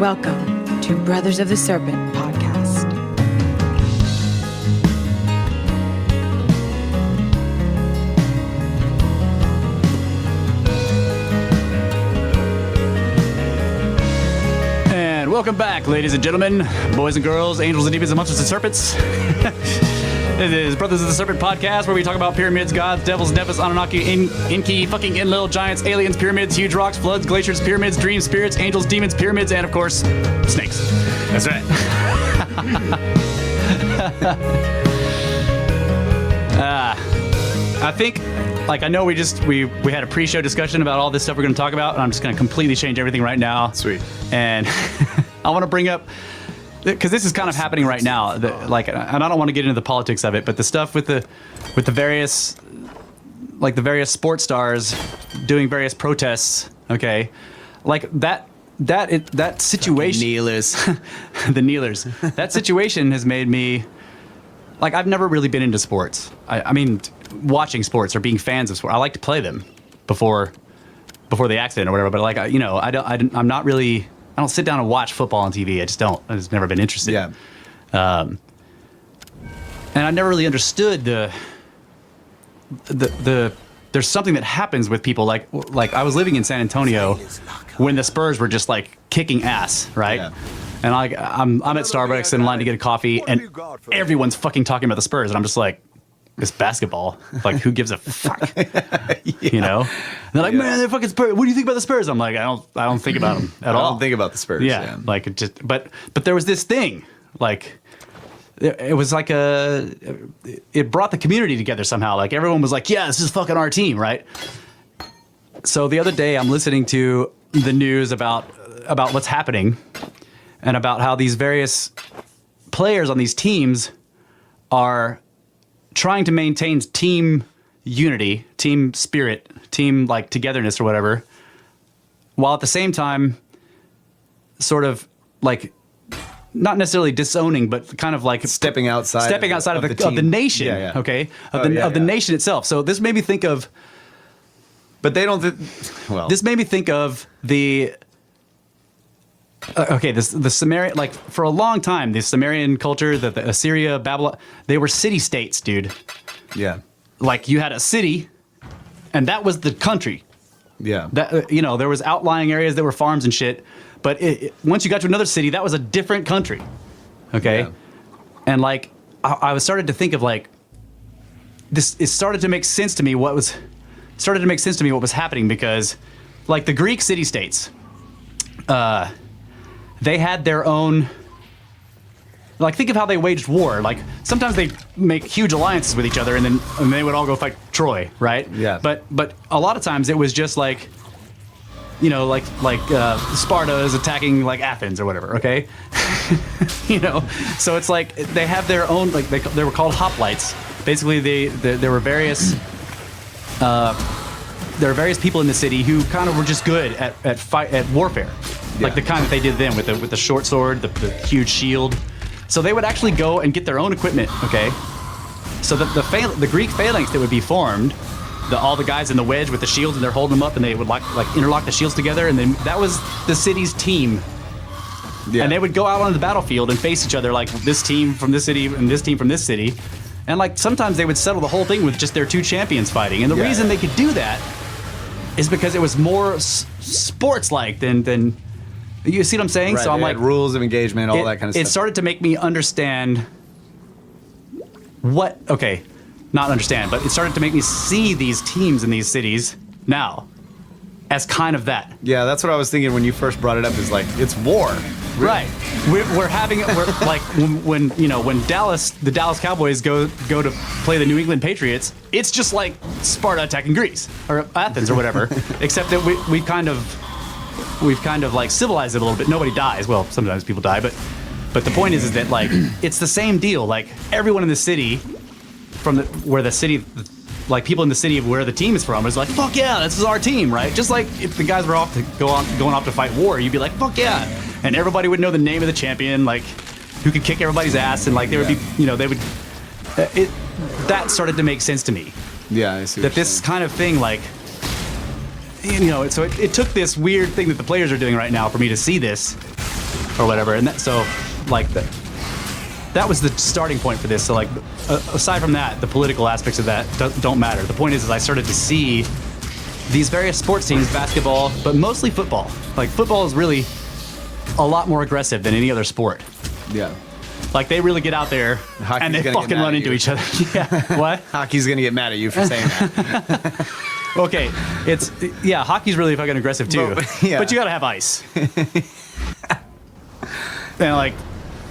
Welcome to Brothers of the Serpent podcast. And welcome back, ladies and gentlemen, boys and girls, angels and demons and monsters and serpents. It is Brothers of the Serpent podcast, where we talk about pyramids, gods, devils, nephis, Anunnaki, Inky, fucking Enlil, giants, aliens, pyramids, huge rocks, floods, glaciers, pyramids, dreams, spirits, angels, demons, pyramids, and of course, snakes. That's right. I think, I know we had a pre-show discussion about all this stuff we're going to talk about, and I'm just going to completely change everything right now. Sweet. And I want to bring up, because this is kind of happening right now, and I don't want to get into the politics of it, but the stuff with the various, the various sports stars doing various protests, okay, that situation, Kneelers. the kneelers, that situation has made me, I've never really been into sports. I mean, watching sports or being fans of sports. I like to play them before the accident or whatever, but I'm not really. I don't sit down and watch football on TV. I just don't. I've just never been interested. Yeah. And I never really understood the there's something that happens with people. Like I was living in San Antonio when the Spurs were just kicking ass, right? Yeah. And I'm at Starbucks in line to get a coffee, and everyone's fucking talking about the Spurs, and I'm just like, it's basketball. Who gives a fuck? Yeah. You know? And they're like, man, they're fucking Spurs. What do you think about the Spurs? I'm like, I don't think about them at all. I don't think about the Spurs. Yeah. But there was this thing, it was it brought the community together somehow. Everyone was like, yeah, this is fucking our team, right? So the other day I'm listening to the news about what's happening and about how these various players on these teams are trying to maintain team unity, team spirit, team togetherness or whatever, while at the same time sort of not necessarily disowning, but kind of stepping outside of the nation, okay, of the nation itself. So this made me think of, but they don't. This made me think of the. The Sumerian, for a long time, the Sumerian culture, the Assyria, Babylon, they were city-states, dude. Yeah. You had a city, and that was the country. Yeah. That there was outlying areas that were farms and shit, but once you got to another city, that was a different country. Okay? Yeah. And I was started to think of this. It started to make sense to me what was happening, because the Greek city-states, they had their own, think of how they waged war. Sometimes they make huge alliances with each other, and they would all go fight Troy, right? Yeah. But a lot of times it was just Sparta is attacking Athens or whatever, okay? So it's they have their own, they were called hoplites. Basically, there were various people in the city who kind of were just good at warfare. Yeah. The kind that they did then with the short sword, the huge shield. So they would actually go and get their own equipment, okay? So the Greek phalanx that would be formed, all the guys in the wedge with the shields, and they're holding them up, and they would interlock the shields together, and then that was the city's team. Yeah. And they would go out on the battlefield and face each other, this team from this city and this team from this city. And sometimes they would settle the whole thing with just their two champions fighting. And the reason they could do that is because it was more sports-like than you see what I'm saying? Right, so I'm rules of engagement, all that kind of stuff. It started to make me understand not understand, but it started to make me see these teams in these cities now as kind of that. Yeah, that's what I was thinking when you first brought it up, is it's war. Right. We're when the Dallas Cowboys go to play the New England Patriots, it's just like Sparta attacking Greece or Athens or whatever, except that we've kind of civilized it a little bit. Nobody dies. Well, sometimes people die, but the point is that it's the same deal. Everyone in the city, people in the city of where the team is from, is fuck yeah, this is our team, right? Just if the guys were going off to fight war, you'd be like, fuck yeah, and everybody would know the name of the champion, who could kick everybody's ass, and they would be, they would. That started to make sense to me. Yeah, I see. That this kind of thing, so it took this weird thing that the players are doing right now for me to see this, or whatever. And so like that was the starting point for this. So like aside from that, the political aspects of that don't matter. The point is I started to see these various sports teams, basketball, but mostly football. Like football is really a lot more aggressive than any other sport. Yeah. Like they really get out there and they fucking run into each other. Yeah. What? Hockey's gonna get mad at you for saying that. Okay. Hockey's really fucking aggressive too. But you gotta have ice. And like,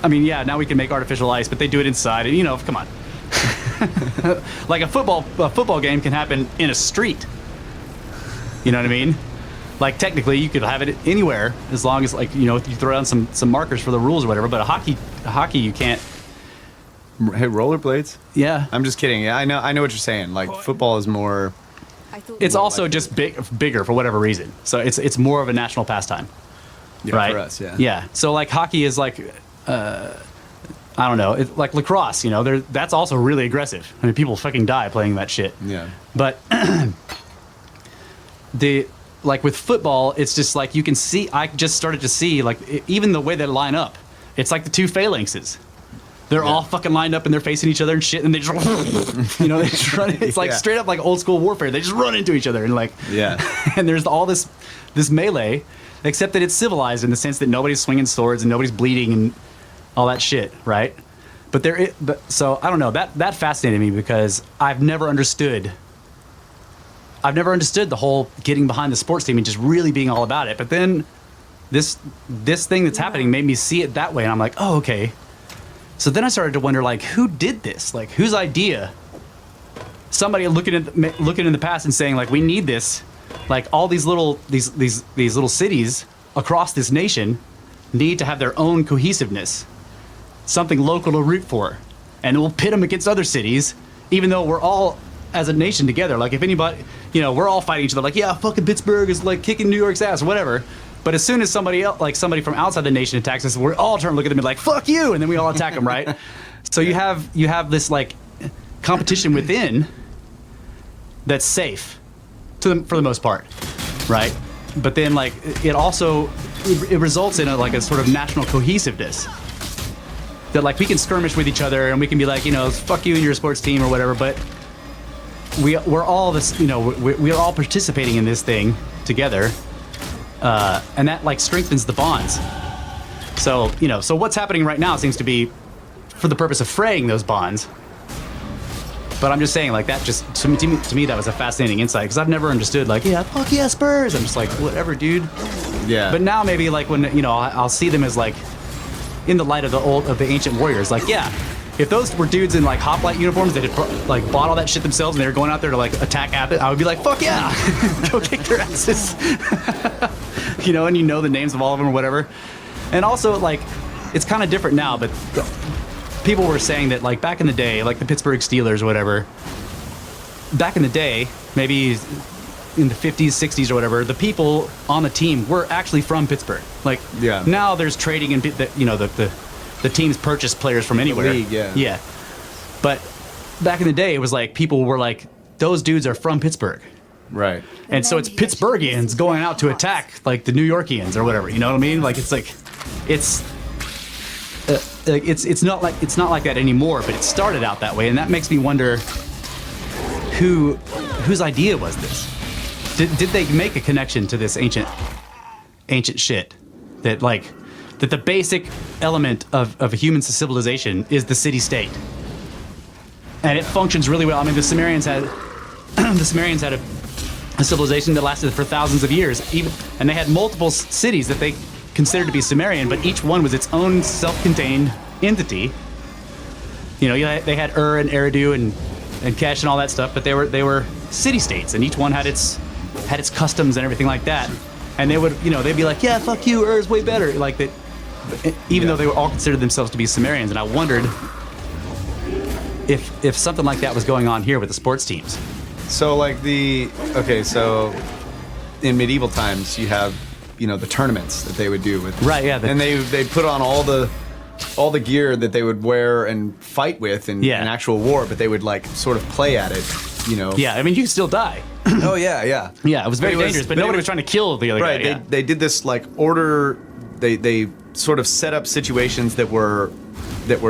I mean, now we can make artificial ice, but they do it inside, and come on. Like a football game can happen in a street. You know what I mean? Like technically, you could have it anywhere as long as you throw down some markers for the rules or whatever. But a hockey you can't. Hey, rollerblades? Yeah, I'm just kidding. Yeah, I know what you're saying. Like football is more. It's also just bigger for whatever reason. So it's more of a national pastime, right? For us, yeah. Yeah. So like hockey is like, I don't know, like lacrosse. That's also really aggressive. I mean, people fucking die playing that shit. Yeah. But like with football, it's just like you can see. I just started to see even the way they line up. It's like the two phalanxes. They're all fucking lined up and they're facing each other and shit, and they just they just run. It's like straight up like old school warfare. They just run into each other and and there's all this melee, except that it's civilized in the sense that nobody's swinging swords and nobody's bleeding and all that shit, right? But so I don't know, that fascinated me because I've never understood the whole getting behind the sports team and just really being all about it. But then this thing that's happening made me see it that way, and I'm like, oh, okay. So then I started to wonder, like, who did this? Like, whose idea? Somebody looking in the past and saying, like, we need this. Like, all these little cities across this nation need to have their own cohesiveness, something local to root for, and we'll pit them against other cities, even though we're all as a nation together. Like if anybody, we're all fighting each other. Like, yeah, fucking Pittsburgh is like kicking New York's ass or whatever. But as soon as somebody else, like somebody from outside the nation attacks us, we're all turn to look at them and like, fuck you, and then we all attack them, right? So you have this like competition within that's safe for the most part, right? But then like it also it results in a sort of national cohesiveness that like we can skirmish with each other and we can be like, fuck you and your sports team or whatever, but we're all this, we're all participating in this thing together. And that like strengthens the bonds. So, so what's happening right now seems to be for the purpose of fraying those bonds. But I'm just saying, like, that just, to me, that was a fascinating insight, because I've never understood, like, yeah, fuck yeah, Spurs. I'm just like, whatever, dude. Yeah. But now maybe, like, when, I'll see them as, like, in the light of the ancient warriors, like, yeah, if those were dudes in, like, hoplite uniforms that had, like, bought all that shit themselves and they were going out there to, like, attack Abbott, I would be like, fuck yeah, go kick their asses. And the names of all of them or whatever. And also, like, it's kind of different now, but people were saying that, like, back in the day, like the Pittsburgh Steelers or whatever, back in the day, maybe in the 50s, 60s or whatever, the people on the team were actually from Pittsburgh. Like, now there's trading and, the teams purchase players from anywhere. The league, yeah. But back in the day, it was like people were like, those dudes are from Pittsburgh. Right. And so it's Pittsburghians going out to attack, like, the New Yorkians or whatever. You know what I mean? Like, it's like, it's not like that anymore, but it started out that way, and that makes me wonder whose idea was this? Did they make a connection to this ancient shit that the basic element of a human civilization is the city-state, and it functions really well. I mean, the Sumerians had a civilization that lasted for thousands of years, and they had multiple cities that they considered to be Sumerian, but each one was its own self-contained entity. They had Ur and Eridu and Kesh and all that stuff, but they were city-states, and each one had its customs and everything like that. And they would, they'd be like, yeah, fuck you, Ur's way better, like that. Even though they were all considered themselves to be Sumerians, and I wondered if something like that was going on here with the sports teams. So so in medieval times you have, the tournaments that they would do with, right, yeah, and they put on all the gear that they would wear and fight with in actual war, but they would like sort of play at it, Yeah, I mean, you could still die. Oh yeah. Yeah, it was very dangerous, but nobody was trying to kill the other guy. Right, they did this like order. They sort of set up situations that were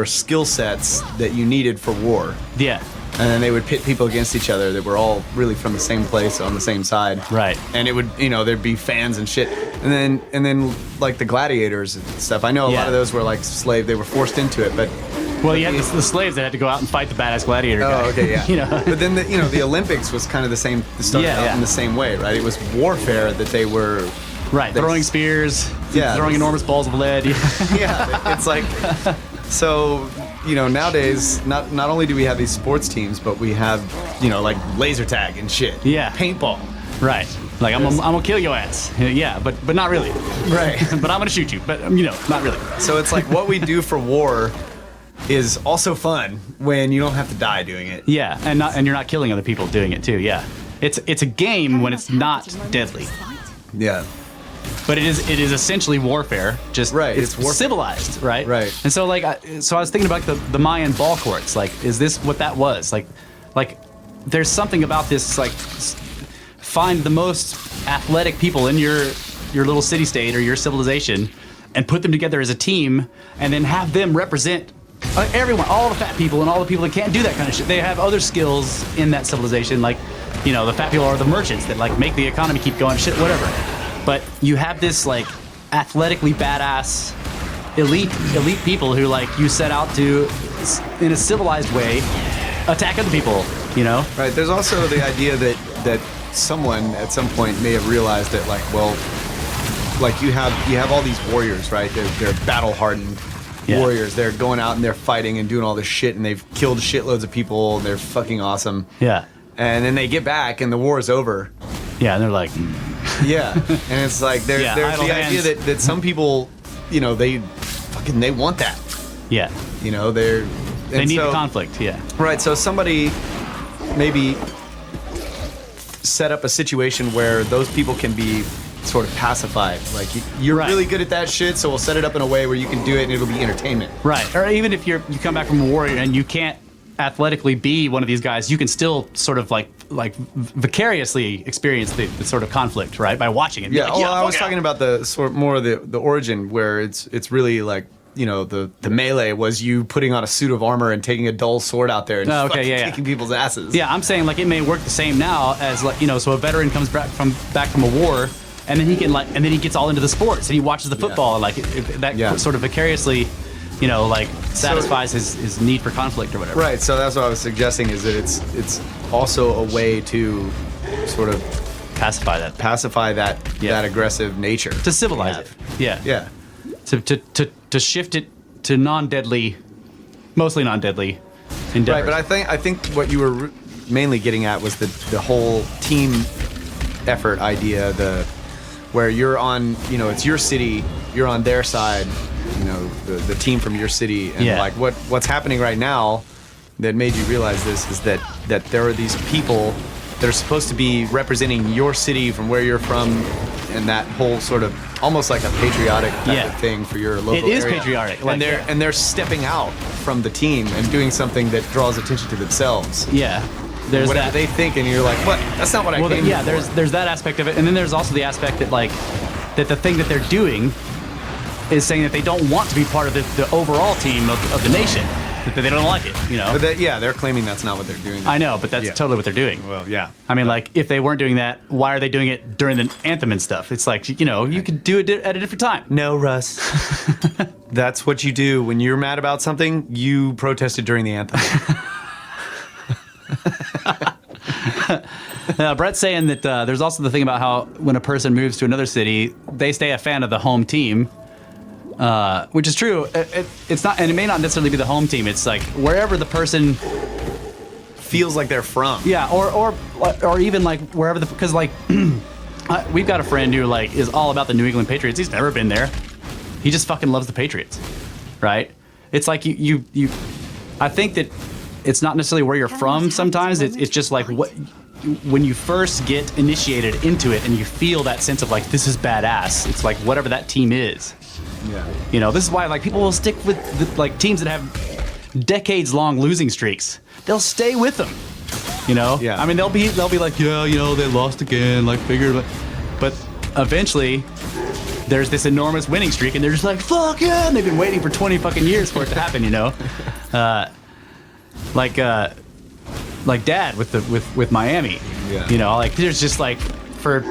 skill sets that you needed for war. Yeah. And then they would pit people against each other that were all really from the same place on the same side. Right. And it would, there'd be fans and shit. And then like the gladiators and stuff. I know a lot of those were like slave. They were forced into it, but. Well, you had the slaves that had to go out and fight the badass gladiator guy. Oh, okay, yeah. You know. But then the Olympics was kind of the same. Started out in the same way, right? It was warfare that they were. Right. Throwing spears. Yeah. Throwing enormous balls of lead. Yeah. It's like. So, nowadays, not only do we have these sports teams, but we have, like laser tag and shit. Yeah. Paintball. Right. Like, I'm gonna kill your ass. Yeah, but not really. Right. But I'm gonna shoot you. But, not really. So it's like what we do for war is also fun when you don't have to die doing it. Yeah, and you're not killing other people doing it too. Yeah. It's a game when it's not deadly. Yeah. But it is essentially warfare. Just right. It's civilized, right? Right. And so I was thinking about the Mayan ball courts. Like, is this what that was? Like, there's something about this. Like, find the most athletic people in your little city state or your civilization, and put them together as a team, and then have them represent everyone, all the fat people and all the people that can't do that kind of shit. They have other skills in that civilization. Like, the fat people are the merchants that like make the economy keep going. Shit, whatever. But you have this like athletically badass elite people who like you set out to, in a civilized way, attack other people, Right. There's also the idea that someone at some point may have realized that like you have all these warriors, right? They're battle hardened warriors. They're going out and they're fighting and doing all this shit, and they've killed shitloads of people. And they're fucking awesome. Yeah. And then they get back and the war is over. Yeah, and they're like, yeah, and it's like there's the idea that some people, they want that. Yeah. They need conflict. Yeah. Right. So somebody maybe set up a situation where those people can be sort of pacified. Like you're really good at that shit, so we'll set it up in a way where you can do it and it'll be entertainment. Right. Or even if you come back from a war and you can't athletically be one of these guys, you can still sort of like vicariously experience the sort of conflict, right? By watching it. Yeah. Like, I was talking about the sort of more of the origin where it's really like, the melee was you putting on a suit of armor and taking a dull sword out there and kicking people's asses. Yeah, I'm saying like it may work the same now as like, so a veteran comes back from a war, and then he can and then he gets all into the sports and he watches the football and like that sort of vicariously, satisfies his need for conflict or whatever. Right. So that's what I was suggesting, is that it's also a way to sort of pacify that aggressive nature, to civilize it. Yeah. Yeah. To shift it to mostly non-deadly endeavors. Right. But I think what you were mainly getting at was the whole team effort idea, where you're on, it's your city, you're on their side, the team from your city, and like what's happening right now that made you realize this is that there are these people that are supposed to be representing your city from where you're from, and that whole sort of almost like a patriotic type of thing for your local area. It is patriotic. Like, and they're stepping out from the team and doing something that draws attention to themselves. Yeah. There's whatever they think, and you're like, what? That's not what I came for. There's that aspect of it, and then there's also the aspect that that the thing that they're doing is saying that they don't want to be part of the overall team of the nation, that they don't like it, But they're claiming that's not what they're doing. I know, but that's totally what they're doing. Well, yeah. I mean, if they weren't doing that, why are they doing it during the anthem and stuff? It's like, you could do it at a different time. No, Russ. That's what you do when you're mad about something. You protested during the anthem. Brett's saying that there's also the thing about how when a person moves to another city, they stay a fan of the home team, which is true. It's not, and it may not necessarily be the home team. It's like wherever the person feels like they're from. Yeah, or even like wherever because we've got a friend who is all about the New England Patriots. He's never been there. He just fucking loves the Patriots, right? It's like you. I think that it's not necessarily where you're from. Sometimes it's just like when you first get initiated into it and you feel that sense of this is badass. It's like whatever that team is. Yeah. This is why people will stick with teams that have decades-long losing streaks. They'll stay with them. Yeah. I mean, they'll be like, they lost again. But eventually, there's this enormous winning streak, and they're just like, fuck yeah, and they've been waiting for 20 fucking years for it to happen, you know? Like Dad with Miami. Yeah. You know, like there's just like for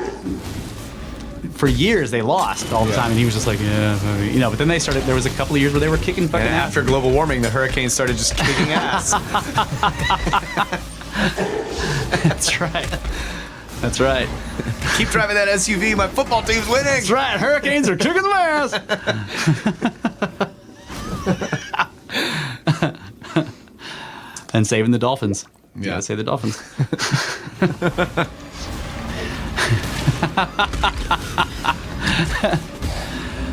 years they lost all the time, and he was just like, yeah, you know. But then there was a couple of years where they were kicking fucking And ass. after global warming, the hurricanes started just kicking ass. That's right. That's right. Keep driving that SUV. My football team's winning. That's right. Hurricanes are kicking some ass. And saving the Dolphins. You gotta save the Dolphins.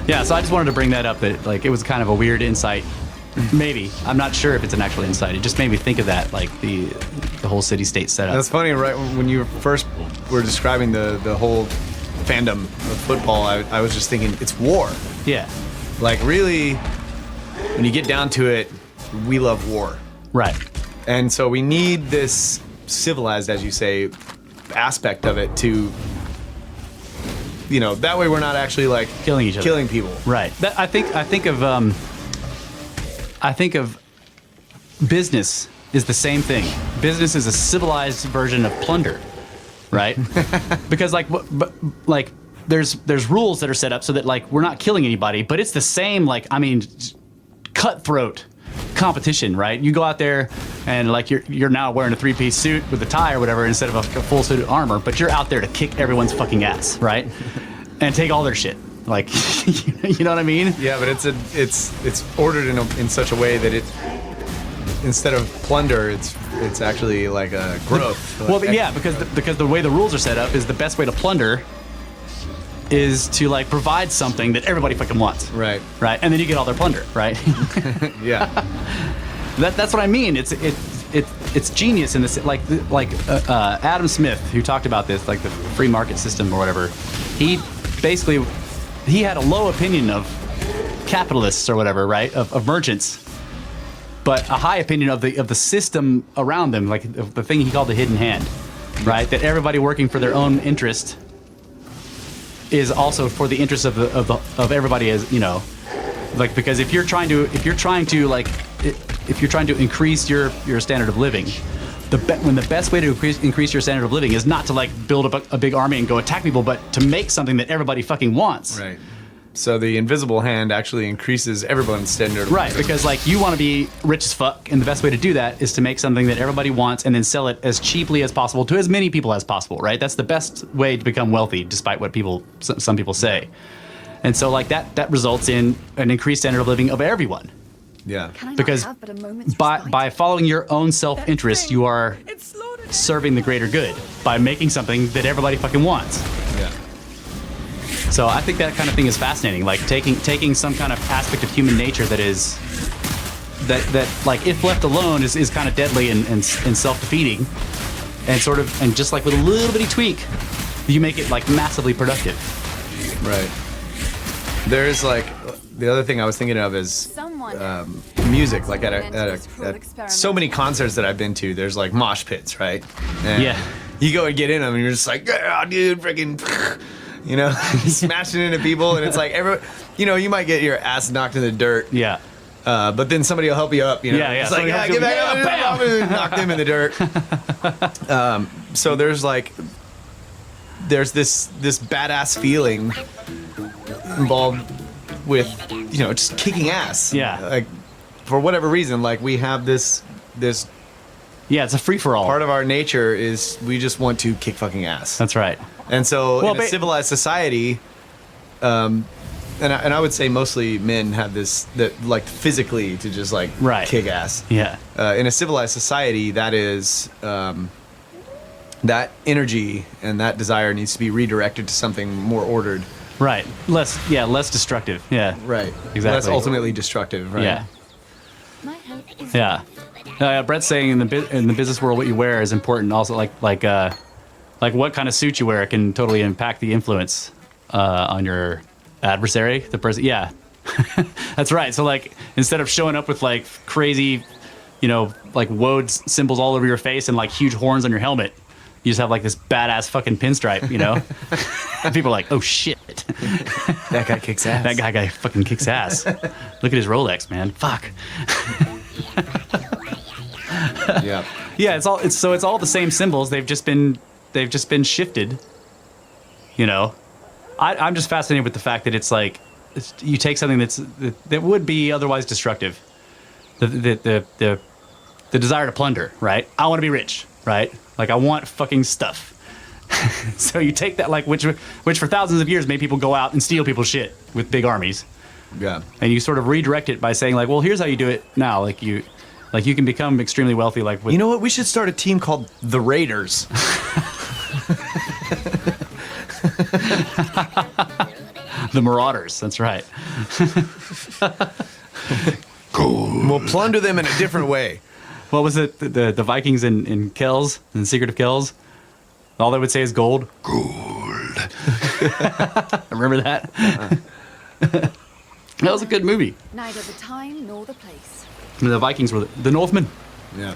Yeah, so I just wanted to bring that up, that like it was kind of a weird insight. Maybe. I'm not sure if it's an actual insight. It just made me think of that, like the whole city-state setup. That's funny, right? When you first were describing the whole fandom of football, I was just thinking, it's war. Yeah. Like, really, when you get down to it, we love war. Right. And so we need this civilized, as you say, aspect of it to, you know, that way we're not actually like Killing each other. killing people. Right. I think of business is the same thing. Business is a civilized version of plunder, right? Because like there's rules that are set up so that like we're not killing anybody, but it's the same, like, I mean, cutthroat competition, right? You go out there and like you're now wearing a 3-piece suit with a tie or whatever instead of a full suit of armor, but you're out there to kick everyone's fucking ass, right? And take all their shit. Like, you know what I mean? Yeah, but it's ordered in such a way that it, instead of plunder, it's actually like a growth. Well, yeah, because the way the rules are set up is the best way to plunder is to like provide something that everybody fucking wants. Right. Right. And then you get all their plunder, right? Yeah. That's what I mean. It's genius in this, like Adam Smith, who talked about this, like the free market system or whatever. He basically had a low opinion of capitalists or whatever, right? Of merchants, but a high opinion of the system around them, like the thing he called the hidden hand, right? That everybody working for their own interest is also for the interest of everybody, as you know, like, because if you're trying to increase your standard of living, when the best way to increase your standard of living is not to like build up a big army and go attack people, but to make something that everybody fucking wants. Right. So the invisible hand actually increases everyone's standard of Right, living. because like you want to be rich as fuck, and the best way to do that is to make something that everybody wants and then sell it as cheaply as possible to as many people as possible, right? That's the best way to become wealthy, despite what some people say. And so like that results in an increased standard of living of everyone. Yeah. Because by following your own self-interest, you are serving the greater good by making something that everybody fucking wants. Yeah. So I think that kind of thing is fascinating, like taking some kind of aspect of human nature that is that like if left alone is kind of deadly and self-defeating, and just like with a little bitty tweak, you make it like massively productive. Right. There's like the other thing I was thinking of is music. Like at so many concerts that I've been to, there's like mosh pits, right? And Yeah. You go and get in them, and you're just like, yeah, dude, freaking, you know, smashing into people, and it's like you might get your ass knocked in the dirt. Yeah. But then somebody will help you up, you know? Yeah, yeah. It's like, yeah, get back up, and knock them in the dirt. So there's this badass feeling involved with, just kicking ass. Yeah. Like, for whatever reason, like, we have this Yeah, it's a free-for-all. part of our nature is we just want to kick fucking ass. That's right. And so Well, in a civilized society, and I would say mostly men have this, that like physically to just like Right. kick ass. Yeah. In a civilized society, that is that energy and that desire needs to be redirected to something more ordered. Right. Less destructive. Yeah. Right. Exactly. Less ultimately destructive. Right. Yeah. Yeah. Brett's saying in the business world, what you wear is important. Also, like what kind of suit you wear can totally impact the influence on your adversary, the person. Yeah, that's right. So like, instead of showing up with like crazy, like woad symbols all over your face and like huge horns on your helmet, You just have like this badass fucking pinstripe, you know? And people are like, oh shit. That guy kicks ass. That guy fucking kicks ass. Look at his Rolex, man. Fuck. Yeah. Yeah, it's all the same symbols. They've just been shifted. You know? I'm just fascinated with the fact that it's like you take something that would be otherwise destructive. The desire to plunder, right? I want to be rich, right? Like I want fucking stuff. So you take that, like which for thousands of years made people go out and steal people's shit with big armies. Yeah. And you sort of redirect it by saying like, well, here's how you do it now. Like you can become extremely wealthy. Like with, you know what? We should start a team called the Raiders. the Marauders. That's right. Cool. We'll plunder them in a different way. What was it? The Vikings in Kells, in Secret of Kells? All they would say is gold. Gold. Remember that? That was a good movie. Neither the time nor the place. The Vikings were the Northmen. Yeah.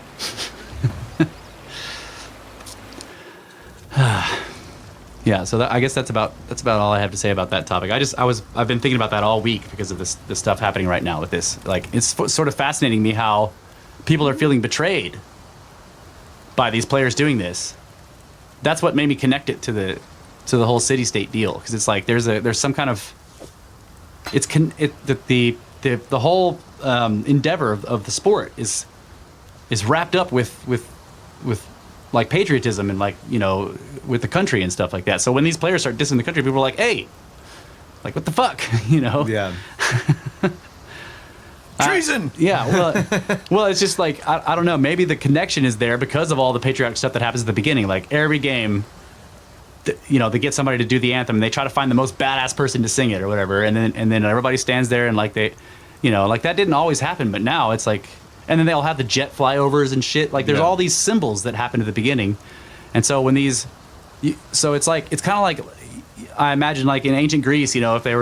Yeah, so I guess that's about all I have to say about that topic. I've been thinking about that all week because of this stuff happening right now with this. Like, it's sort of fascinating me how people are feeling betrayed by these players doing this. That's what made me connect it to the whole city-state deal, because it's like there's some kind of the whole endeavor of the sport is wrapped up with like patriotism and like, you know, with the country and stuff like that. So when these players start dissing the country, people are like, hey, like what the fuck, you know? Yeah. Treason. Well, it's just like I don't know. Maybe the connection is there because of all the patriotic stuff that happens at the beginning. Like every game, you know, they get somebody to do the anthem, and they try to find the most badass person to sing it or whatever, and then everybody stands there and like they, you know, like that didn't always happen, but now it's like, and then they'll have the jet flyovers and shit. Like there's all these symbols that happen at the beginning, and so when so it's like it's kind of like I imagine like in ancient Greece, you know, if they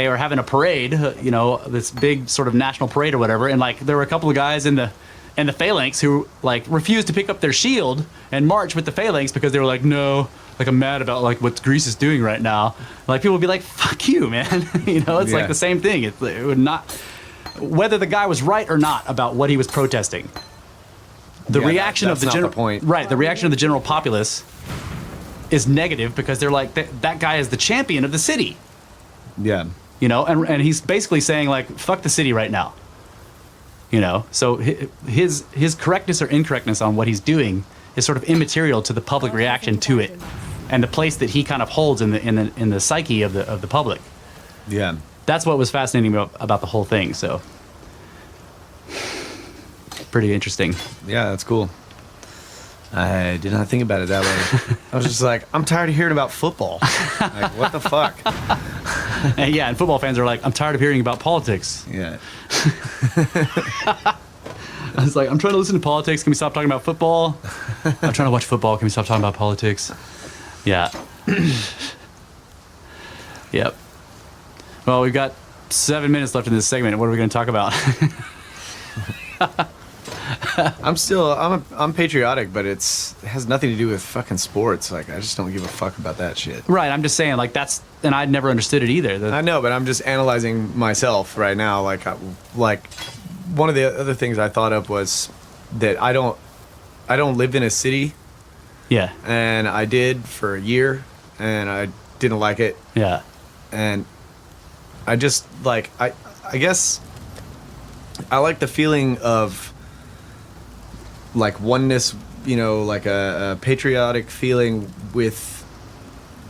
were having a parade, you know, this big sort of national parade or whatever, and like there were a couple of guys in the phalanx who like refused to pick up their shield and march with the phalanx because they were like, no, like I'm mad about like what Greece is doing right now. Like people would be like, fuck you, man. You know, it's like the same thing. It would not, whether the guy was right or not about what he was protesting. The reaction of the general point. Right, the reaction of the general populace is negative because they're like that guy is the champion of the city. Yeah. You know, and he's basically saying like, fuck the city right now. You know, so his correctness or incorrectness on what he's doing is sort of immaterial to the public reaction to it, and the place that he kind of holds in the psyche of the public. Yeah. That's what was fascinating about the whole thing. So, pretty interesting. Yeah, that's cool. I did not think about it that way. I was just like, I'm tired of hearing about football. Like, what the fuck? And yeah, and football fans are like, I'm tired of hearing about politics. Yeah. I was like, I'm trying to listen to politics. Can we stop talking about football? I'm trying to watch football. Can we stop talking about politics? Yeah. Yep. Well, we've got 7 minutes left in this segment. What are we going to talk about? I'm patriotic, but it has nothing to do with fucking sports. Like, I just don't give a fuck about that shit. Right. I'm just saying, like, and I'd never understood it either. I know, but I'm just analyzing myself right now. Like one of the other things I thought of was that I don't live in a city. Yeah. And I did for a year, and I didn't like it. Yeah. And I just like I guess I like the feeling of like oneness, you know, like a patriotic feeling with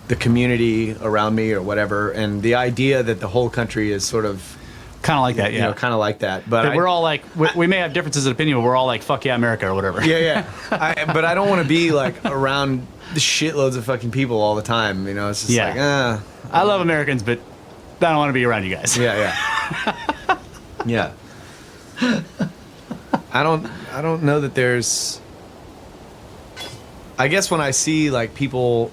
the community around me or whatever, and the idea that the whole country is sort of kind of like that, you know, kind of like that. But we're all like, we may have differences in opinion, but we're all like, fuck yeah, America or whatever. Yeah. But I don't want to be like around shitloads of fucking people all the time. You know, it's just like, I love Americans, but I don't want to be around you guys. Yeah. I don't know that there's. I guess when I see like people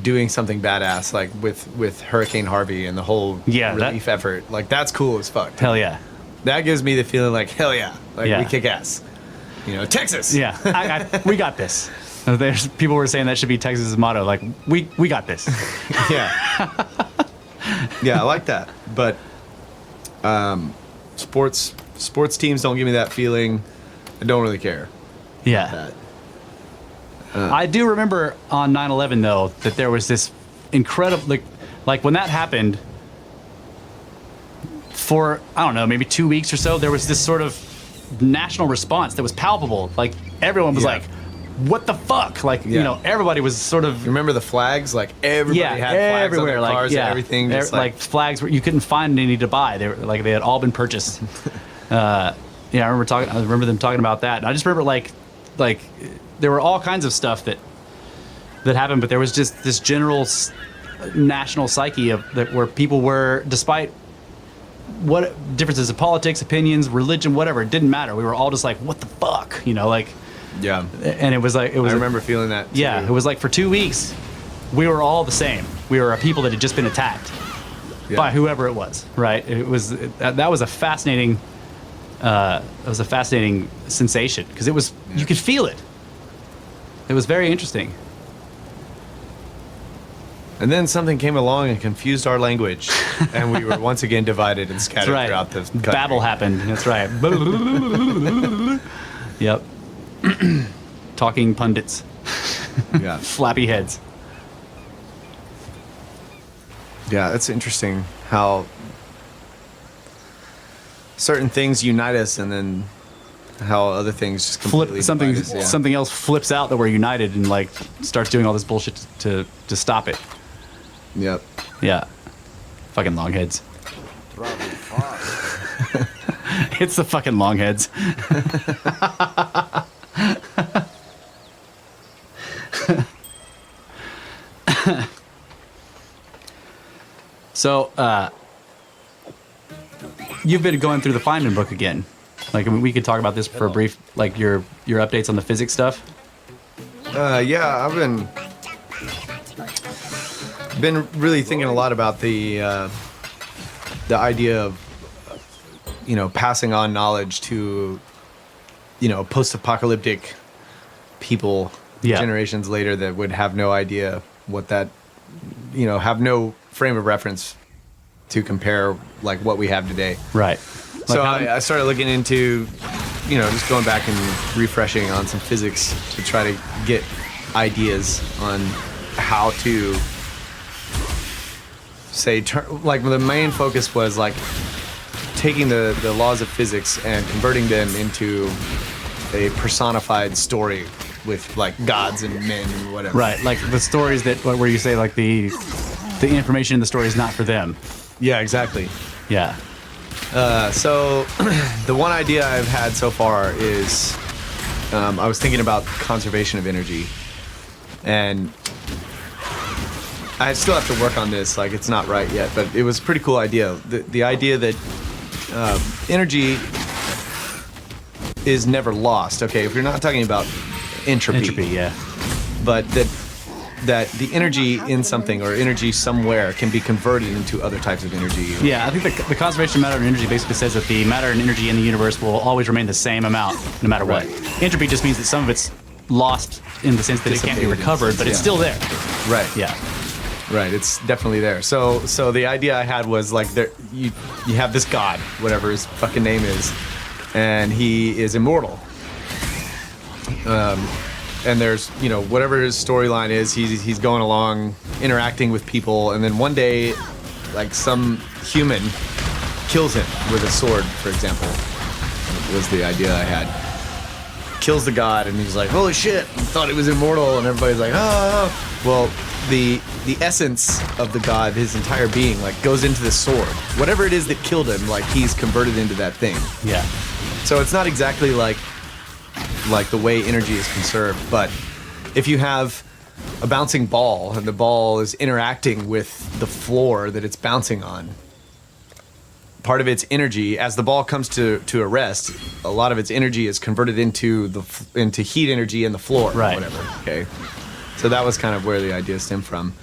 doing something badass, like with Hurricane Harvey and the whole relief effort, like that's cool as fuck. Hell yeah. That gives me the feeling like hell yeah, like we kick ass. You know, Texas. Yeah, we got this. People were saying that should be Texas's motto. Like, we got this. Yeah. Yeah, I like that. But sports teams don't give me that feeling. I don't really care. Yeah. That. I do remember on 9/11 though that there was this incredible like when that happened for I don't know maybe 2 weeks or so, there was this sort of national response that was palpable. Like everyone was like, "What the fuck?" Like you know, everybody was sort of. You remember the flags? Like everybody had flags everywhere, on their cars and everything. Just like flags where you couldn't find any to buy. They were like they had all been purchased. I remember them talking about that. And I just remember like there were all kinds of stuff that happened, but there was just this general national psyche of that where people were, despite what differences of politics, opinions, religion, whatever, it didn't matter. We were all just like, what the fuck, you know, like. Yeah. And it was like I remember feeling that. Too. Yeah, it was like for 2 weeks, we were all the same. We were a people that had just been attacked by whoever it was. Right. It was that was a fascinating. It was a fascinating sensation because it was you could feel it. It was very interesting. And then something came along and confused our language, and we were once again divided and scattered throughout the country. Babel happened. That's right. Yep. Talking pundits. Yeah. Flappy heads. Yeah, it's interesting how certain things unite us, and then how other things just completely divide us. Yeah. Something else flips out that we're united and like starts doing all this bullshit to stop it. Yep. Yeah. Fucking longheads. It's the fucking longheads. So, you've been going through the Feynman book again. Like, I mean, we could talk about this for a brief, like your updates on the physics stuff. Yeah, I've been really thinking a lot about the idea of passing on knowledge to post-apocalyptic people generations later that would have no idea what that have no frame of reference to compare like what we have today. Right. So I started looking into just going back and refreshing on some physics to try to get ideas on how to say like the main focus was like taking the laws of physics and converting them into a personified story with like gods and men and whatever. Right, like the stories where you say like the information in the story is not for them. Yeah, exactly. Yeah. So the one idea I've had so far is I was thinking about conservation of energy, and I still have to work on this. Like it's not right yet, but it was a pretty cool idea. The idea that energy is never lost. Okay, if you're not talking about entropy, yeah, but that the energy in something or energy somewhere can be converted into other types of energy. Yeah, I think the conservation of matter and energy basically says that the matter and energy in the universe will always remain the same amount no matter what. Entropy just means that some of it's lost in the sense that it can't be recovered, but it's still there. Right. Yeah. Right, it's definitely there. So the idea I had was like you have this god, whatever his fucking name is, and he is immortal. And there's whatever his storyline is, he's going along interacting with people, and then one day, like some human kills him with a sword, for example. Was the idea I had. Kills the god, and he's like, "Holy shit! I thought he was immortal," and everybody's like, "Oh." Well, the essence of the god, his entire being, like goes into the sword. Whatever it is that killed him, like he's converted into that thing. Yeah. So it's not exactly like the way energy is conserved, but if you have a bouncing ball and the ball is interacting with the floor that it's bouncing on, part of its energy, as the ball comes to a rest, a lot of its energy is converted into heat energy in the floor, right? Or whatever. Okay, so that was kind of where the idea stemmed from.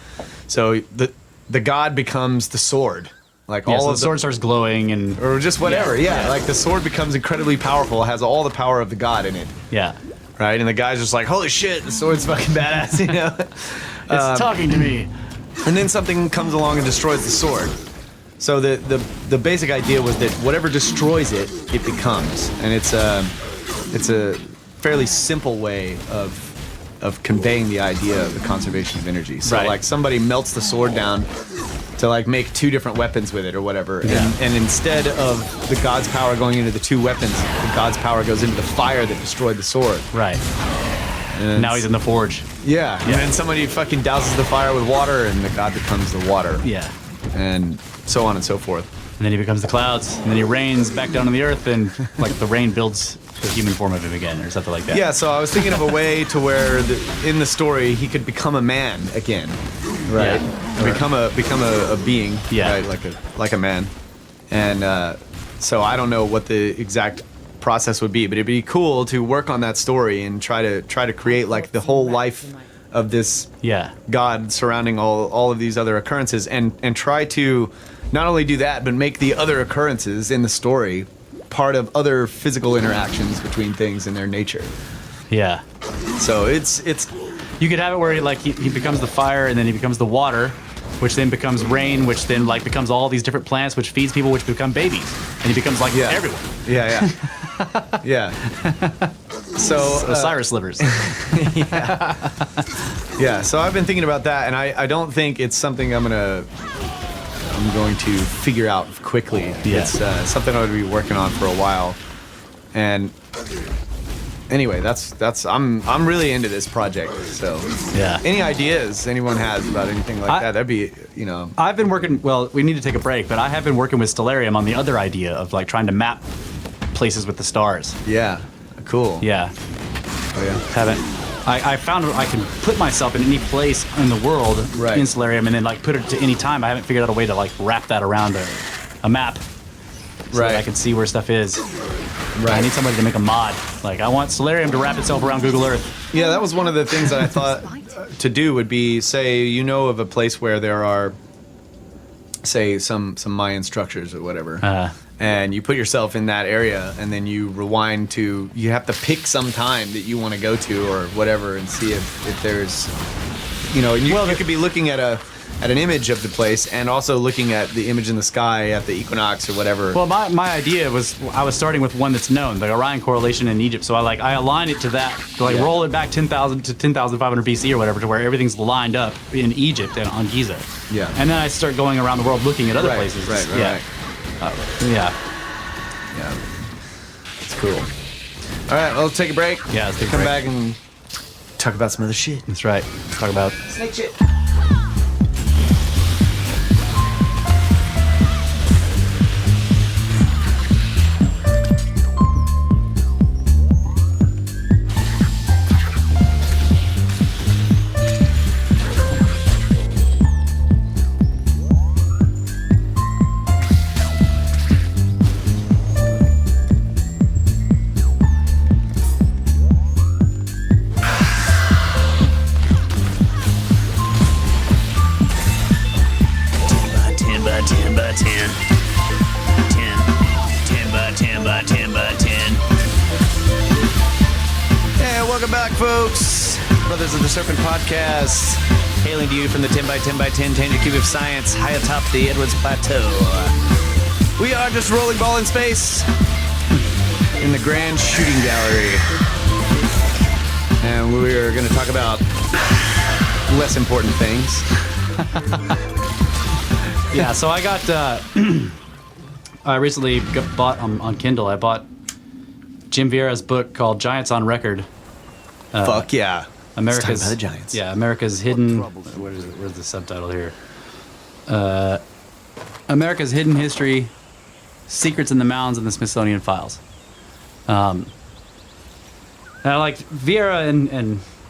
So the god becomes the sword, like all of the sword starts glowing or just whatever. Yeah, like the sword becomes incredibly powerful, has all the power of the god in it. Yeah. right? And the guy's just like, holy shit, the sword's fucking badass, you know? It's talking to me. And then something comes along and destroys the sword. So the basic idea was that whatever destroys it, it becomes. And it's a fairly simple way of conveying the idea of the conservation of energy. So like somebody melts the sword down to like make two different weapons with it or whatever. Yeah. And instead of the god's power going into the two weapons, the god's power goes into the fire that destroyed the sword. Right. And Now he's in the forge. Yeah. And then somebody fucking douses the fire with water and the god becomes the water. Yeah. And so on and so forth. And then he becomes the clouds, and then he rains back down on the earth, and like the rain builds the human form of him again, or something like that. Yeah, so I was thinking of a way to where in the story he could become a man again, right? Yeah. Become a being, Yeah. right? Like a man. And so I don't know what the exact process would be, but it'd be cool to work on that story and try to create like the whole life of this Yeah. god surrounding all of these other occurrences, and try to not only do that, but make the other occurrences in the story part of other physical interactions between things and their nature. Yeah. So it's You could have it where he becomes the fire, and then he becomes the water, which then becomes rain, which then like becomes all these different plants, which feeds people, which become babies, and he becomes like everyone. Yeah. Yeah. So Cyrus slivers. yeah. So I've been thinking about that, and I don't think it's something I'm going to figure out quickly. Yeah. It's something I'm going to be working on for a while. And anyway, that's I'm really into this project. So Yeah. any ideas anyone has about anything like that? That'd be, you know. I've been working. Well, we need to take a break, but I have been working with Stellarium on the other idea of like trying to map places with the stars. Yeah. Cool. Yeah. Oh yeah. Haven't. I found I can put myself in any place in the world Right. in Stellarium, and then like put it to any time. I haven't figured out a way to like wrap that around a map, so Right. that I can see where stuff is. Right. I need somebody to make a mod. Like I want Stellarium to wrap itself around Google Earth. Yeah, that was one of the things that I thought to do would be, say, you know of a place where there are, say, some Mayan structures or whatever, and you put yourself in that area, and then you rewind to, you have to pick some time that you want to go to or whatever, and see if there's, you know, you could be looking at an image of the place and also looking at the image in the sky at the equinox or whatever. Well, my idea was I was starting with one that's known, the Orion correlation in Egypt. So I align it to that, to roll it back 10,000 to 10,500 BC or whatever, to where everything's lined up in Egypt and on Giza. Yeah. And then I start going around the world looking at other Right, places. right. Yeah. Yeah, it's cool. All right, well, let's take a break. Yeah, let's take a Come break. back and talk about some other shit. That's right. Let's talk about Snake shit. Welcome back, folks. Brothers of the Serpent podcast, hailing to you from the 10 by 10 by 10 tangent cube of science high atop the Edwards Plateau. We are just rolling ball in space in the Grand Shooting Gallery. And we are going to talk about less important things. Yeah, so I got, I recently bought on Kindle, I bought Jim Vieira's book called Giants on Record. Fuck yeah. America's Let's talk about the Giants. Yeah, America's hidden. What is it? Where's the subtitle here? America's hidden history, secrets in the mounds, and the Smithsonian files. And I like Vieira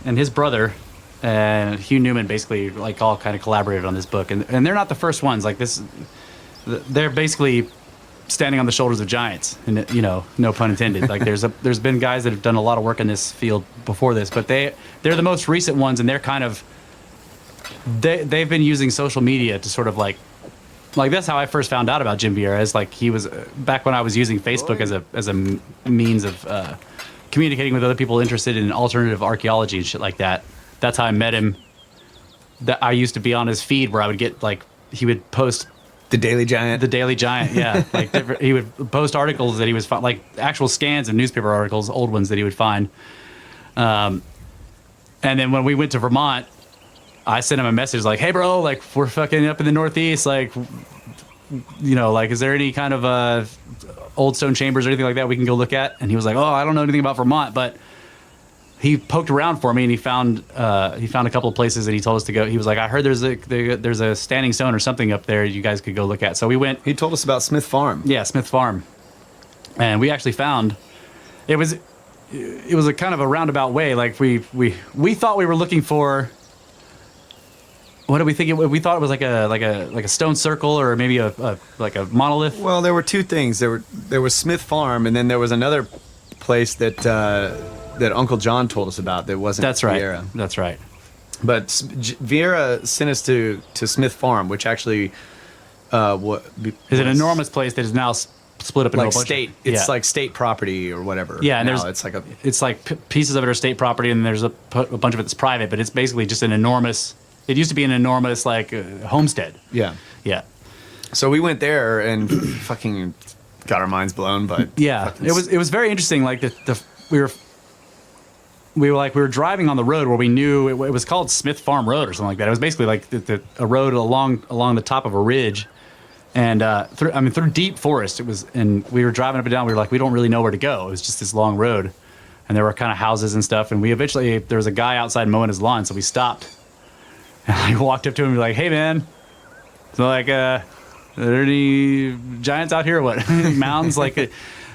and his brother and Hugh Newman basically like all kind of collaborated on this book, and they're not the first ones. Like this, they're basically standing on the shoulders of giants, and you know, no pun intended. Like there's been guys that have done a lot of work in this field before this, but they're the most recent ones, and they're kind of they've been using social media to sort of like that's how I first found out about Jim Vieira. Is like he was back when I was using Facebook as a means of communicating with other people interested in alternative archaeology and shit like that. That's how I met him. That I used to be on his feed where I would get like he would post The Daily Giant. the Daily Giant, yeah. Like he would post articles that he was like actual scans of newspaper articles, old ones that he would find. And then when we went to Vermont, I sent him a message like, "Hey, bro, like we're fucking up in the Northeast, like, you know, like is there any kind of old stone chambers or anything like that we can go look at?" And he was like, "Oh, I don't know anything about Vermont," but he poked around for me and he found a couple of places that he told us to go. He was like, "I heard there's a standing stone or something up there you guys could go look at." So we went. He told us about Smith Farm. Yeah, Smith Farm, and we actually found it was a kind of a roundabout way. Like we thought we were looking for. What did we think? We thought it was like a stone circle or maybe a monolith. Well, there were two things. There was Smith Farm, and then there was another place that Uncle John told us about that wasn't That's right. Vieira. That's right. But Vieira sent us to Smith Farm, which actually Is an enormous place that is now split up into like a bunch state. Of, it's yeah. like state property or whatever. Yeah, and now there's it's like pieces of it are state property, and there's a bunch of it that's private. But it's basically just an enormous. It used to be an enormous like homestead. yeah. Yeah. So we went there and fucking got our minds blown. But Yeah, it was very interesting. Like we were driving on the road where we knew it was called Smith Farm Road or something like that. It was basically like a road along the top of a ridge, and through deep forest. It was, and we were driving up and down. We were like, we don't really know where to go. It was just this long road, and there were kind of houses and stuff. And there was a guy outside mowing his lawn, so we stopped. And I walked up to him and was like, "Hey, man." So like, are there any giants out here or what? Mounds? Like,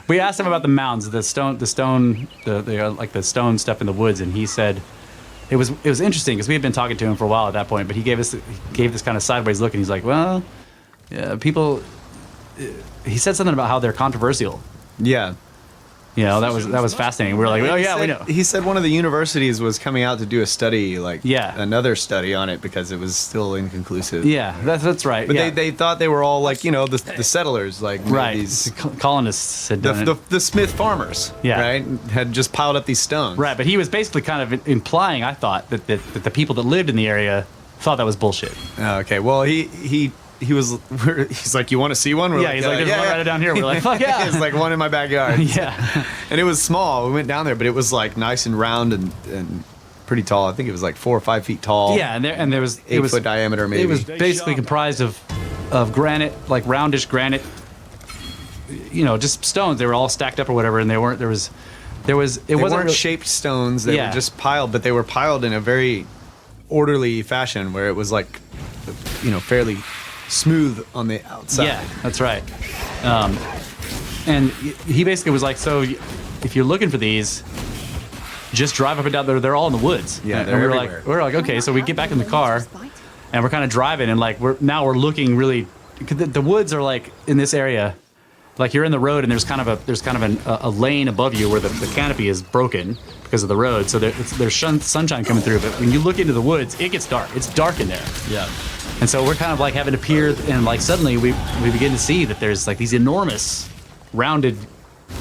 we asked him about the mounds, the stone stuff in the woods, and he said it was interesting because we had been talking to him for a while at that point, but he gave this kind of sideways look, and he's like, "Well, yeah, people." He said something about how they're controversial. yeah. You know, that was fascinating. We were like, "Oh yeah, we know." He said one of the universities was coming out to do a study, another study on it because it was still inconclusive. Yeah, that's right. But yeah. they thought they were all like, the settlers, like right. these Colonists had done it. the Smith farmers, Yeah. right, had just piled up these stones. Right, but he was basically kind of implying, I thought, that the people that lived in the area thought that was bullshit. Okay, well he's like, "You want to see one?" We're Yeah, he's like, "There's one right down here." We're like, "Fuck yeah!" It's like one in my backyard. Yeah, And it was small. We went down there, but it was like nice and round and pretty tall. I think it was like 4 or 5 feet tall. yeah, and there was 8 foot diameter, maybe. It was basically comprised of granite, like roundish granite. You know, just stones. They were all stacked up or whatever, and they weren't. They weren't shaped stones. They Yeah. were just piled, but they were piled in a very orderly fashion where it was like, fairly smooth on the outside. Yeah, that's right. And he basically was like, "So, if you're looking for these, just drive up and down. They're all in the woods." Yeah, and they're we were everywhere. like, okay. So we get back in the car, and we're kind of driving, and like we're looking really. The woods are like in this area, like you're in the road, and there's kind of a lane above you where the canopy is broken because of the road. So there's sunshine coming through, but when you look into the woods, it gets dark. It's dark in there. Yeah. And so we're kind of like having to peer, and like suddenly we begin to see that there's like these enormous, rounded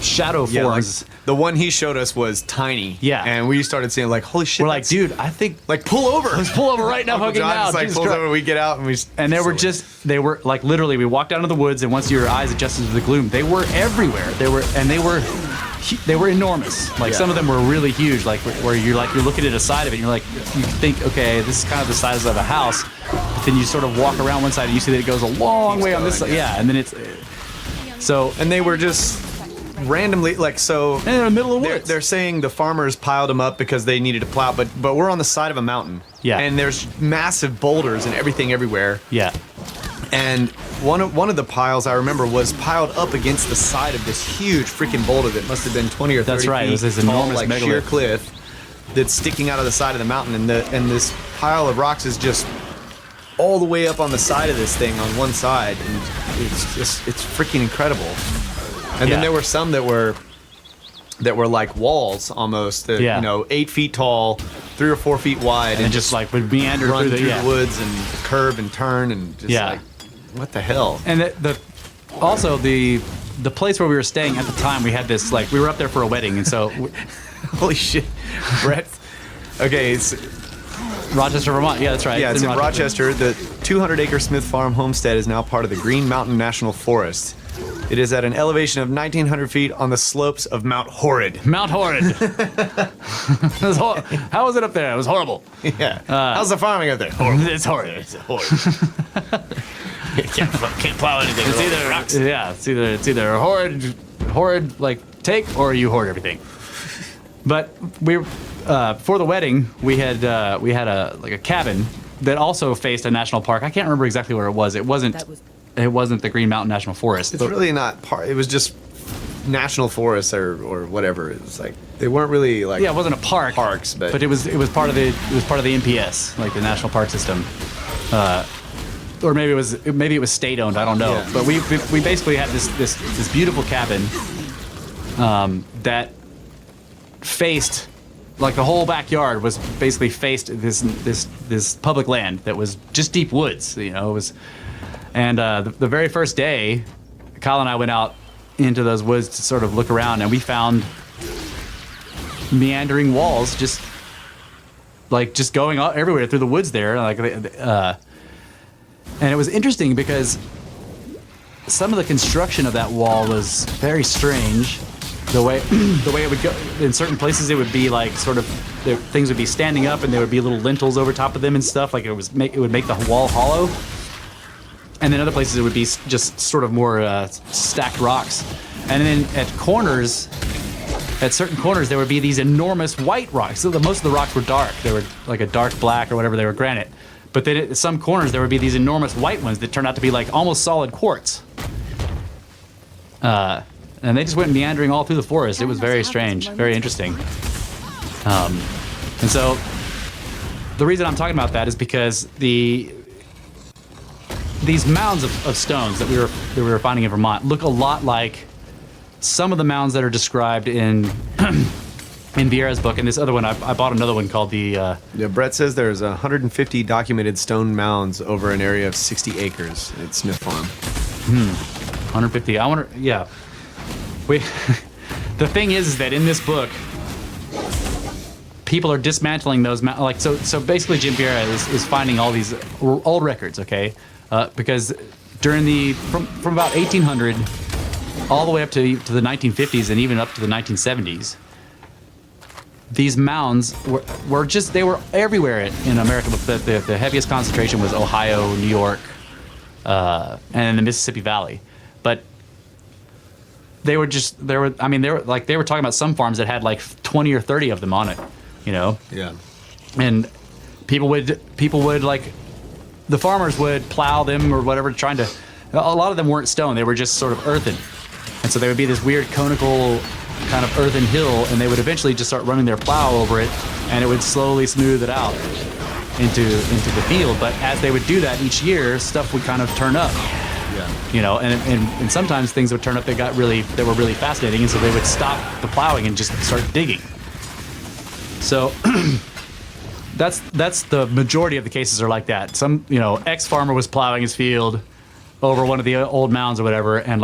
shadow Yeah, like, forms. the one he showed us was tiny. Yeah. And we started seeing like, holy shit. We're like, "Dude, I think like pull over. let's pull over right now, Uncle fucking John now." just like Jesus pulls Christ. over, we get out and we. And they were like literally, we walked down to the woods, and once your eyes adjusted to the gloom, they were everywhere. They were enormous. Like Yeah. some of them were really huge. Like where you're looking at a side of it, and you're like, you think, okay, this is kind of the size of a house. But then you sort of walk around one side, and you see that it goes a long way on this side. going, Yeah, and then it's so. And they were just randomly like so. And in the middle of the They're, woods. they're saying the farmers piled them up because they needed to plow, but we're on the side of a mountain. Yeah. And there's massive boulders and everything everywhere. Yeah. And one of the piles I remember was piled up against the side of this huge freaking boulder that must have been 20 or 30 That's right. feet It was this tall, enormous like megalith. sheer cliff that's sticking out of the side of the mountain, and this pile of rocks is just all the way up on the side of this thing on one side, and it's freaking incredible. And Yeah. then there were some that were like walls almost, that, Yeah. 8 feet tall, 3 or 4 feet wide, And just like would meander run through through the woods and curve and turn and just Yeah. like, what the hell? And also the the place where we were staying at the time, we had this we were up there for a wedding, and so Holy shit, Brett. Okay, it's Rochester, Vermont. Yeah, that's right. Yeah, it's in Rochester. The 200-acre Smith Farm homestead is now part of the Green Mountain National Forest. It is at an elevation of 1,900 feet on the slopes of Mount Horrid. Mount Horrid. How was it up there? It was horrible. Yeah. How's the farming up there? Horrible. It's horrid. It's horrid. can't plow anything. It's either rocks. Yeah, it's either horrid take, or you hoard everything. But we for the wedding we had a cabin that also faced a national park. I can't remember exactly where it was. It wasn't the Green Mountain National Forest. It's really not part. It was just national forests or whatever. It was they weren't really it wasn't a park. Parks, but it was part of the NPS, like the national park system. Or maybe it was state owned. I don't know. Yeah. But we basically had this beautiful cabin that faced, like, the whole backyard was basically faced this public land that was just deep woods. It was, and the very first day, Kyle and I went out into those woods to sort of look around, and we found meandering walls just going everywhere through the woods there, and it was interesting because some of the construction of that wall was very strange. The way it would go in certain places, it would be things would be standing up, and there would be little lintels over top of them and stuff. It would make the wall hollow. And then other places it would be just sort of more stacked rocks. And then at certain corners, there would be these enormous white rocks. So most of the rocks were dark. They were like a dark black or whatever. They were granite. But then at some corners, there would be these enormous white ones that turned out to be almost solid quartz. And they just went meandering all through the forest. It was very strange, very interesting. And so the reason I'm talking about that is because these mounds of stones that we were finding in Vermont look a lot like some of the mounds that are described in Vieira's book, and this other one, I bought another one called the... Brett says there's 150 documented stone mounds over an area of 60 acres at Smith Farm. 150. I wonder... Yeah. The thing is that in this book, people are dismantling those mounds. So basically Jim Vieira is finding all these old records, okay? Because from about 1800 all the way up to the 1950s and even up to the 1970s, these mounds they were everywhere in America. The heaviest concentration was Ohio, New York, and the Mississippi Valley. But they were talking about some farms that had 20 or 30 of them on it, Yeah. And people would the farmers would plow them or whatever, a lot of them weren't stone, they were just sort of earthen. And so they would be this weird conical kind of earthen hill, and they would eventually just start running their plow over it, and it would slowly smooth it out into the field. But as they would do that each year, stuff would kind of turn up. Yeah. And sometimes things would turn up that were really fascinating, and so they would stop the plowing and just start digging. So that's the majority of the cases are like that. Some, ex-farmer was plowing his field over one of the old mounds or whatever, and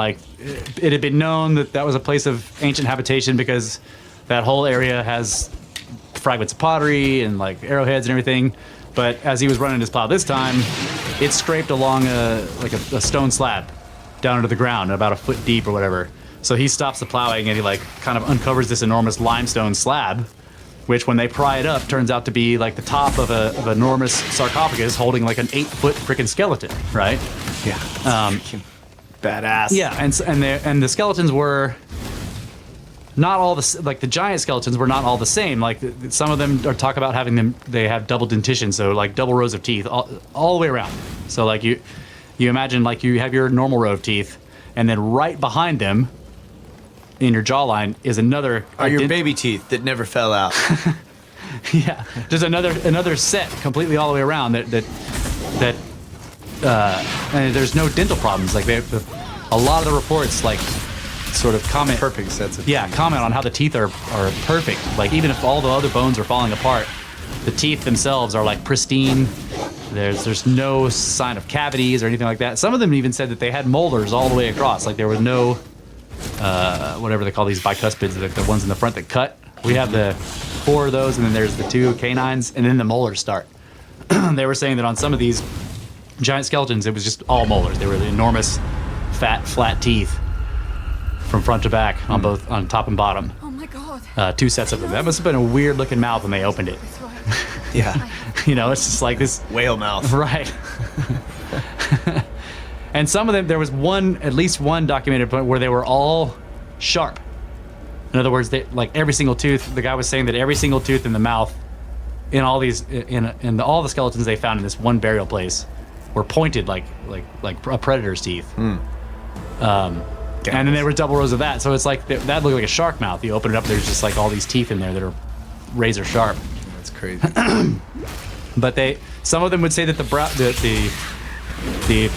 it had been known that was a place of ancient habitation because that whole area has fragments of pottery and arrowheads and everything. But as he was running his plow this time, it scraped along a stone slab down into the ground, about a foot deep or whatever. So he stops the plowing and he kind of uncovers this enormous limestone slab, which when they pry it up turns out to be the top of an enormous sarcophagus holding an 8-foot freaking skeleton, right? Yeah. Badass. Yeah, and the skeletons were not all the giant skeletons were not all the same. Some of them talk about they have double dentition, so double rows of teeth all the way around. So you imagine you have your normal row of teeth, and then right behind them in your jawline is another your baby teeth that never fell out. Yeah, there's another set completely all the way around that and there's no dental problems. A lot of the reports sort of comment Perfect sets of comment on how the teeth are perfect. Even if all the other bones are falling apart, the teeth themselves are pristine. There's no sign of cavities or anything like that. Some of them even said that they had molars all the way across. There was no whatever they call these bicuspids, the ones in the front that cut. We have the 4 of those, and then there's the 2 canines, and then the molars start. They were saying that on some of these giant skeletons, it was just all molars. They were the enormous, fat, flat teeth from front to back on both, on top and bottom. Oh my god. 2 sets of them. That must have been a weird looking mouth when they opened it. That's right. Yeah. You know, it's just like this Whale mouth. right. And some of them, there was at least one documented point where they were all sharp. In other words, like every single tooth. The guy was saying that every single tooth in the mouth, in all these, in all the skeletons they found in this one burial place, were pointed like a predator's teeth. And then there were double rows of that. So it's like that looked like a shark mouth. You open it up, there's just like all these teeth in there that are razor sharp. That's crazy. But some of them would say that the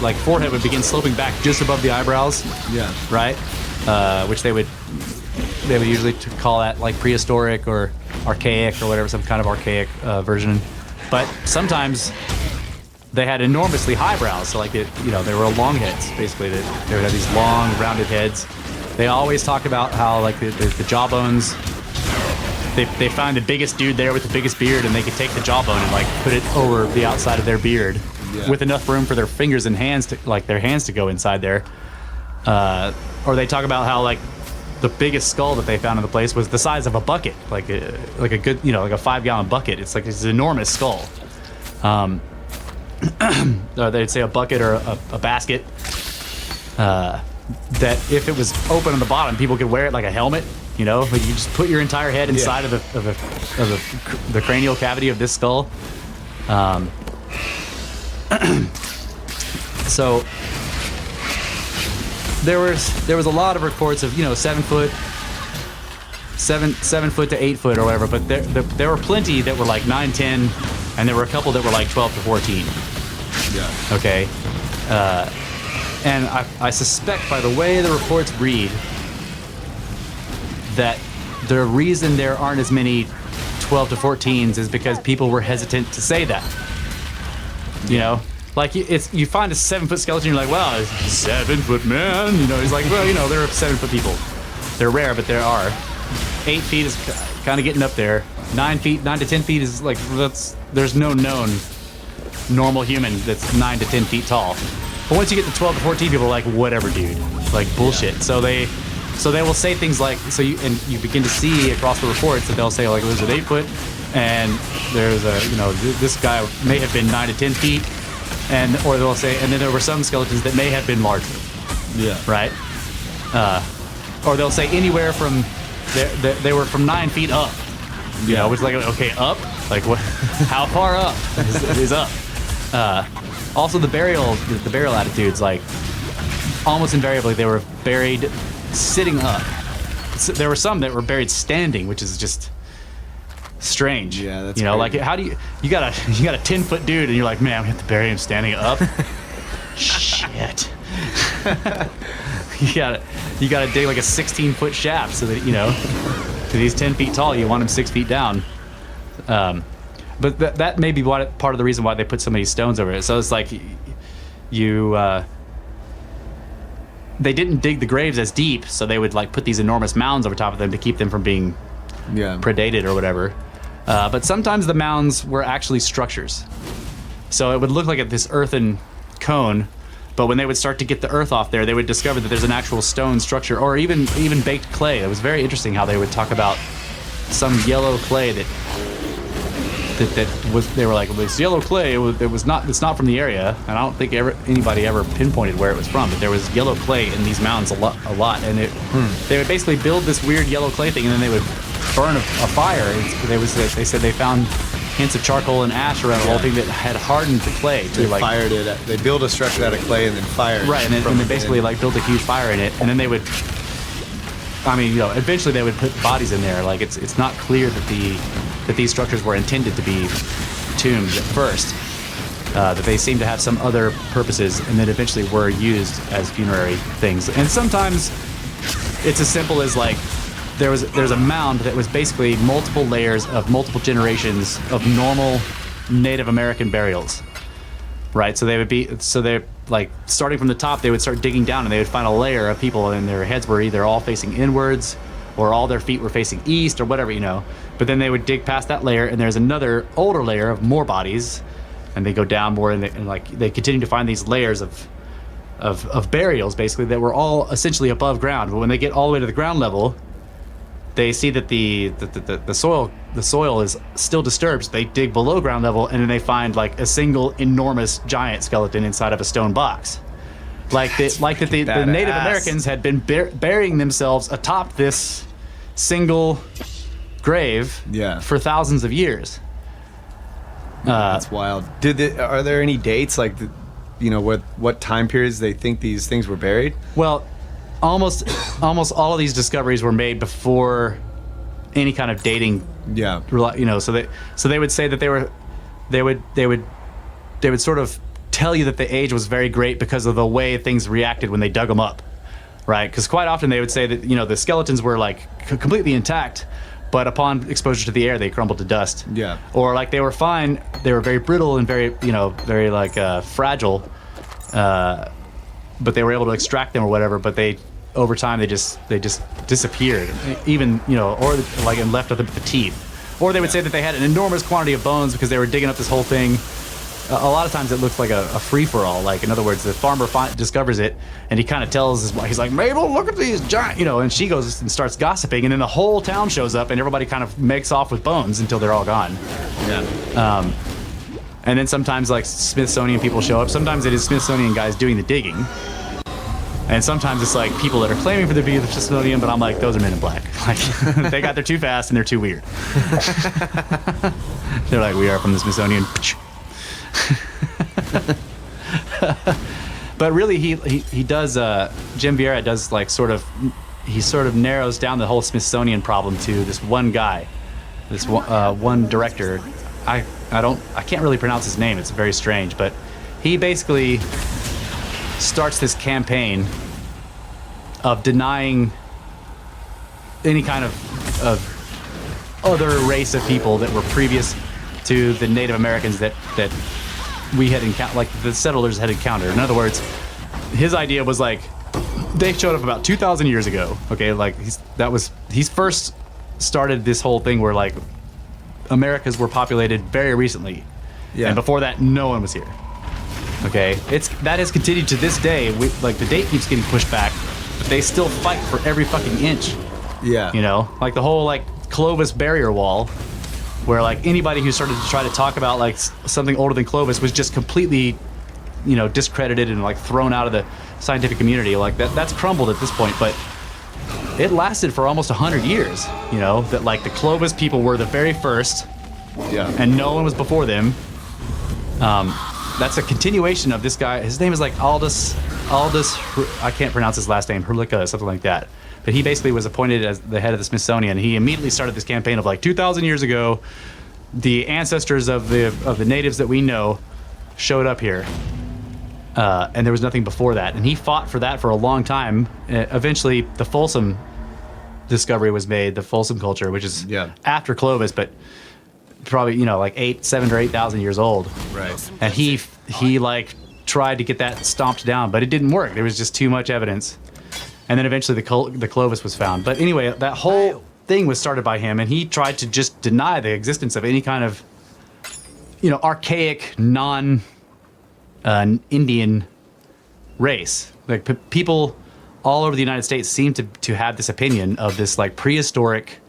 like forehead would begin sloping back just above the eyebrows. Yeah. Right. Which they would usually call that like prehistoric or archaic or whatever, some kind of archaic version. But sometimes they had enormously high brows, so like they were long heads basically. They would have these long rounded heads. They always talk about how like the jawbones. They find the biggest dude there with the biggest beard, and they could take the jawbone and like put it over the outside of their beard, with enough room for their fingers and hands to go inside there. Or they talk about how like the biggest skull that they found in the place was the size of a bucket, like a good, like a 5-gallon bucket. It's like this enormous skull. They'd say a bucket or a basket. That if it was open on the bottom, people could wear it like a helmet. Like you just put your entire head inside of the cranial cavity of this skull. So there was a lot of reports of 7 foot to 8 foot or whatever, but there were plenty that were like 9, 10, and there were a couple that were like 12 to 14. Yeah. Okay. And I suspect by the way the reports read that the reason there aren't as many 12 to 14s is because people were hesitant to say that. Like you find a 7-foot skeleton, you're like, wow, it's a 7-foot man. He's like, well, there are 7-foot people. They're rare, but there are. 8 feet is kind of getting up there. 9 to 10 feet is like, there's no known normal human that's 9 to 10 feet tall. But once you get to 12 to 14, people are like, whatever, dude. Like, bullshit. Yeah. So they will say things like, you begin to see across the reports that they'll say, like, there's an 8 foot, and there's this guy may have been 9 to 10 feet, or they'll say, and then there were some skeletons that may have been larger. Yeah. Right? Or they'll say anywhere from, they were from 9 feet up. Which is like, okay, up? Like, what? How far up is up? Also, the burial attitudes, like, almost invariably they were buried sitting up. So there were some that were buried standing, which is just strange. Yeah, that's crazy. Like, how do you got a 10-foot dude and you're like, man, we have to bury him standing up. Shit. you gotta dig like a 16-foot shaft so that because he's 10 feet tall, you want him 6 feet down. But that may be part of the reason why they put so many stones over it. So it's like they didn't dig the graves as deep, so they would like put these enormous mounds over top of them to keep them from being predated or whatever. But sometimes the mounds were actually structures. So it would look like this earthen cone, but when they would start to get the earth off there, they would discover that there's an actual stone structure, or even baked clay. It was very interesting how they would talk about some yellow clay that was, they were like, well, this yellow clay, it's not from the area, and I don't think anybody ever pinpointed where it was from, but there was yellow clay in these mounds a lot, and they would basically build this weird yellow clay thing, and then they would burn a fire. They said they found hints of charcoal and ash around the whole thing that had hardened the clay. Fired it. They build a structure out of clay and then fired. Right, and they basically like built a huge fire in it, and then they would. Eventually they would put bodies in there. Like it's not clear that these structures were intended to be tombs at first. That they seem to have some other purposes, and then eventually were used as funerary things. And sometimes it's as simple as like there's a mound that was basically multiple layers of multiple generations of normal Native American burials. Right, so they're like starting from the top, they would start digging down and they would find a layer of people and their heads were either all facing inwards or all their feet were facing east or whatever, you know. But then they would dig past that layer and there's another older layer of more bodies, and they go down more and like they continue to find these layers of burials basically that were all essentially above ground. But when they get all the way to the ground level, they see that the soil is still disturbed. So they dig below ground level and then they find like a single enormous giant skeleton inside of a stone box. The Native Americans had been burying themselves atop this single grave for thousands of years. That's wild. Are there any dates, like, what time periods they think these things were buried? Well, almost all of these discoveries were made before any kind of dating. Yeah. So they would say that they would sort of tell you that the age was very great because of the way things reacted when they dug them up, right? Because quite often they would say that the skeletons were like completely intact, but upon exposure to the air they crumbled to dust. Yeah. Or like they were fine, they were very brittle and very very like fragile, but they were able to extract them or whatever. But over time they just disappeared, even or like and left with the teeth. Or they would say that they had an enormous quantity of bones because they were digging up this whole thing. A lot of times it looks like a free-for-all. Like, in other words, the farmer discovers it, and he kind of tells his wife, he's like, Mabel, look at these giant, and she goes and starts gossiping, and then the whole town shows up, and everybody kind of makes off with bones until they're all gone. Yeah. And then sometimes, like, Smithsonian people show up. Sometimes it is Smithsonian guys doing the digging. And sometimes it's, like, people that are claiming for the be the Smithsonian, but I'm like, those are men in black. Like, they got there too fast, and they're too weird. They're like, we are from the Smithsonian. But really he does Jim Vieira does like sort of narrows down the whole Smithsonian problem to this one guy, this one director. I can't really pronounce his name, it's very strange, but he basically starts this campaign of denying any kind of other race of people that were previous to the Native Americans that we had encountered, like the settlers had encountered. In other words, his idea was like, they showed up about 2,000 years ago. Okay, like he's first started this whole thing where like Americas were populated very recently, and before that, no one was here. Okay, that has continued to this day. Like the date keeps getting pushed back, but they still fight for every fucking inch. Yeah, like the whole like Clovis barrier wall, where like anybody who started to try to talk about like something older than Clovis was just completely, discredited and like thrown out of the scientific community. Like that's crumbled at this point, but it lasted for almost 100 years. That like the Clovis people were the very first, and no one was before them. That's a continuation of this guy. His name is like Aldous. I can't pronounce his last name. Herlica, something like that. But he basically was appointed as the head of the Smithsonian. He immediately started this campaign of like 2,000 years ago, the ancestors of the natives that we know showed up here, and there was nothing before that. And he fought for that for a long time. Eventually, the Folsom discovery was made, the Folsom culture, which is after Clovis, but probably like 7,000 or 8,000 years old. Right. And he like tried to get that stomped down, but it didn't work. There was just too much evidence. And then eventually the Clovis was found. But anyway, that whole thing was started by him, and he tried to just deny the existence of any kind of, archaic, non-Indian race. Like people all over the United States seem to have this opinion of this like prehistoric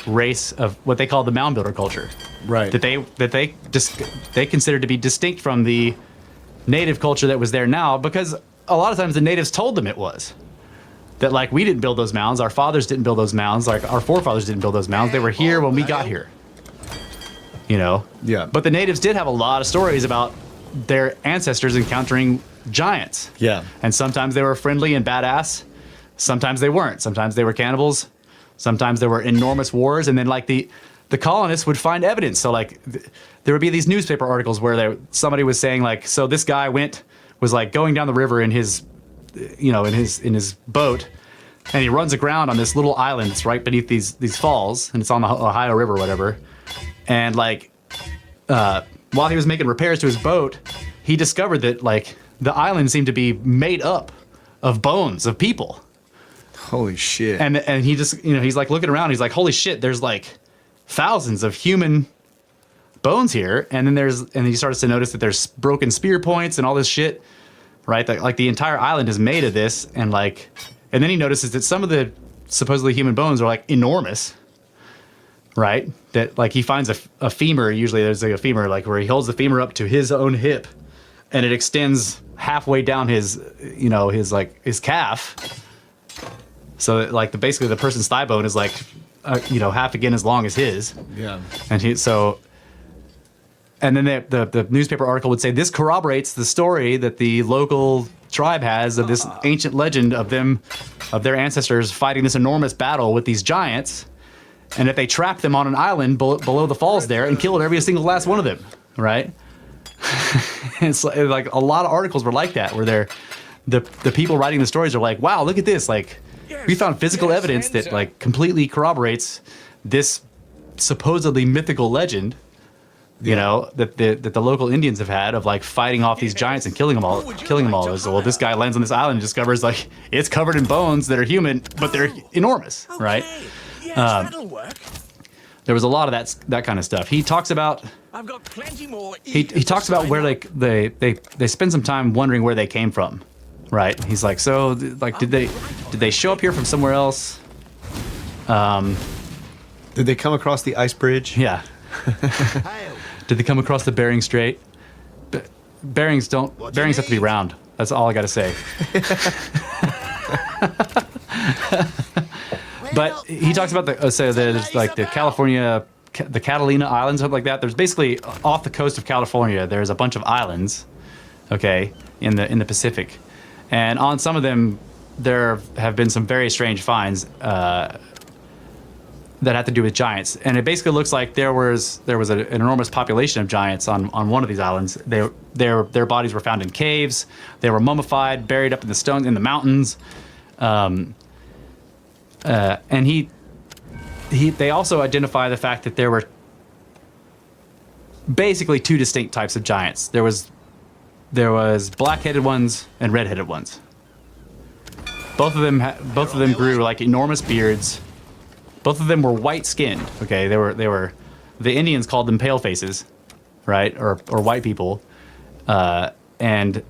race of what they call the mound builder culture. Right. That they considered to be distinct from the native culture that was there now, because a lot of times the natives told them it was. That like we didn't build those mounds, our fathers didn't build those mounds, like our forefathers didn't build those mounds. They were here when we got here. Yeah. But the natives did have a lot of stories about their ancestors encountering giants. Yeah. And sometimes they were friendly and badass. Sometimes they weren't. Sometimes they were cannibals. Sometimes there were enormous wars. And then like the colonists would find evidence. So like there would be these newspaper articles where somebody was saying like, so this guy was like going down the river in his in his boat, and he runs aground on this little island that's right beneath these falls, and it's on the Ohio River or whatever. And like while he was making repairs to his boat, he discovered that like the island seemed to be made up of bones of people. Holy shit. And he just, he's like looking around. He's like, holy shit, there's like thousands of human bones here. And then he starts to notice that there's broken spear points and all this shit, right? Like the entire island is made of this. And then he notices that some of the supposedly human bones are like enormous, right? That like he finds a femur. Usually there's like a femur, like where he holds the femur up to his own hip and it extends halfway down his calf. So that, like basically the person's thigh bone is like, half again as long as his. Yeah. And then the newspaper article would say this corroborates the story that the local tribe has of this ancient legend of their ancestors fighting this enormous battle with these giants, and that they trapped them on an island below the falls there and killed every single last one of them. Right. It's like a lot of articles were like that, where the people writing the stories are like, wow, look at this, like. We found physical evidence that like completely corroborates this supposedly mythical legend, that the local Indians have had of like fighting off these giants and killing them all. So, well, this guy lands on this island and discovers like it's covered in bones that are human, but they're enormous, right? Yes, that'll work. There was a lot of that kind of stuff. He talks about. I've got plenty more. He talks about where like they spend some time wondering where they came from. Right, he's like, so, like, did they show up here from somewhere else? Did they come across the ice bridge? Yeah. Did they come across the Bering Strait? Bearings have to be round. That's all I got to say. But he talks about there's like the California, the Catalina Islands, something like that. There's basically off the coast of California. There's a bunch of islands, okay, in the Pacific. And on some of them, there have been some very strange finds that have to do with giants. And it basically looks like there was an enormous population of giants on one of these islands. Their bodies were found in caves. They were mummified, buried up in the stones in the mountains. And they also identify the fact that there were basically two distinct types of giants. There was black-headed ones and red-headed ones. Both of them grew like enormous beards. Both of them were white-skinned. Okay, they were the Indians called them pale faces, right, or white people, and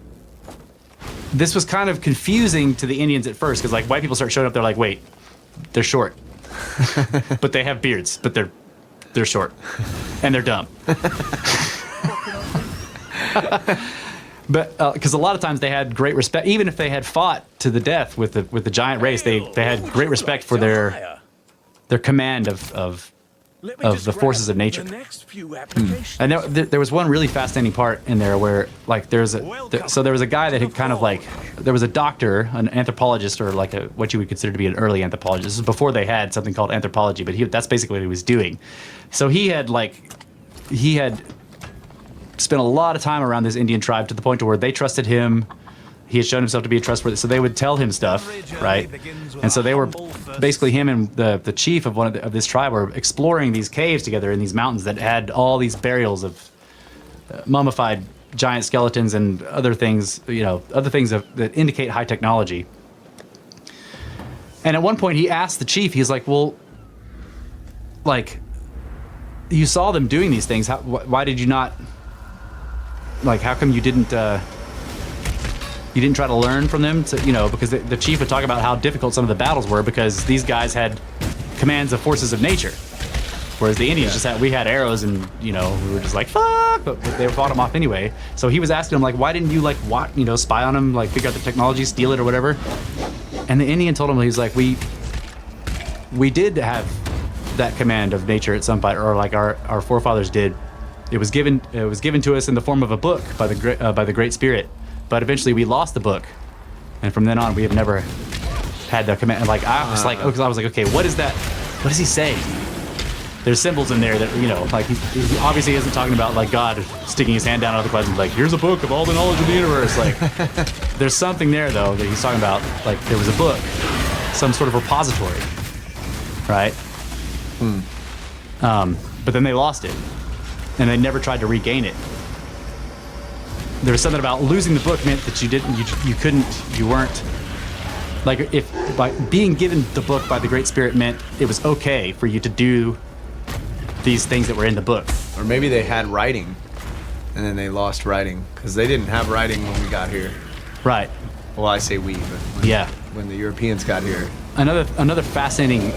this was kind of confusing to the Indians at first because like white people start showing up. They're like, wait, they're short, but they have beards, but they're short, and they're dumb. But because a lot of times they had great respect, even if they had fought to the death with the giant race, they had great respect for their command of the forces of nature. And there was one really fascinating part in there where like there was a guy that had kind of like there was a doctor, an anthropologist, or like what you would consider to be an early anthropologist. This was before they had something called anthropology, but that's basically what he was doing. So he had spent a lot of time around this Indian tribe to the point to where they trusted him. He had shown himself to be trustworthy, so they would tell him stuff, right? And so they were basically him and the chief of this tribe were exploring these caves together in these mountains that had all these burials of mummified giant skeletons and other things, that indicate high technology. And at one point, he asked the chief, he's like, "Well, like, you saw them doing these things. Why did you not? Like, how come you didn't try to learn from them?" Because the chief would talk about how difficult some of the battles were because these guys had commands of forces of nature, whereas the Indians we had arrows and we were just like fuck, but they fought them off anyway. So he was asking him like, why didn't you spy on them, like figure out the technology, steal it or whatever? And the Indian told him, he was like, we did have that command of nature at some point, or like our forefathers did. It was given to us in the form of a book by the Great Spirit, but eventually we lost the book, and from then on we have never had the command. Like I was like, okay, what is that? What does he say? There's symbols in there that like he obviously isn't talking about like God sticking his hand down out of the clouds and like, here's a book of all the knowledge of the universe. Like there's something there though that he's talking about. Like there was a book, some sort of repository, right? But then they lost it. And they never tried to regain it. there was something about losing the book meant that you weren't, like, if by being given the book by the Great Spirit meant it was okay for you to do these things that were in the book. Or maybe they had writing, and then they lost writing because they didn't have writing when we got here. Right. Well, I say we, but when the Europeans got here. Another fascinating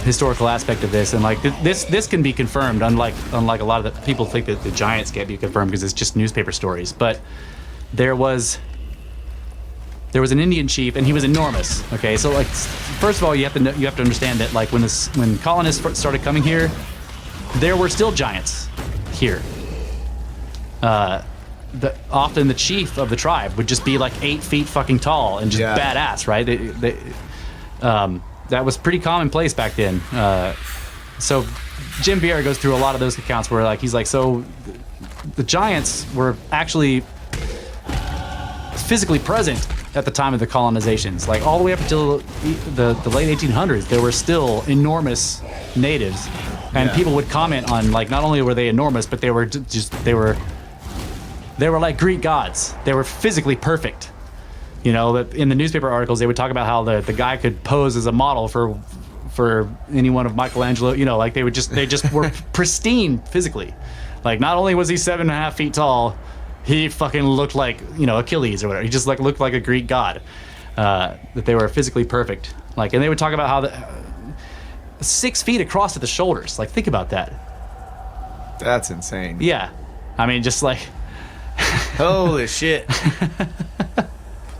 historical aspect of this, and like this can be confirmed, unlike a lot of the people think that the giants can't be confirmed because it's just newspaper stories. But there was an Indian chief, and he was enormous. Okay, so like first of all, you have to understand that like when colonists first started coming here, there were still giants here. Often the chief of the tribe would just be like 8 feet fucking tall and just badass, right? That was pretty commonplace back then. So Jim Vieira goes through a lot of those accounts where like he's like, so the giants were actually physically present at the time of the colonizations, like all the way up until the late 1800s. There were still enormous natives, and people would comment on like not only were they enormous, but they were like Greek gods. They were physically perfect. You know, in the newspaper articles, they would talk about how the guy could pose as a model for any one of Michelangelo. You know, like they just were pristine physically. Like not only was he 7.5 feet tall, he fucking looked like, you know, Achilles or whatever. He just like looked like a Greek god. That they were physically perfect. Like, and they would talk about how 6 feet across at the shoulders. Like, think about that. That's insane. Yeah, I mean, just like. Holy shit.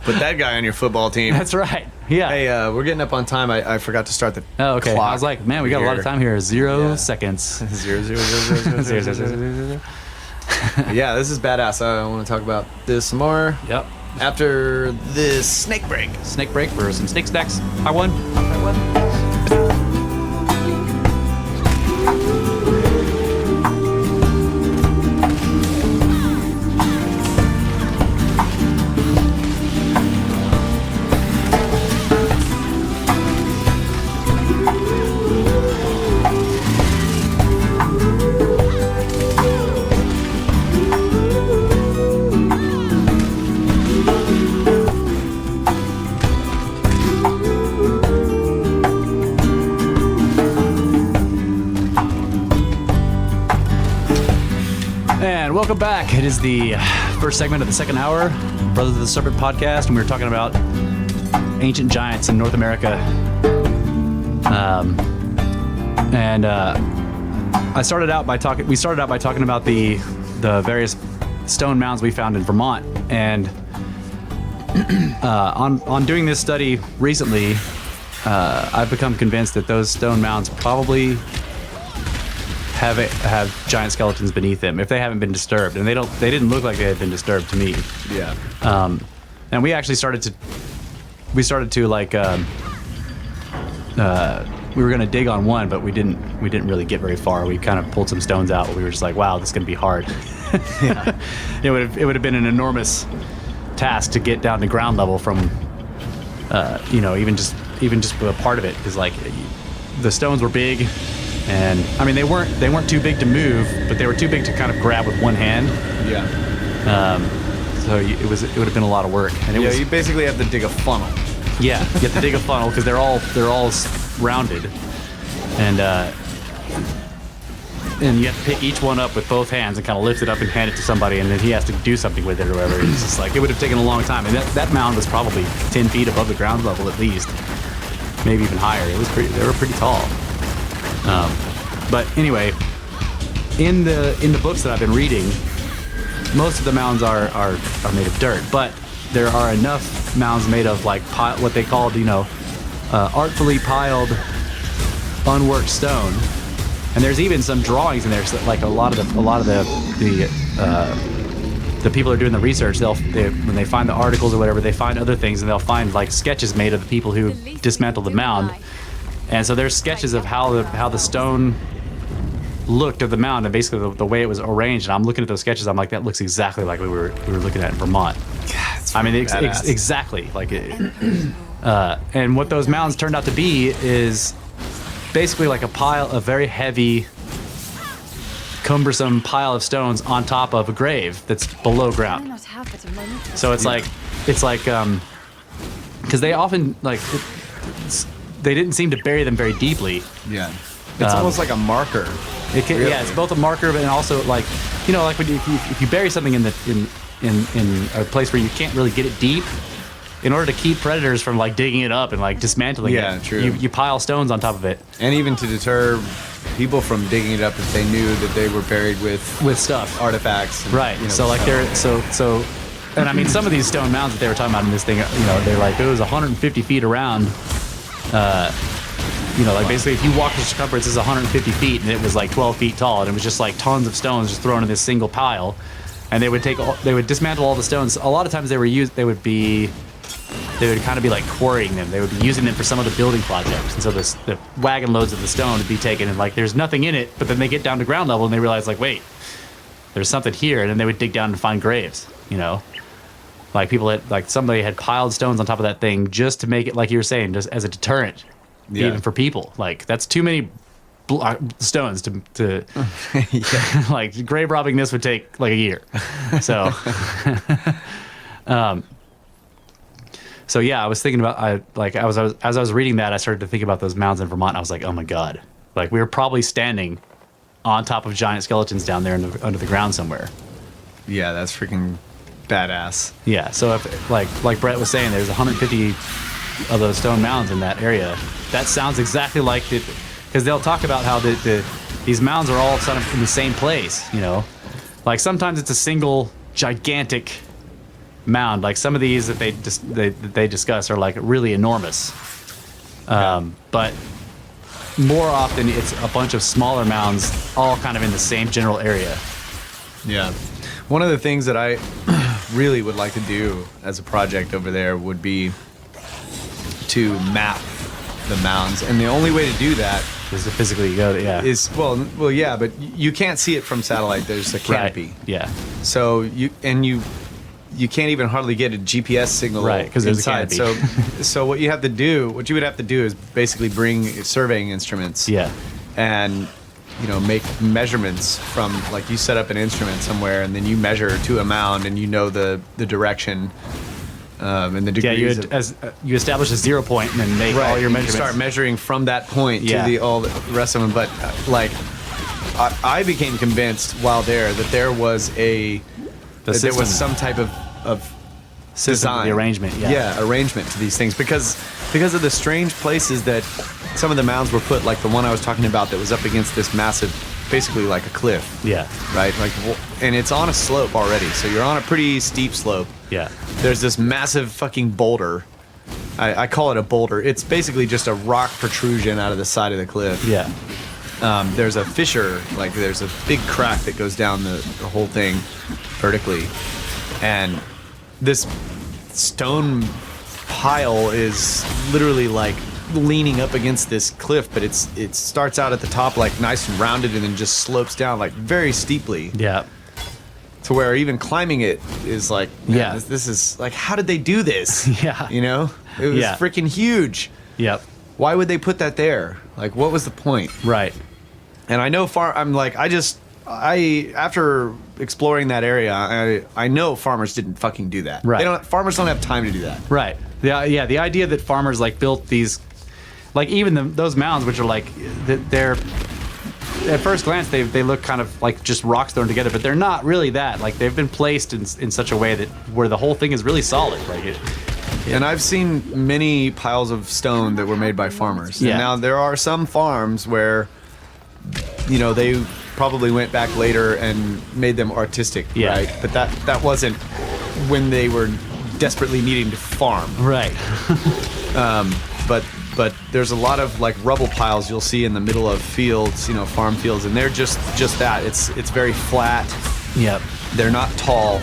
Put that guy on your football team. That's right. Yeah. Hey, we're getting up on time. I forgot to start the okay. clock. I was like, man, we got a lot of time here. 0 seconds. 0, 0, 0, 0, 0, 0, 0, 0. Yeah, this is badass. I want to talk about this some more. Yep. After this snake break. Snake break for some snake stacks. I won. I won. Welcome back. It is the first segment of the second hour, Brothers of the Serpent podcast, and we were talking about ancient giants in North America. We started out by talking about the various stone mounds we found in Vermont, and on doing this study recently, I've become convinced that those stone mounds probably have giant skeletons beneath them if they haven't been disturbed, and they didn't look like they had been disturbed to me. Yeah. And we actually started to like we were gonna dig on one, but we didn't really get very far. We kind of pulled some stones out. We were just like, wow, this is gonna be hard. Yeah. it would have been an enormous task to get down to ground level from even just a part of it, because like the stones were big. And I mean, they weren't too big to move, but they were too big to kind of grab with one hand. Yeah. So it would have been a lot of work. And you basically have to dig a funnel. Yeah, you have to dig a funnel because they're all rounded, and you have to pick each one up with both hands and kind of lift it up and hand it to somebody, and then he has to do something with it or whatever. It's just like it would have taken a long time. And that mound was probably 10 feet above the ground level at least, maybe even higher. They were pretty tall. But anyway, in the books that I've been reading, most of the mounds are made of dirt, but there are enough mounds made of like what they called, artfully piled, unworked stone. And there's even some drawings in there, so like a lot of the people who are doing the research, when they find the articles or whatever, they find other things, and they'll find like sketches made of the people who dismantled the mound. And so there's sketches of how the stone looked of the mound, and basically the way it was arranged. And I'm looking at those sketches, I'm like, that looks exactly like we were looking at in Vermont. I mean, exactly like it. And what those mounds turned out to be is basically like a pile of very heavy cumbersome pile of stones on top of a grave that's below Why ground. not have it a moment? So it's like because they often they didn't seem to bury them very deeply. Yeah. It's almost like a marker. It can, Really? Yeah, it's both a marker, but also like like when if you bury something in a place where you can't really get it deep, in order to keep predators from like digging it up and like dismantling it, Yeah, true. you pile stones on top of it And even to deter people from digging it up if they knew that they were buried with stuff. artifacts. And, Right. So like so, and I mean some of these stone mounds that they were talking about in this thing, they're like it was 150 feet around. Like basically if you walk the circumference is 150 feet and it was like 12 feet tall and it was just like tons of stones just thrown in this single pile, and they would dismantle all the stones. A lot of times they would kind of be like quarrying them. They would be using them for some of the building projects, and so the wagon loads of the stone would be taken and like there's nothing in it, but then they get down to ground level and they realize like wait, there's something here, and then they would dig down and find graves. Like people had like somebody had piled stones on top of that thing just to make it, like you were saying, just as a deterrent. Yeah. Even for people, like that's too many stones to like grave robbing this would take like a year. So so yeah, I was thinking about as I was reading that, I started to think about those mounds in Vermont. And I was like, oh my god, like we were probably standing on top of giant skeletons down there under the ground somewhere. Yeah, that's freaking badass. Yeah, so if like Brett was saying, there's 150 of those stone mounds in that area. That sounds exactly like it, because they'll talk about how these mounds are all sort of in the same place. Like sometimes it's a single gigantic mound. Like some of these that they discuss are like really enormous. But more often it's a bunch of smaller mounds, all kind of in the same general area. Yeah. One of the things that I really would like to do as a project over there would be to map the mounds, and the only way to do that Is to physically go, yeah. is well, yeah, but you can't see it from satellite. There's a canopy, Right. Yeah. so you can't even hardly get a GPS signal, Right, 'cause there's a inside. canopy. So what you would have to do is basically bring surveying instruments, Yeah. and make measurements from, like, you set up an instrument somewhere and then you measure to a mound and the direction. And the degrees. Yeah, you establish a 0 point and then make all your you measurements. start measuring from that point Yeah. to all the rest of them. But I became convinced while there that there was there was some type of system, design, the arrangement. Yeah. arrangement to these things because of the strange places that some of the mounds were put. Like the one I was talking about that was up against this massive, basically like a cliff. Yeah. Right. And it's on a slope already, so you're on a pretty steep slope. Yeah. There's this massive fucking boulder. I call it a boulder. It's basically just a rock protrusion out of the side of the cliff. Yeah. There's a fissure, like there's a big crack that goes down the whole thing vertically. And this stone pile is literally like leaning up against this cliff, but it starts out at the top like nice and rounded and then just slopes down like very steeply. Yeah. To where even climbing it is like, man, Yeah. this is like, how did they do this? Yeah. It was Yeah. freaking huge. Yep. Why would they put that there? Like, what was the point? Right. And I know after exploring that area, I know farmers didn't fucking do that. Right. Farmers don't have time to do that. Right. Yeah. The idea that farmers like built these, like even those mounds, which are like they're at first glance they look kind of like just rocks thrown together, but they're not really that. Like they've been placed in such a way that where the whole thing is really solid. Like it. And I've seen many piles of stone that were made by farmers. Yeah. And now there are some farms where, they probably went back later and made them artistic, Yeah. right? But that wasn't when they were desperately needing to farm. Right. But there's a lot of like rubble piles you'll see in the middle of fields, farm fields, and they're just that. It's very flat. Yep. They're not tall.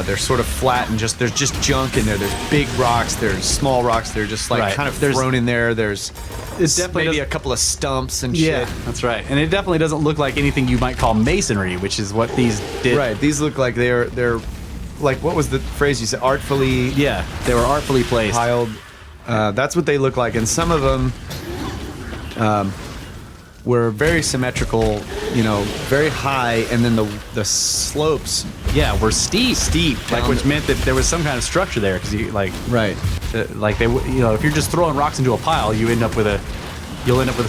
They're sort of flat and there's just junk in there. There's big rocks. There's small rocks. They're just like Right. kind of There's- thrown in there. There's definitely maybe doesn't- a couple of stumps and Yeah, shit. that's right. And it definitely doesn't look like anything you might call masonry, which is what these did. Right. These look like they're like, what was the phrase you said? Artfully Yeah, they were artfully placed. piled. That's what they look like. And some of them, were very symmetrical, you know, very high, and then the slopes. Yeah, we're steep, like, Down which the- meant that there was some kind of structure there, because you like, Right. like they, you know, if you're just throwing rocks into a pile, you'll end up with a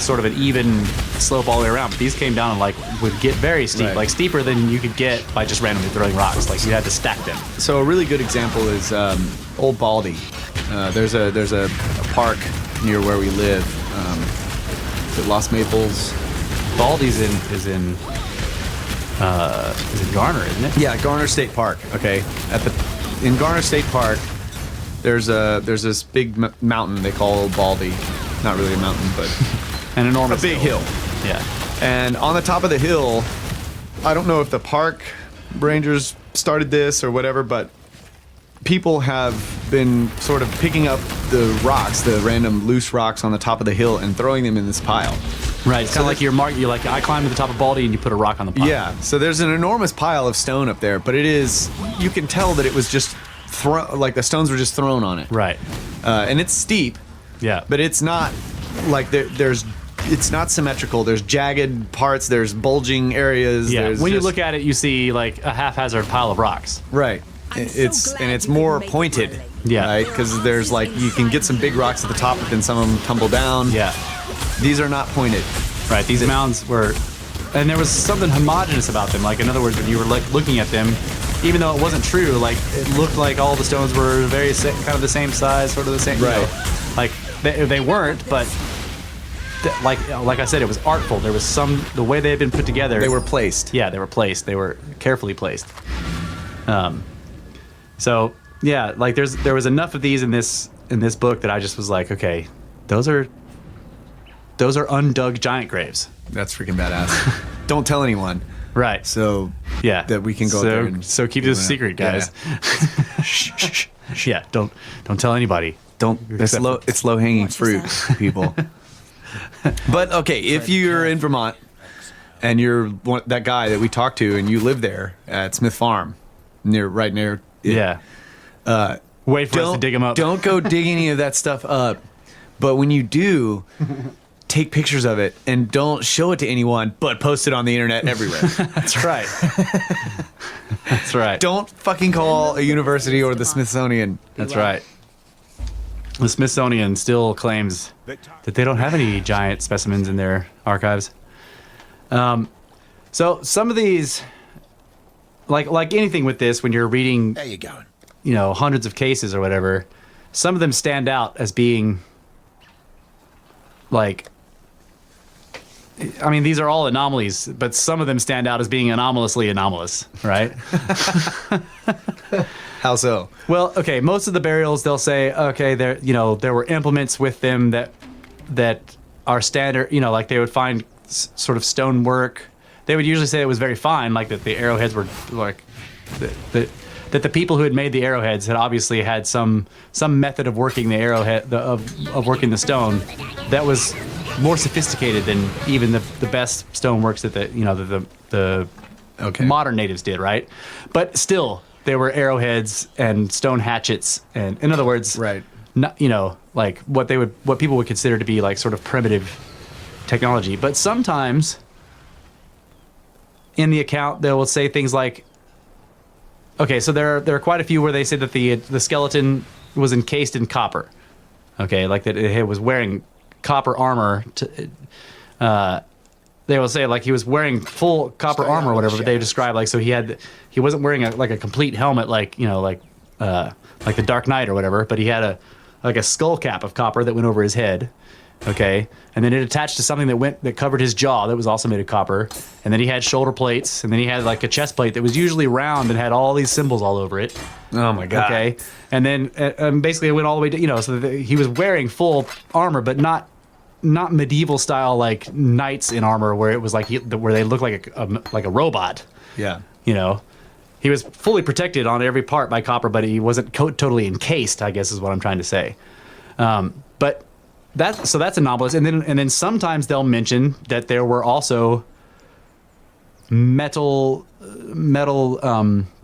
sort of an even slope all the way around. But these came down and like would get very steep, Right. like steeper than you could get by just randomly throwing rocks. Like you had to stack them. So a really good example is Old Baldy. There's a park near where we live. Is it Los Maples? Baldy's is in Garner, isn't it? Yeah, Garner State Park. Okay, in Garner State Park, there's this big mountain they call Old Baldy. Not really a mountain, but An enormous a big hill. Yeah. And on the top of the hill, I don't know if the park rangers started this or whatever, but people have been sort of picking up the rocks, the random loose rocks on the top of the hill, and throwing them in this pile. Right. It's kind of like you're like, I climbed to the top of Baldy and you put a rock on the pile. Yeah, so there's an enormous pile of stone up there, but you can tell that it was just like the stones were just thrown on it. Right. And it's steep, Yeah. but it's not like it's not symmetrical. There's jagged parts, there's bulging areas. Yeah. there's When you just- look at it, you see like a haphazard pile of rocks. Right. I'm so It's glad it's you more can make pointed. it, Riley. Yeah. Right, because there's like you can get some big rocks at the top, but then some of them tumble down. Yeah. These are not pointed. Right. These mounds were, and there was something homogenous about them. Like in other words, when you were like looking at them, even though it wasn't true, like it looked like all the stones were kind of the same size, sort of the same. You Right. know, like they weren't, but like I said, it was artful. There was the way they had been put together. They were placed. Yeah, they were placed. They were carefully placed. So yeah, like there was enough of these in this book that I just was like, okay, those are undug giant graves. That's freaking badass. Don't tell anyone. Right. So Yeah. that we can go so, there. And so keep this a secret, guys. Yeah. Don't tell anybody. Don't. It's low hanging fruit, people. But okay, if you're in Vermont and you're that guy that we talked to, and you live there at Smith Farm, right near. It, Yeah. Wait for us to dig them up. Don't go dig any of that stuff up. But when you do, take pictures of it and don't show it to anyone, but post it on the internet everywhere. That's right. That's right. Don't fucking call a university or the Smithsonian. That's right. The Smithsonian still claims that they don't have any giant specimens in their archives. So some of these, like anything with this, when you're reading, There you go. hundreds of cases or whatever, some of them stand out as being like, I mean, these are all anomalies, but some of them stand out as being anomalously anomalous, right? How so? Well, okay, most of the burials, they'll say, okay, there were implements with them that are standard, like they would find sort of stonework. They would usually say it was very fine, like that the arrowheads were like that the people who had made the arrowheads had obviously had some method of working the arrowhead of working the stone that was more sophisticated than even the best stoneworks that the Okay. modern natives did, right? But still, there were arrowheads and stone hatchets, and in other words, Right. not, like what people would consider to be like sort of primitive technology. But sometimes in the account they will say things like, okay, so there are quite a few where they say that the skeleton was encased in copper. Okay, like that it was wearing copper armor. They will say like he was wearing full copper armor or whatever, but they describe like so he wasn't wearing a complete helmet like the Dark Knight or whatever, but he had a skull cap of copper that went over his head. Okay, and then it attached to something that covered his jaw that was also made of copper, and then he had shoulder plates, and then he had like a chest plate that was usually round and had all these symbols all over it. Oh my god. Okay, and then basically it went all the way to so that he was wearing full armor, but not medieval style like knights in armor where it was like where they looked like a robot. Yeah. He was fully protected on every part by copper, but he wasn't totally encased, I guess is what I'm trying to say. But that's anomalous. And then sometimes they'll mention that there were also metal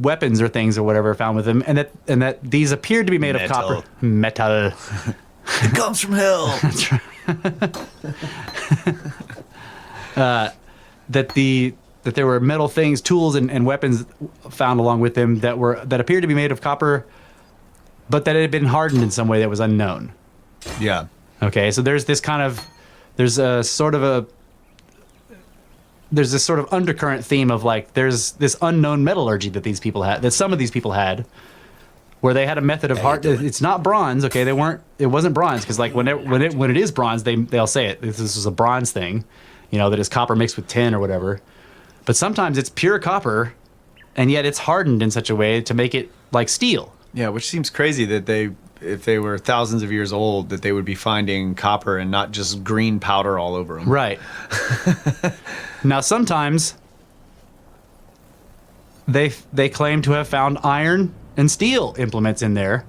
weapons or things or whatever found with them, and that these appeared to be made of copper. Metal. It comes from hell. that there were metal things, tools, and weapons found along with him that appeared to be made of copper, but that it had been hardened in some way that was unknown. Yeah. Okay, so there's this sort of undercurrent theme of like there's this unknown metallurgy that some of these people had, where they had a method of it's not bronze. Okay, it wasn't bronze, because like when it is bronze, they'll say it. This is a bronze thing, that is copper mixed with tin or whatever. But sometimes it's pure copper, and yet it's hardened in such a way to make it like steel. Yeah, which seems crazy that if they were thousands of years old, that they would be finding copper and not just green powder all over them. Right. Now, sometimes they claim to have found iron and steel implements in there.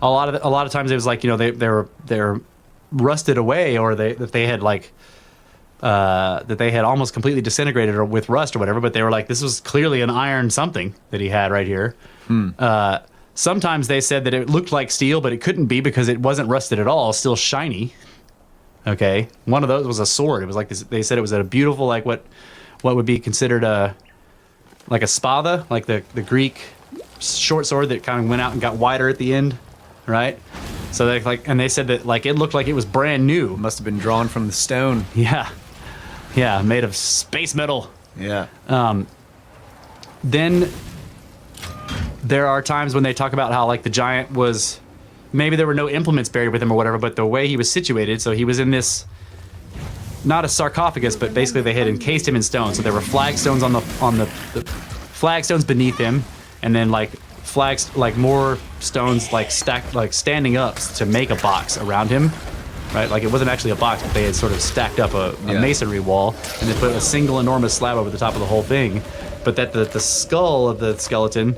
A lot of times it was like they're rusted away, or that they had almost completely disintegrated or with rust or whatever. But they were like, this was clearly an iron something that he had right here. Sometimes they said that it looked like steel, but it couldn't be because it wasn't rusted at all, still shiny. Okay, one of those was a sword. It was like this. They said it was a beautiful, like what would be considered like a spada, like the Greek short sword that kind of went out and got wider at the end, right? So they said that like it looked like it was brand new. Must have been drawn from the stone. Yeah, made of space metal. Yeah. Then there are times when they talk about how like the giant was, maybe there were no implements buried with him or whatever, but the way he was situated, so he was in this, not a sarcophagus, but basically they had encased him in stone. So there were flagstones on the flagstones beneath him, and then like more stones like stacked, like standing up to make a box around him, right? Like it wasn't actually a box, but they had sort of stacked up a masonry wall, and they put a single enormous slab over the top of the whole thing. But that the skull of the skeleton,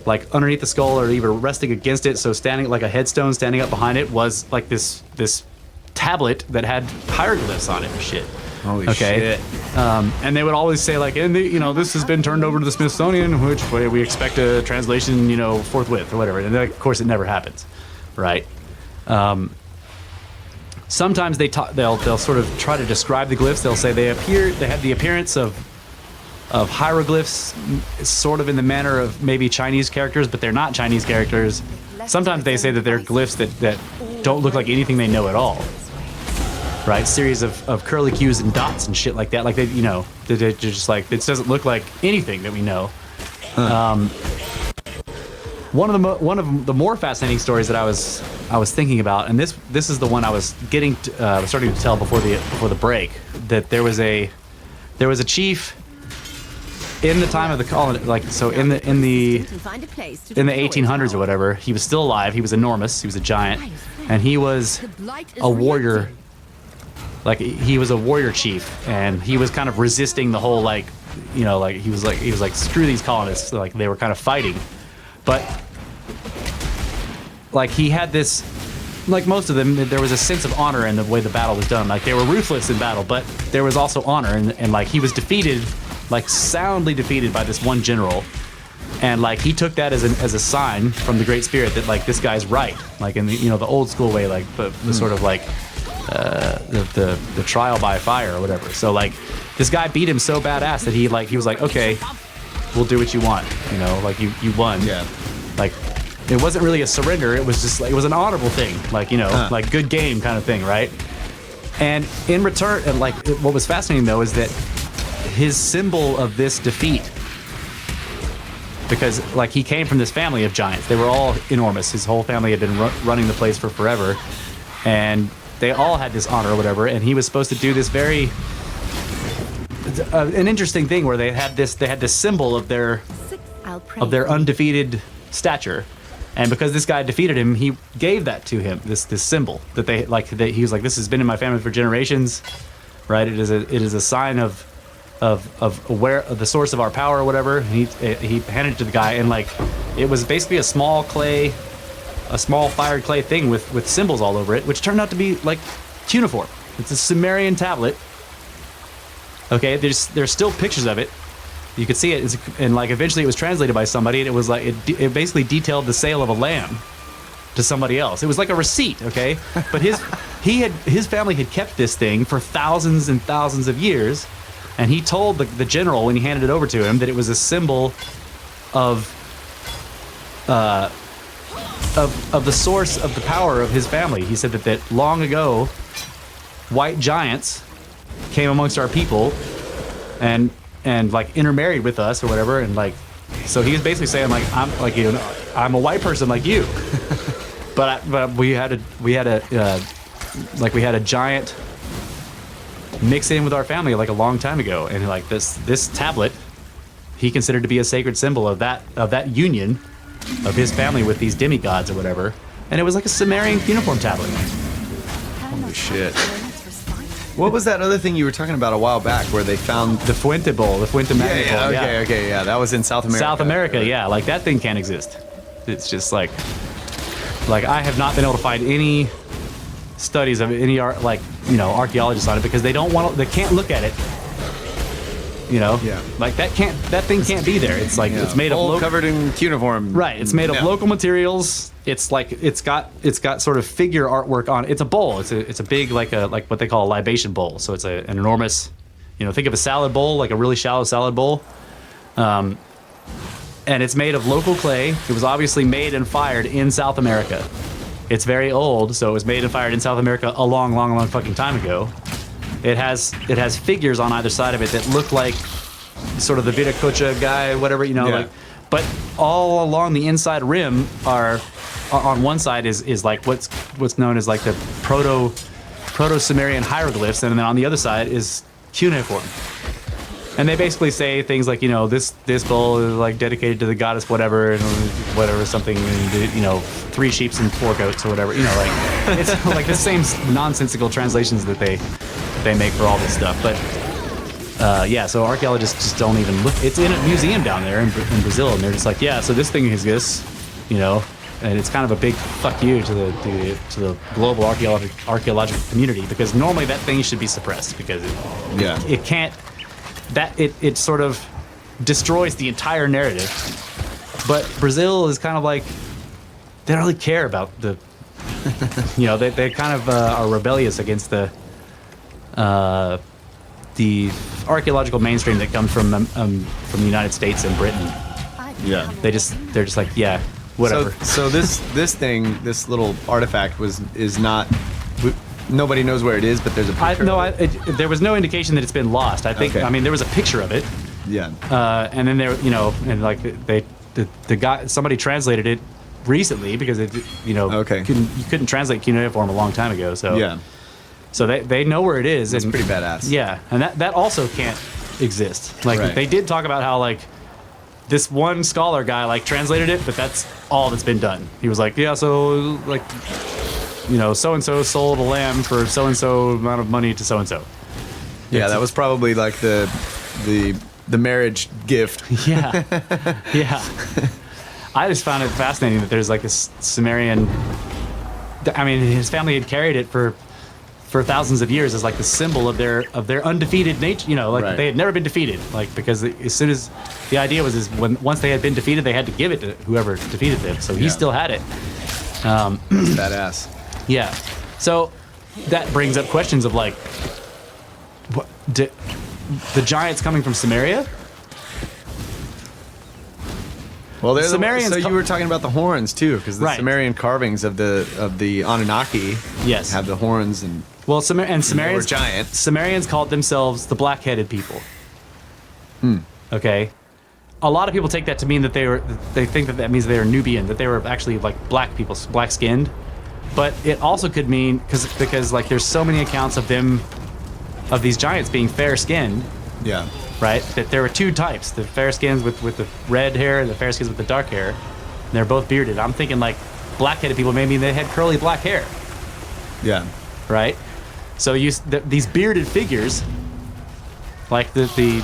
like underneath the skull or even resting against it, so standing like a headstone standing up behind it, was like this tablet that had hieroglyphs on it and shit. Holy shit. And they would always say like, and this has been turned over to the Smithsonian, which we expect a translation, forthwith or whatever. And then, of course it never happens, right? Sometimes they'll sort of try to describe the glyphs. They'll say they have the appearance of hieroglyphs, sort of in the manner of maybe Chinese characters, but they're not Chinese characters. Sometimes they say that they're glyphs that don't look like anything they know at all. Right? Series of curlicues and dots and shit like that. Like they're just like, this doesn't look like anything that we know. One of the more fascinating stories that I was thinking about, and this is the one I was starting to tell before the break, that there was a chief in the time of the colony, like so in the 1800s or whatever. He was still alive. He was enormous. He was a giant, and he was a warrior. Like he was a warrior chief, and he was kind of resisting the whole like he was like screw these colonists. Like they were kind of fighting, but like he had this, like most of them, there was a sense of honor in the way the battle was done. Like they were ruthless in battle, but there was also honor, and like he was defeated, like soundly defeated by this one general, and like he took that as a sign from the Great Spirit that like this guy's right, like in the the old school way, like the sort of like the trial by fire or whatever. So like this guy beat him so badass that he was like, okay, we'll do what you want, like you won. Yeah. Like it wasn't really a surrender, it was just like, it was an honorable thing, like like good game kind of thing, right? And in return, and like what was fascinating though is that his symbol of this defeat, because like he came from this family of giants, they were all enormous, his whole family had been running the place for forever, and they all had this honor or whatever, and he was supposed to do this very an interesting thing where they had this symbol of their undefeated stature, and because this guy defeated him, he gave that to him, this symbol that he was like, this has been in my family for generations, right? It is a sign of where the source of our power or whatever. And he handed it to the guy, and like it was basically a small fired clay thing with symbols all over it, which turned out to be like cuneiform. It's a Sumerian tablet. Okay, there's still pictures of it. You could see it, and like eventually it was translated by somebody, and it was like it basically detailed the sale of a lamb to somebody else. It was like a receipt, okay? But his family had kept this thing for thousands and thousands of years, and he told the general when he handed it over to him that it was a symbol of the source of the power of his family. He said that long ago, white giants came amongst our people and like intermarried with us or whatever, and like, so he was basically saying like, I'm a white person like you, but we had a giant mix in with our family like a long time ago, and like this tablet he considered to be a sacred symbol of that union of his family with these demigods or whatever, and it was like a Sumerian cuneiform tablet. Holy shit. What was that other thing you were talking about a while back where they found The Fuente Bowl, the Fuente Magna Bowl. Okay, that was in South America. South America, yeah, like that thing can't exist. It's just like I have not been able to find any studies of any archaeologists on it because they can't look at it. Like that thing can't be there. It's like it's made of covered in cuneiform. Right, it's made of local materials. It's like it's got sort of figure artwork on it. It's a bowl. It's a big like what they call a libation bowl. So it's an enormous, think of a salad bowl, like a really shallow salad bowl. And it's made of local clay. It was obviously made and fired in South America. It's very old, so it was made and fired in South America a long, long, long fucking time ago. It has figures on either side of it that look like sort of the Viracocha guy, whatever, but all along the inside rim are on one side is like what's known as like the proto-Sumerian hieroglyphs, and then on the other side is cuneiform. And they basically say things like, this bowl is like dedicated to the goddess whatever, and whatever, something, 3 sheep and 4 goats or whatever, like it's like the same nonsensical translations that they make for all this stuff. But so archaeologists just don't even look. It's in a museum down there in Brazil, and they're just like, so this thing exists, and it's kind of a big fuck you to the global archaeological community, because normally that thing should be suppressed because it can't. It sort of destroys the entire narrative. But Brazil is kind of like, they don't really care about the, they kind of are rebellious against the archaeological mainstream that comes from the United States and Britain. Yeah. They're just like, whatever. So this thing, this little artifact is not. Nobody knows where it is, but there's a picture. There was no indication that it's been lost. I think. Okay. I mean, there was a picture of it. Yeah. And then there, and like the guy, somebody translated it recently because it, you couldn't translate cuneiform a long time ago. So yeah. So they know where it is. That's pretty badass. Yeah, and that also can't exist. Like they did talk about how like this one scholar guy like translated it, but that's all that's been done. He was like, so like. So and so sold a lamb for so and so amount of money to so and so. Yeah, that was probably like the marriage gift. Yeah. I just found it fascinating that there's like this Sumerian. I mean, his family had carried it for thousands of years as like the symbol of their undefeated nature. They had never been defeated. Like because as soon as the idea was once they had been defeated, they had to give it to whoever defeated them. So he still had it. Badass. Yeah, so that brings up questions of like, what, the giants coming from Sumeria? Well, they're Sumerians. So you were talking about the horns too, because the Sumerian carvings of the Anunnaki have the horns and Sumerians giant. Sumerians called themselves the black-headed people. Okay. A lot of people take that to mean that they think that means they are Nubian, that they were actually like black people, black-skinned. But it also could mean because like there's so many accounts of these giants being fair-skinned. Yeah. Right? That there were 2 types: the fair-skins with the red hair and the fair-skins with the dark hair. And they're both bearded. I'm thinking like black-headed people maybe they had curly black hair. Yeah. Right? So these bearded figures, like usually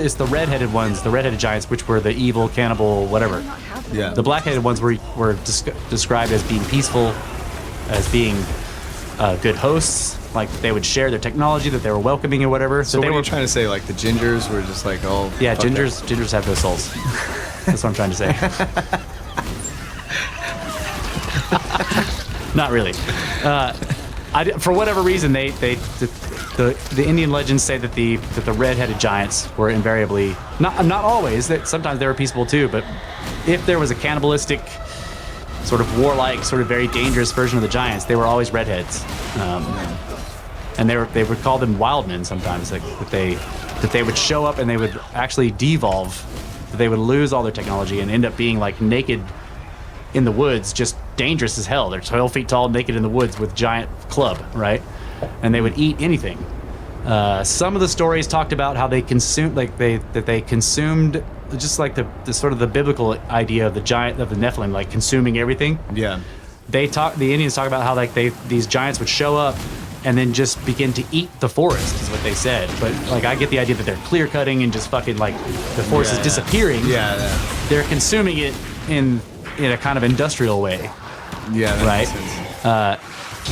it's the red-headed ones, the red-headed giants, which were the evil, cannibal, whatever. Yeah. The black-headed ones were described as being peaceful, as being good hosts. Like they would share their technology, that they were welcoming or whatever. So what are you trying to say? Like the gingers were just like all. Yeah, gingers have no souls. That's what I'm trying to say. Not really. For whatever reason, the Indian legends say that the red-headed giants were invariably not always. That sometimes they were peaceful too. But if there was a cannibalistic, sort of warlike, sort of very dangerous version of the giants, they were always redheads. And they would call them wildmen sometimes. Like that they would show up and they would actually devolve. That they would lose all their technology and end up being like naked in the woods, just dangerous as hell. They're 12 feet tall, naked in the woods with giant club, right? And they would eat anything. Some of the stories talked about how they consumed, they consumed just like the sort of the biblical idea of the Nephilim, like consuming everything. Yeah. The Indians talk about how like these giants would show up and then just begin to eat the forest, is what they said. But like I get the idea that they're clear cutting and just fucking like the forest is disappearing. Yeah. They're consuming it in a kind of industrial way. Yeah. That Right. makes sense.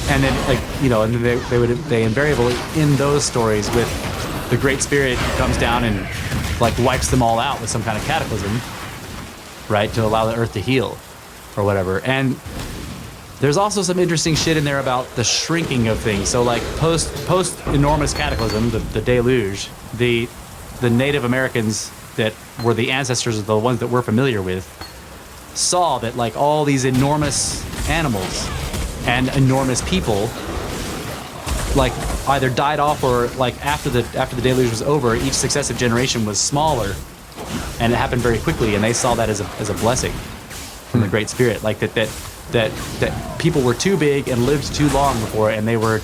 And then and they invariably in those stories with the Great Spirit comes down and like wipes them all out with some kind of cataclysm, right, to allow the earth to heal or whatever. And there's also some interesting shit in there about the shrinking of things. So like post enormous cataclysm, the deluge, the Native Americans that were the ancestors of the ones that we're familiar with saw that like all these enormous animals and enormous people like either died off or like after the deluge was over, each successive generation was smaller and it happened very quickly, and they saw that as a blessing from the Great Spirit, like that people were too big and lived too long before, and they were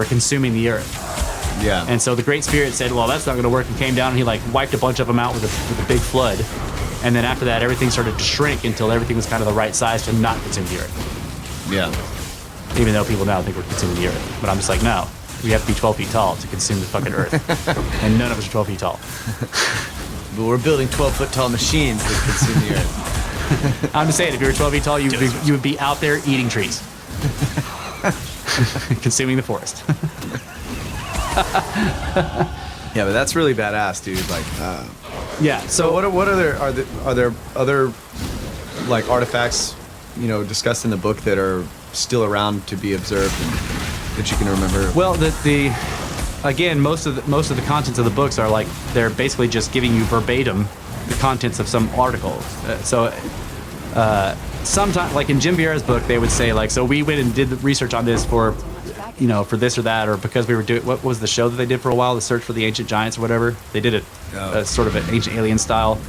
consuming the earth. Yeah. And so the Great Spirit said, well, that's not going to work, and came down and he like wiped a bunch of them out with a big flood. And then after that, everything started to shrink until everything was kind of the right size to not consume the earth. Yeah. Even though people now think we're consuming the earth. But I'm just like, no, we have to be 12 feet tall to consume the fucking earth. And none of us are 12 feet tall. But we're building 12-foot tall machines that consume the earth. I'm just saying, if you were 12 feet tall, you would be out there eating trees. Consuming the forest. Yeah, but that's really badass, dude. Like, Yeah. so what are there other like artifacts, discussed in the book that are still around to be observed and that you can remember? Well, again, most of the contents of the books are like they're basically just giving you verbatim the contents of some article. Sometimes, like in Jim Vieira's book, they would say like, so we went and did the research on this for this or that, or because we were doing, what was the show that they did for a while, the Search for the Ancient Giants or whatever. They did a sort of an Ancient Alien style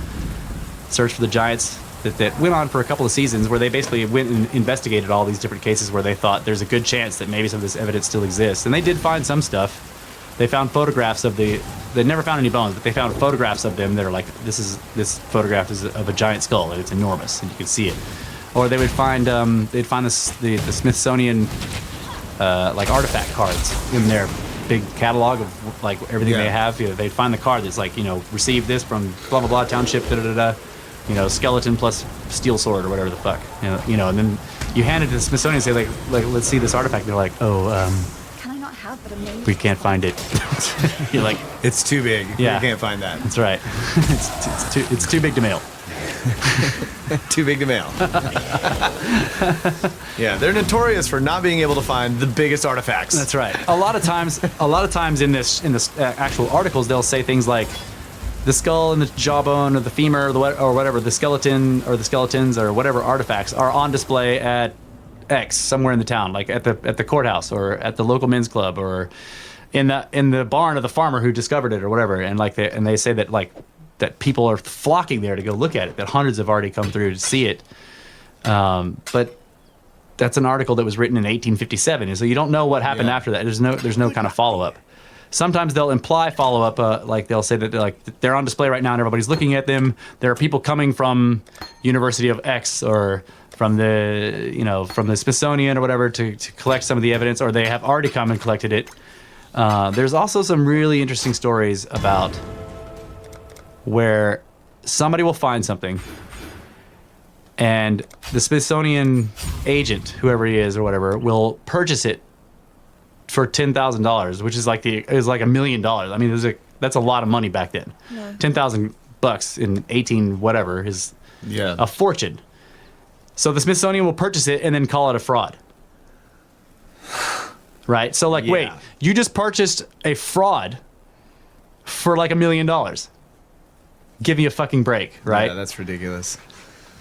search for the giants that went on for a couple of seasons, where they basically went and investigated all these different cases where they thought there's a good chance that maybe some of this evidence still exists. And they did find some stuff. They found photographs of they never found any bones, but they found photographs of them that are like, this photograph is of a giant skull and it's enormous and you can see it. Or they would find the Smithsonian like artifact cards in their big catalog of like everything they have. They'd find the card that's like, received this from blah blah blah township, da da da da, skeleton plus steel sword or whatever the fuck, and then you hand it to the Smithsonian and say like let's see this artifact. They're like, Can I not have but amazing? we can't find it. You're like, It's too big. Yeah. We can't find that. that's right. it's too big to mail. Too big to mail. Yeah, they're notorious for not being able to find the biggest artifacts. That's right. A lot of times in this actual articles, they'll say things like the skull and the jawbone or the femur or whatever, the skeleton or the skeletons or whatever artifacts are on display at X somewhere in the town, like at the courthouse or at the local men's club or in the barn of the farmer who discovered it or whatever. And they say that like that people are flocking there to go look at it, that hundreds have already come through to see it. But that's an article that was written in 1857, and so you don't know what happened after that. There's no kind of follow-up. Sometimes they'll imply follow-up, like they'll say that they're on display right now and everybody's looking at them. There are people coming from University of X or from the Smithsonian or whatever to collect some of the evidence, or they have already come and collected it. There's also some really interesting stories about where somebody will find something and the Smithsonian agent, whoever he is or whatever, will purchase it for $10,000, which is like $1 million. I mean, that's a lot of money back then. Yeah. $10,000 in 18 whatever is a fortune. So the Smithsonian will purchase it and then call it a fraud. right? So like, wait, you just purchased a fraud for like $1 million. Give me a fucking break, right? Yeah, that's ridiculous.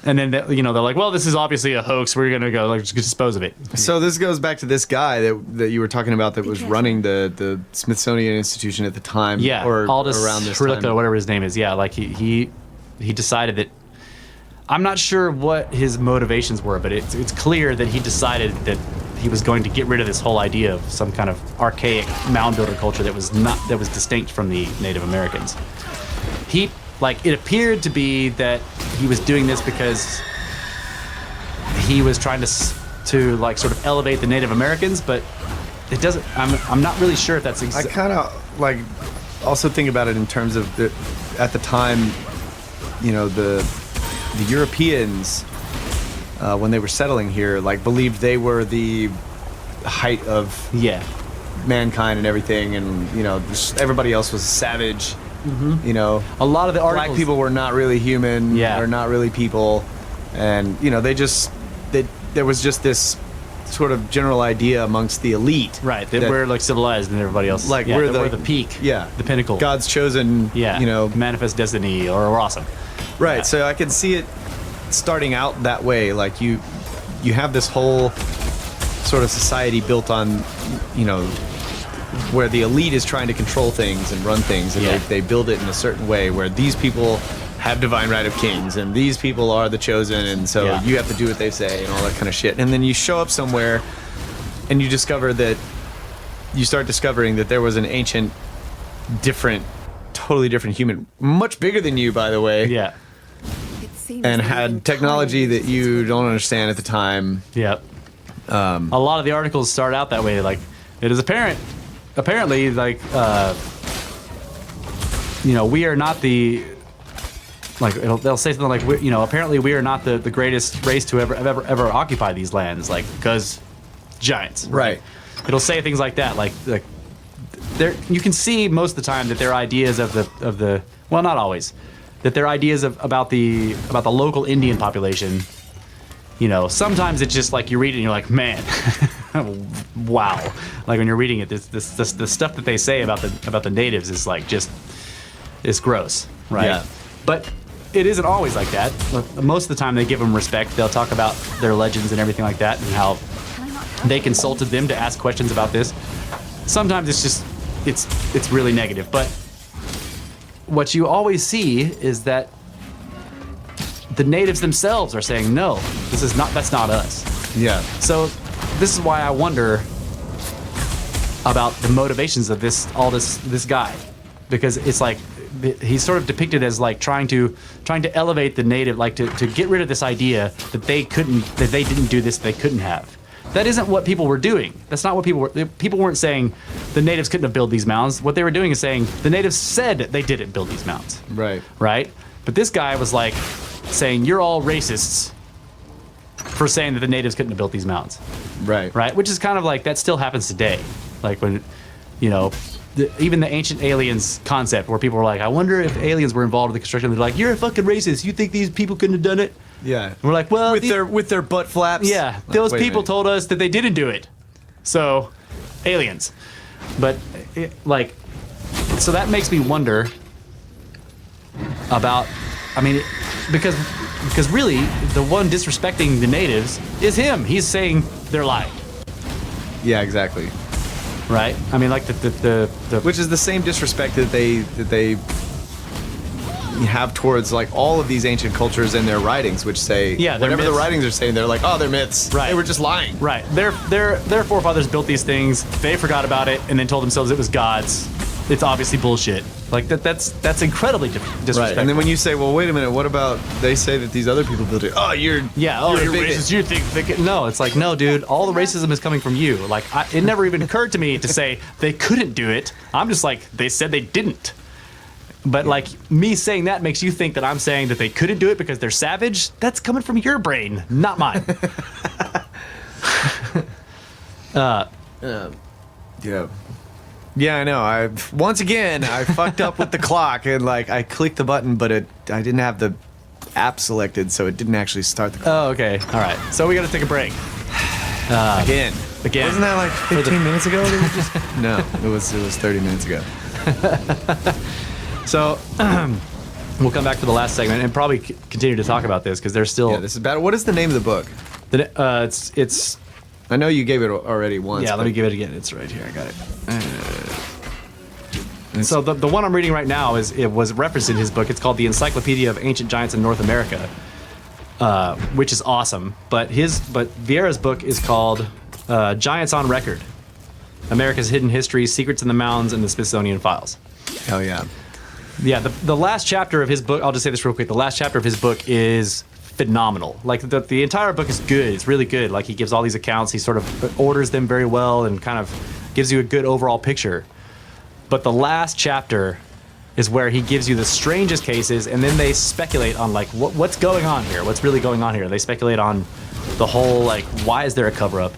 And then they're like, well, this is obviously a hoax. We're gonna go like just dispose of it. So this goes back to this guy that you were talking about that was running the Smithsonian Institution at the time. Yeah, or Aldous around this Frilica, time. whatever his name is. Yeah, like he decided that. I'm not sure what his motivations were, but it's clear that he decided that he was going to get rid of this whole idea of some kind of archaic mound builder culture that was distinct from the Native Americans. It appeared to be that he was doing this because he was trying to like sort of elevate the Native Americans, but it doesn't. I'm not really sure if that's I kind of like also think about it in terms of at the time, the Europeans when they were settling here, like believed they were the height of mankind and everything, and just everybody else was savage. a lot of the articles. Black people were not really human, or not really people, and there was just this sort of general idea amongst the elite, Right, that we're like civilized and everybody else. Like we're we're the peak, the pinnacle, God's chosen, manifest destiny, or we're awesome. Right. Yeah. So I can see it starting out that way. Like you have this whole sort of society built on, where the elite is trying to control things and run things, and they build it in a certain way where these people have divine right of kings and these people are the chosen, and so you have to do what they say and all that kind of shit. And then you show up somewhere and you start discovering that there was an ancient, totally different human, much bigger than you, by the way. Yeah. And had technology that you don't understand at the time. Yeah. A lot of the articles start out that way. Like, it is apparently, like, we are not the, like, they'll say something like, apparently we are not the greatest race to ever occupy these lands, like, because giants. Right. It'll say things like that, like you can see most of the time that their ideas of the well, not always, that their ideas about the local Indian population, sometimes it's just like you read it and you're like, man, wow. Like when you're reading it, the stuff that they say about the natives is like it's gross, right? Yeah. But it isn't always like that. Most of the time they give them respect. They'll talk about their legends and everything like that and how they consulted them to ask questions about this. Sometimes it's just it's really negative, but what you always see is that the natives themselves are saying, no, that's not us. Yeah. So this is why I wonder about the motivations of this guy, because it's like he's sort of depicted as like trying to elevate the native, like to get rid of this idea that they didn't do this, they couldn't have. That isn't what people were doing. That's not what people were. People weren't saying the natives couldn't have built these mounds. What they were doing is saying the natives said they didn't build these mounds. Right. Right? But this guy was like saying, you're all racists for saying that the natives couldn't have built these mounds. Right. Right? Which is kind of like, that still happens today. Like when, even the ancient aliens concept where people were like, I wonder if aliens were involved in the construction. They're like, you're a fucking racist. You think these people couldn't have done it? Yeah. And we're like, well, with their butt flaps. Yeah, Like, those wait a people minute. told us that they didn't do it. So, aliens. But, so that makes me wonder about, because really, the one disrespecting the natives is him. He's saying they're lying. Yeah, exactly. Right? I mean, like the Which is the same disrespect that they have towards like all of these ancient cultures and their writings, which say they're whatever the myths. writings are saying, they're like, oh, they're myths. Right. They were just lying. Right. Their forefathers built these things. They forgot about it and then told themselves it was God's. It's obviously bullshit. Like that's incredibly disrespectful. Right. And then when you say, well, wait a minute, what about they say that these other people built it? Oh, you're a bigot. racist. You think they can... No, it's like, no, dude. All the racism is coming from you. Like, it never even occurred to me to say they couldn't do it. I'm just like, they said they didn't. But like me saying that makes you think that I'm saying that they couldn't do it because they're savage. That's coming from your brain, not mine. Yeah. Yeah, I know. I fucked up with the clock and like I clicked the button, but I didn't have the app selected, so it didn't actually start the clock. Oh, okay. All right. So we got to take a break. Again. again. Wasn't that like 15 minutes ago? No, it was 30 minutes ago. So we'll come back to the last segment and probably continue to talk about this because there's still. Yeah, this is bad. What is the name of the book? It's. I know you gave it already once. Yeah, let me give it again. It's right here. I got it. So the one I'm reading right now it was referenced in his book. It's called The Encyclopedia of Ancient Giants in North America, which is awesome. But Vieira's book is called Giants on Record: America's Hidden History, Secrets in the Mounds, and the Smithsonian Files. Hell yeah. Yeah, the last chapter of his book, I'll just say this real quick. The last chapter of his book is phenomenal. Like the entire book is good. It's really good. Like he gives all these accounts. He sort of orders them very well and kind of gives you a good overall picture. But the last chapter is where he gives you the strangest cases, and then they speculate on like what's going on here. What's really going on here? They speculate on the whole like why is there a cover up?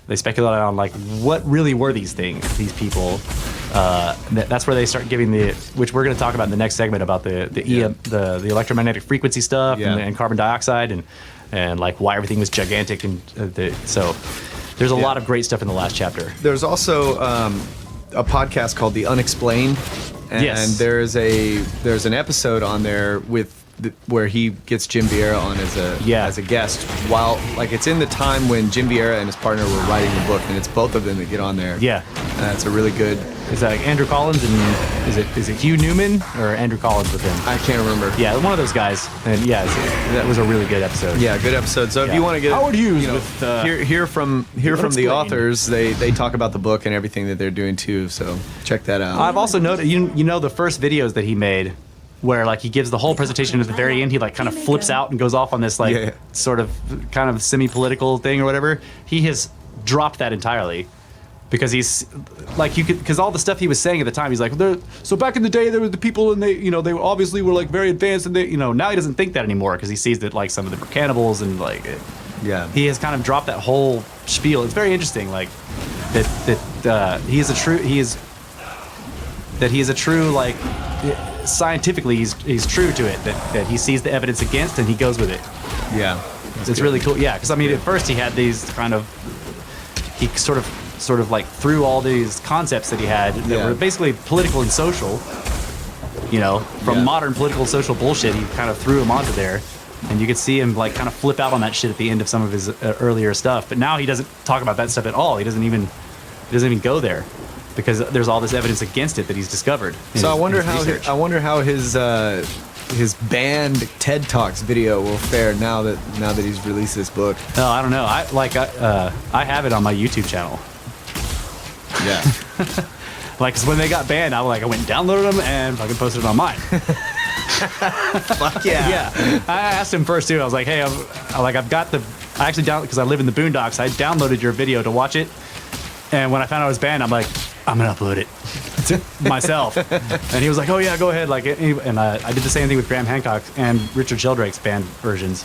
They speculate on like what really were these things, these people. That's where they start giving which we're going to talk about in the next segment about the electromagnetic frequency stuff and carbon dioxide and like why everything was gigantic so there's a lot of great stuff in the last chapter. There's also a podcast called The Unexplained, and there's an episode on there where he gets Jim Vieira on as a guest while like it's in the time when Jim Vieira and his partner were writing the book, and it's both of them that get on there. Yeah, it's a really good. Is that like Andrew Collins and is it Hugh Newman or Andrew Collins with him? I can't remember. Yeah, one of those guys. And that was a really good episode. Yeah, good episode. So if you want to get Howard Hughes hear from the authors, they talk about the book and everything that they're doing too. So check that out. I've also noted you know the first videos that he made, where like he gives the whole presentation at the very end, he like kind of flips out and goes off on this like sort of kind of semi-political thing or whatever. He has dropped that entirely because he's like because all the stuff he was saying at the time, he's like, so back in the day there were the people and they obviously were like very advanced and they now he doesn't think that anymore because he sees that like some of them were cannibals and like he has kind of dropped that whole spiel. It's very interesting like that he is a true like. Scientifically he's true to it that he sees the evidence against and he goes with it. It's really cool. Because I mean at first he had these kind of he sort of like threw all these concepts that he had that were basically political and social, from modern political and social bullshit. He kind of threw them onto there, and you could see him like kind of flip out on that shit at the end of some of his earlier stuff. But now he doesn't talk about that stuff at all. He doesn't even go there, because there's all this evidence against it that he's discovered. So I wonder how his banned TED Talks video will fare now that he's released this book. Oh, I don't know. I have it on my YouTube channel. Yeah. Like, 'cause when they got banned, I went and downloaded them and fucking posted it on mine. Fuck yeah. Yeah. I asked him first too. I was like, hey, I've got I actually downloaded, because I live in the boondocks. I downloaded your video to watch it. And when I found out it was banned, I'm like, I'm gonna upload it to myself. And he was like, oh yeah, go ahead. Like, and I did the same thing with Graham Hancock and Richard Sheldrake's banned versions.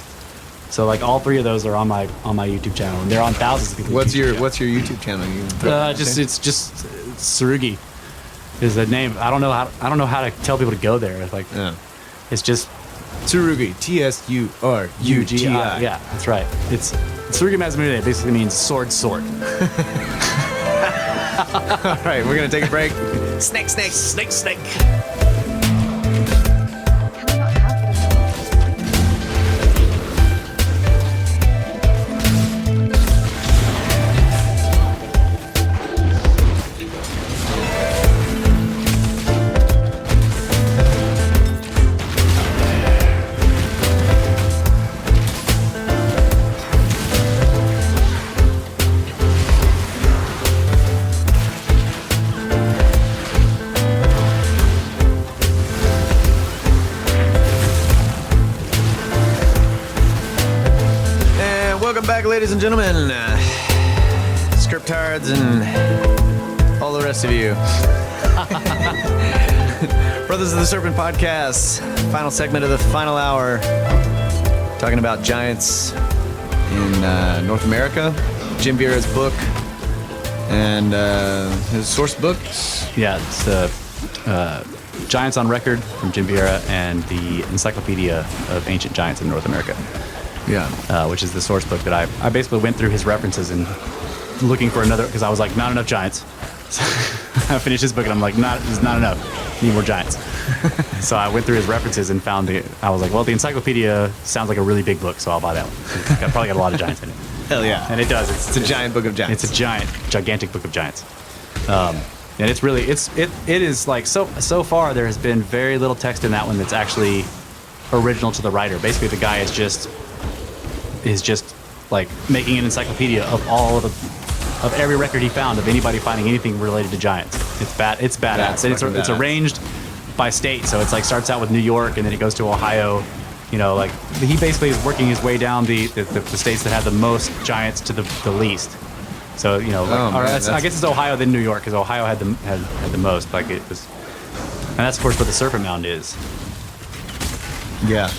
So like all three of those are on my YouTube channel, and they're on thousands of people. What's your YouTube channel? It's just Tsurugi is the name. I don't know how to tell people to go there. It's like it's just Tsurugi, Tsurugi. Yeah, that's right. It's Tsurugi Mazumune. It basically means sword. All right, we're gonna take a break. Snake. Welcome back, ladies and gentlemen, scriptards and all the rest of you. Brothers of the Serpent podcast, final segment of the final hour, talking about giants in North America, Jim Vieira's book, and his source books. Yeah, it's Giants on Record from Jim Vieira and the Encyclopedia of Ancient Giants in North America. Yeah, which is the source book that I basically went through his references and looking for another, because I was like, not enough giants. So I finished this book and I'm like, it's not enough. Need more giants. So I went through his references and found I was like, well, the encyclopedia sounds like a really big book, so I'll buy that one. It's probably got a lot of giants in it. Hell yeah. And it does. It's a giant book of giants. It's a gigantic book of giants. And it's really, it is like, so far there has been very little text in that one that's actually original to the writer. Basically the guy is just like making an encyclopedia of all of every record he found of anybody finding anything related to giants. It's badass. And it's arranged by state. So it's like starts out with New York and then it goes to Ohio. You know, like he basically is working his way down the states that have the most giants to the least. So, you know, like, I guess it's Ohio then New York, because Ohio had the most. Like it was, and that's of course where the Serpent Mound is. Yeah.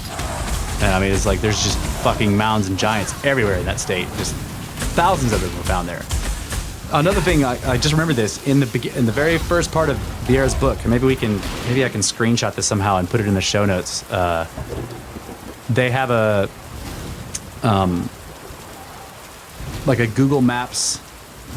And I mean, it's like there's just fucking mounds and giants everywhere in that state. Just thousands of them were found there. Another thing, I just remembered this in the very first part of Vieira's book, and maybe I can screenshot this somehow and put it in the show notes. They have a like a Google Maps,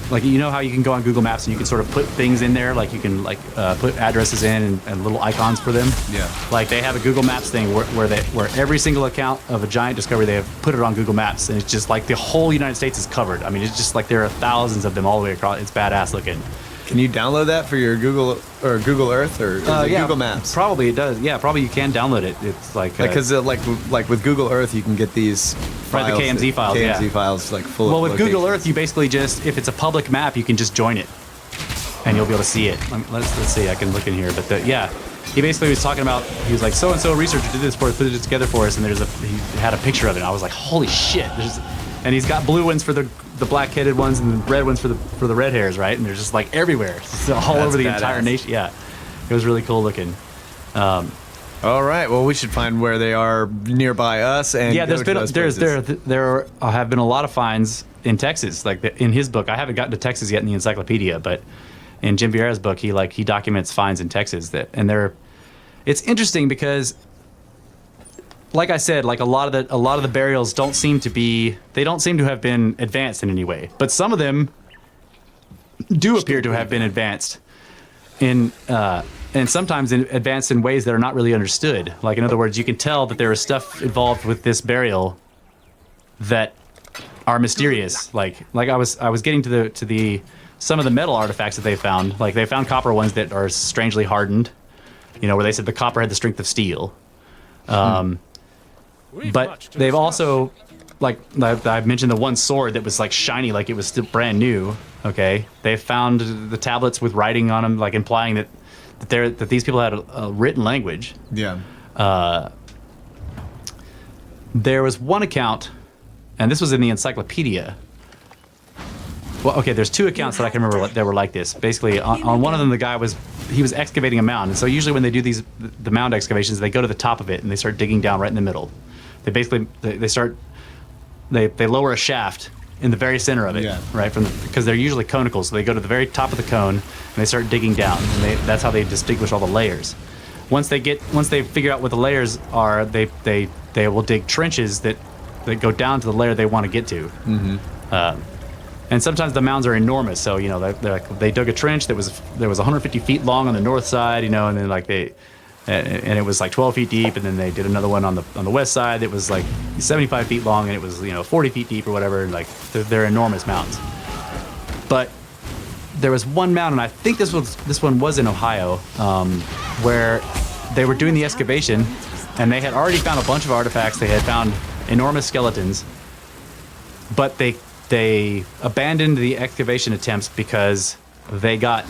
like you know how you can go on Google Maps and you can sort of put things in there, like you can put addresses in and little icons for them. Yeah. Like they have a Google Maps thing where every single account of a giant discovery, they have put it on Google Maps, and it's just like the whole United States is covered. I mean, it's just like there are thousands of them all the way across. It's badass looking. Can you download that for your Google Earth or is it Google Maps? Probably it does. Yeah, probably you can download it. It's like because like with Google Earth, you can get these right, the KMZ files. KMZ files like full. Well, of with locations. Google Earth, you basically just if it's a public map, you can just join it, and you'll be able to see it. Let's see. I can look in here, but he basically was talking about. He was like, so and so researcher did this for us, put it together for us, and he had a picture of it. And I was like, holy shit! And he's got blue ones for the black-headed ones and red ones for the red hairs, right? And they're just like everywhere, it's all over the entire nation. Yeah, it was really cool looking. All right, well, we should find where they are nearby us. And yeah, there have been a lot of finds in Texas. Like in his book, I haven't gotten to Texas yet in the encyclopedia, but in Jim Vieira's book, he documents finds in Texas it's interesting because, like I said, like a lot of the burials don't seem to have been advanced in any way, but some of them do appear to have been advanced and sometimes advanced in ways that are not really understood. Like in other words, you can tell that there is stuff involved with this burial that are mysterious. Like I was getting to the some of the metal artifacts that they found. Like they found copper ones that are strangely hardened. You know, where they said the copper had the strength of steel. But they've also, like I mentioned, the one sword that was like shiny, like it was still brand new. Okay, they found the tablets with writing on them, like implying that these people had a written language. Yeah. There was one account, and this was in the encyclopedia. Well, okay, there's two accounts that I can remember that were like this. Basically, on one of them, the guy was excavating a mound. And so usually when they do the mound excavations, they go to the top of it and they start digging down right in the middle. They basically they lower a shaft in the very center of it, right? Because they're usually conical, so they go to the very top of the cone and they start digging down. And that's how they distinguish all the layers. Once they figure out what the layers are, they will dig trenches that go down to the layer they want to get to. Mm-hmm. And sometimes the mounds are enormous. So, you know, they dug a trench that was 150 feet long on the north side, you know, and then and it was like 12 feet deep, and then they did another one on the west side that was like 75 feet long, and it was, you know, 40 feet deep or whatever. And like they're enormous mounds. But there was one mound, and I think this one was in Ohio, where they were doing the excavation, and they had already found a bunch of artifacts. They had found enormous skeletons, but they abandoned the excavation attempts because they got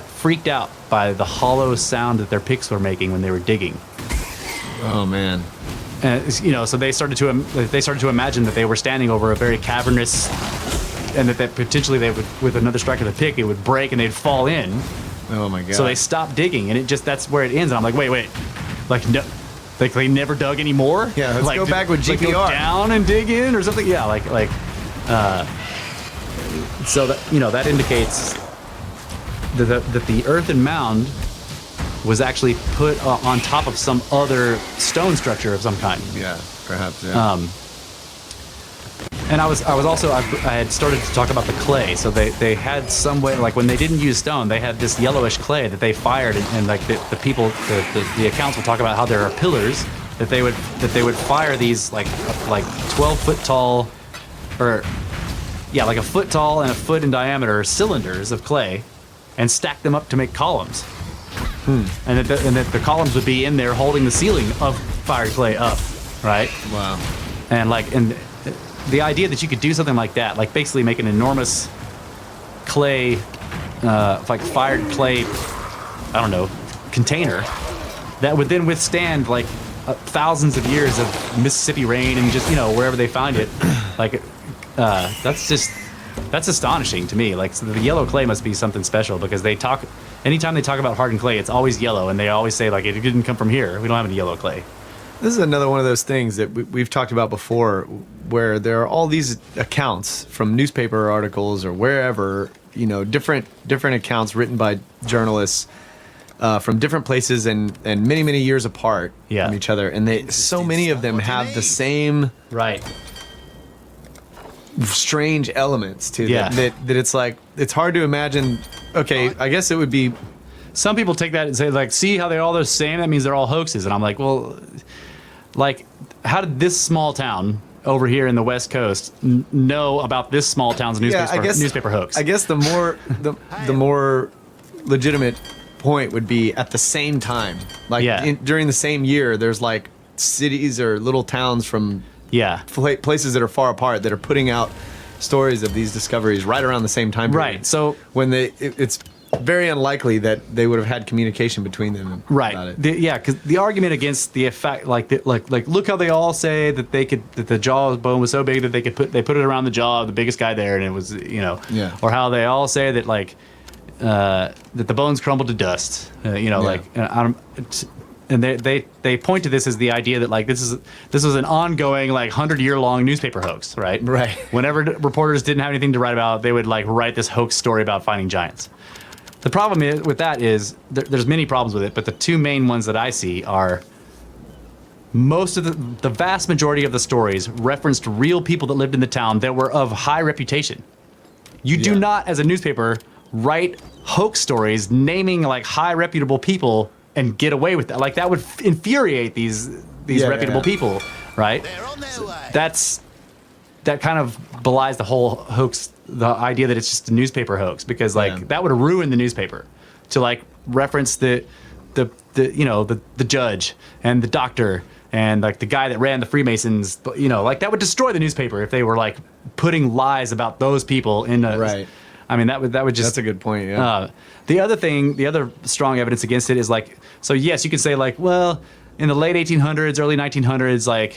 freaked out by the hollow sound that their picks were making when they were digging. Oh man! And you know, so they started to imagine that they were standing over a very cavernous, and that potentially they would, with another strike of the pick, it would break and they'd fall in. Oh my god! So they stopped digging, and that's where it ends. And I'm like, wait, like no. Like they never dug anymore? Yeah, let's go back with GPR. Like go down and dig in or something? Yeah, so that, you know, that indicates that the earthen mound was actually put on top of some other stone structure of some kind. Yeah, perhaps, yeah. And I had started to talk about the clay. So they had some way, like when they didn't use stone, they had this yellowish clay that they fired, and like the people, the accounts will talk about how there are pillars that they would fire these like 12-foot tall, or yeah, like a foot tall and a foot in diameter cylinders of clay, and stack them up to make columns. And that the columns would be in there holding the ceiling of fired clay up, right? Wow. And the idea that you could do something like that, like basically make an enormous clay, like fired clay, I don't know, container that would then withstand like thousands of years of Mississippi rain and just, wherever they find it. Like, that's astonishing to me. Like, so the yellow clay must be something special, because anytime they talk about hardened clay, it's always yellow, and they always say like, it didn't come from here. We don't have any yellow clay. This is another one of those things that we've talked about before, where there are all these accounts from newspaper articles or wherever, different accounts written by journalists from different places and many, many years apart from each other. And so many of them have the same strange elements to them that it's like, it's hard to imagine. Okay, I guess it would be. Some people take that and say, like, see how they're all the same? That means they're all hoaxes. And I'm like, well, like, how did this small town over here in the West Coast know about this small town's newspaper hoax? I guess the more legitimate point would be at the same time. Like, during the same year, there's, like, cities or little towns from places that are far apart that are putting out stories of these discoveries right around the same time period. Right, so when it's very unlikely that they would have had communication between them about it. Because the argument against the effect, like look how they all say that that the bone was so big that they put it around the jaw of the biggest guy there, and it was or how they all say that that the bones crumbled to dust, and they point to this as the idea that like this was an ongoing 100-year-long newspaper hoax, right? Right. Whenever reporters didn't have anything to write about, they would write this hoax story about finding giants. The problem with that is there's many problems with it, but the two main ones that I see are most of the vast majority of the stories referenced real people that lived in the town that were of high reputation. You do not, as a newspaper, write hoax stories naming high reputable people and get away with that. Like, that would infuriate these reputable people, right? They're on their way. That kind of belies the whole hoax, the idea that it's just a newspaper hoax, because that would ruin the newspaper to reference the judge and the doctor and the guy that ran the Freemasons. That would destroy the newspaper if they were putting lies about those people in a. Right. I mean, that would just. That's a good point. Yeah. The other strong evidence against it is so yes, you could say well, in the late 1800s, early 1900s,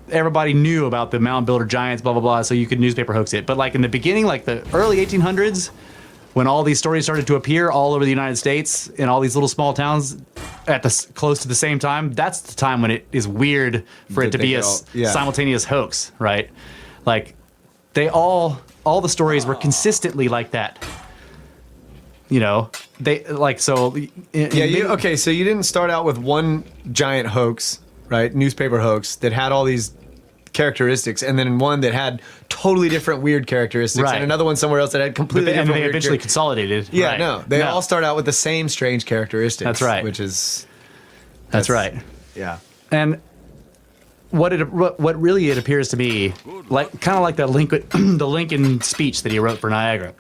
everybody knew about the mound builder giants, blah blah blah, so you could newspaper hoax it. But in the beginning, the early 1800s, when all these stories started to appear all over the United States in all these little small towns at close to the same time, that's the time when it is weird for it to be a simultaneous hoax, right? All the stories were consistently like that. They so. Okay, so you didn't start out with one giant hoax, right? Newspaper hoax that had all these characteristics, and then one that had totally different weird characteristics, and another one somewhere else that had completely different. And they eventually consolidated. Yeah, right. no, they all start out with the same strange characteristics. That's right. That's right. Yeah. And what really it appears to be kind of like that the Lincoln speech that he wrote for Niagara.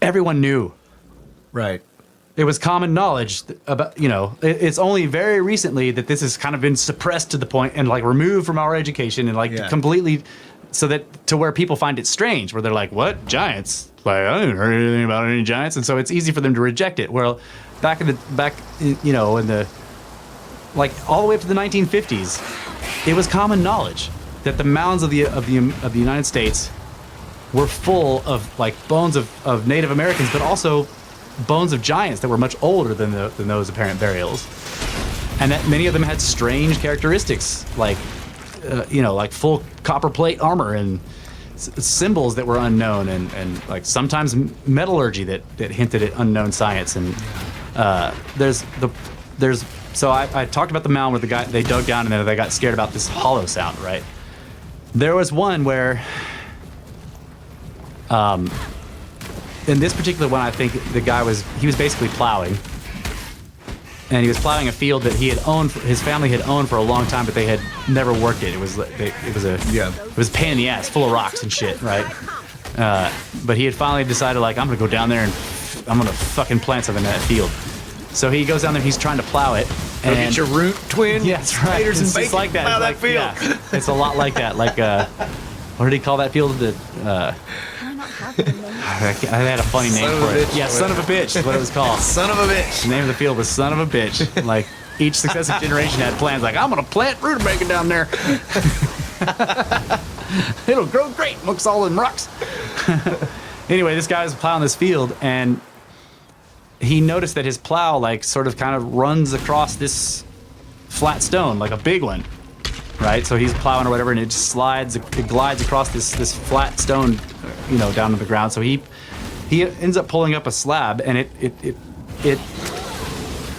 Everyone knew. Right. It was common knowledge about, it's only very recently that this has kind of been suppressed to the point and removed from our education and completely, so that to where people find it strange, where they're like, what, giants? I didn't heard anything about any giants. And so it's easy for them to reject it. Well, back in the all the way up to the 1950s, it was common knowledge that the mounds of the United States were full of bones of Native Americans, but also bones of giants that were much older than those apparent burials, and that many of them had strange characteristics, like full copper plate armor and symbols that were unknown, and sometimes metallurgy that hinted at unknown science. And so I talked about the mound where the guy, they dug down and then they got scared about this hollow sound, right? There was one where, in this particular one, I think the guy was basically plowing, and he was plowing a field that his family had owned for a long time, but they had never worked it. It was a pain in the ass, full of rocks and shit, right? But he had finally decided, like, I'm gonna go down there and I'm gonna fucking plant something in that field. So he goes down there, he's trying to plow it. Go get your root twin. Yeah, that's right. Spiders and It's bacon. like that. Plow It's that field. Yeah, it's a lot like that. Like, what did he call that field? Can I not have the name? I had a funny name Son of for a it. bitch. Yeah, son of a bitch is what it was called. Son of a bitch. The name of the field was Son of a Bitch. Like, each successive generation had plans, like, I'm going to plant rutabaga down there. It'll grow great amongst all them rocks. Anyway, this guy was plowing this field, and he noticed that his plow, like, sort of kind of runs across this flat stone, like a big one, right? So he's plowing or whatever, and it just it glides across this flat stone, down to the ground. So he ends up pulling up a slab, and it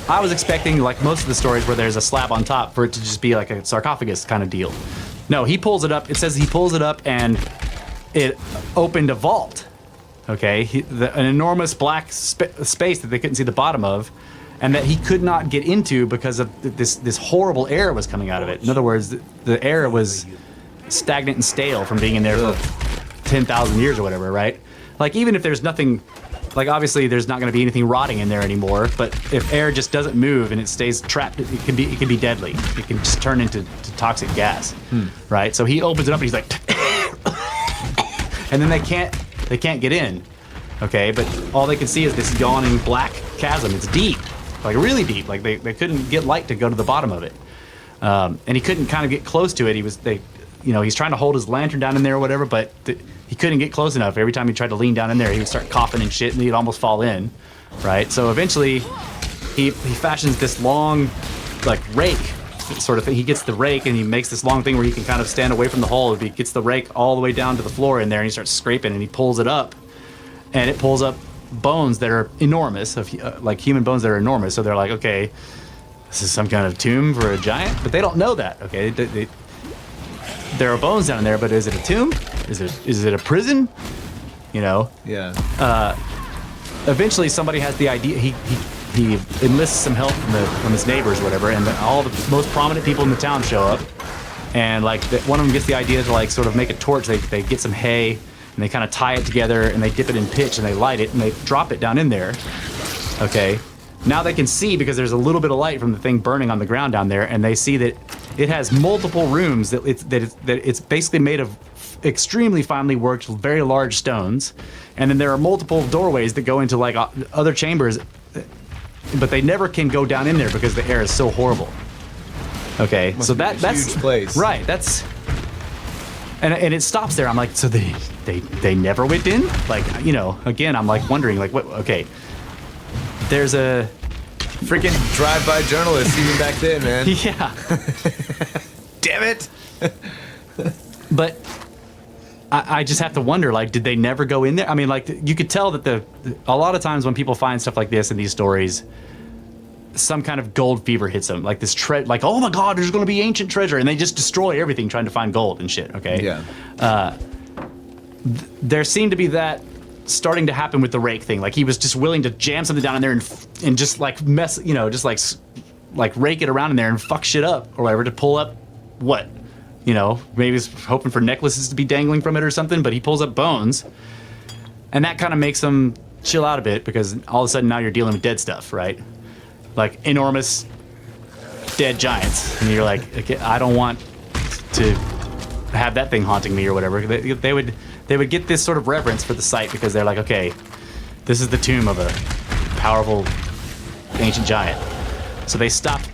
I was expecting, like most of the stories where there's a slab on top, for it to just be like a sarcophagus kind of deal. No, he pulls it up. It says he pulls it up, and it opened a vault. Okay, an enormous black space that they couldn't see the bottom of, and that he could not get into because of this horrible air was coming out of it. In other words, the air was stagnant and stale from being in there for 10,000 years or whatever, right? Like, even if there's nothing, like, obviously there's not going to be anything rotting in there anymore, but if air just doesn't move and it stays trapped, it can be deadly. It can just turn into toxic gas, right? So he opens it up and he's like, and then they can't get in, okay? But all they can see is this yawning black chasm. It's deep, like really deep. Like they couldn't get light to go to the bottom of it, and he couldn't kind of get close to it. He's trying to hold his lantern down in there or whatever, but he couldn't get close enough. Every time he tried to lean down in there, he would start coughing and shit, and he'd almost fall in, right? So eventually, he fashions this long, like, rake sort of thing. He gets the rake and he makes this long thing where he can kind of stand away from the hole. He gets the rake all the way down to the floor in there, and he starts scraping, and he pulls it up, and it pulls up bones that are enormous, like human bones that are enormous. So they're like, okay, this is some kind of tomb for a giant, but they don't know that. Okay, there are bones down there, but is it a tomb? Is it a prison? Yeah. Eventually, somebody has the idea. He enlists some help from his neighbors or whatever, and all the most prominent people in the town show up. And like one of them gets the idea to, like, sort of make a torch. They get some hay and they kind of tie it together and they dip it in pitch and they light it and they drop it down in there. Okay. Now they can see, because there's a little bit of light from the thing burning on the ground down there, and they see that it has multiple rooms. That it's basically made of extremely finely worked, very large stones, and then there are multiple doorways that go into, like, other chambers, but they never can go down in there because the air is so horrible. Okay, so that's a huge place, right? That's and it stops there. I'm like, so they never went in? Like, again, I'm like wondering, like, what? Okay. There's a freaking drive-by journalist even back then, man. Yeah. Damn it. But I just have to wonder, like, did they never go in there? I mean, like, you could tell that a lot of times when people find stuff like this in these stories, some kind of gold fever hits them. Like this like, oh my God, there's going to be ancient treasure, and they just destroy everything trying to find gold and shit. Okay. Yeah. There seemed to be that starting to happen with the rake thing. Like, he was just willing to jam something down in there and just like mess, just like rake it around in there and fuck shit up or whatever to pull up what, maybe he's hoping for necklaces to be dangling from it or something, but he pulls up bones, and that kind of makes him chill out a bit, because all of a sudden now you're dealing with dead stuff, right? Like enormous dead giants, and you're like, okay, I don't want to have that thing haunting me or whatever. They would get this sort of reverence for the site, because they're like, okay, this is the tomb of a powerful ancient giant. So they stopped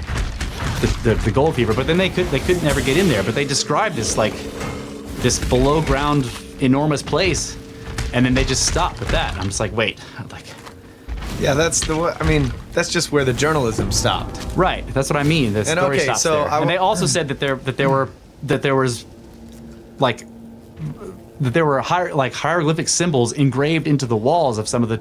the gold fever, but then they couldn't ever get in there. But they described this below ground enormous place, and then they just stopped with that. And I'm just like, wait, like, yeah, that's just where the journalism stopped. Right, that's what I mean. The story stops there. And they also said that there were hieroglyphic symbols engraved into the walls of some of the.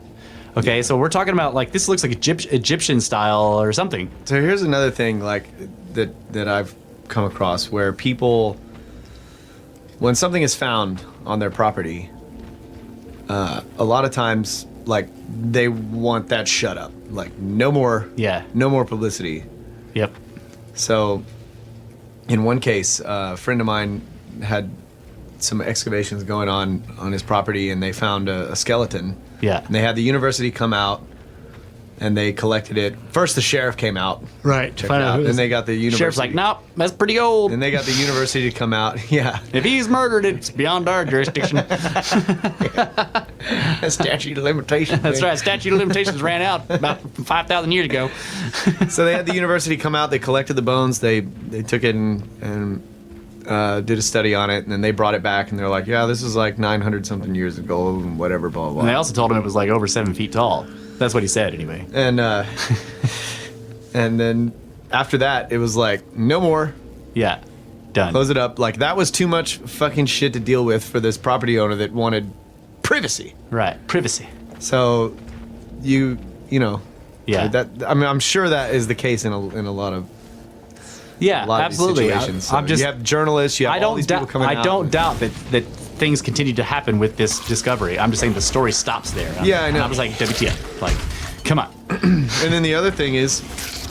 Okay, so we're talking about, like, this looks like Egyptian style or something. So here's another thing, like, that I've come across where people when something is found on their property, a lot of times, like, they want that shut up. Like, no more publicity. Yep. So, in one case, a friend of mine had some excavations going on his property, and they found a skeleton. Yeah. And they had the university come out, and they collected it. First, the sheriff came out. Right. Checked it out. Then they got the university. Sheriff's like, nope, that's pretty old. And they got the university to come out. Yeah. If he's murdered, it's beyond our jurisdiction. Statute of limitations. That's right. Statute of limitations ran out about 5,000 years ago. So they had the university come out. They collected the bones. They took it and did a study on it, and then they brought it back, and they're like, yeah, this is like 900 something years ago, and whatever, blah, blah, blah. And they also told him it was like over 7 feet tall. That's what he said, anyway. And and then after that, it was like, no more. Yeah. Done. Close it up. Like, that was too much fucking shit to deal with for this property owner that wanted privacy. Right. Privacy. So, you know. Yeah. I'm sure that is the case in a lot of. Yeah, absolutely. Of these situations. So you have journalists, you have all these people coming out. I don't doubt that things continue to happen with this discovery. I'm just saying the story stops there. Yeah, I know. And I was like, WTF? Like, come on. And then the other thing is,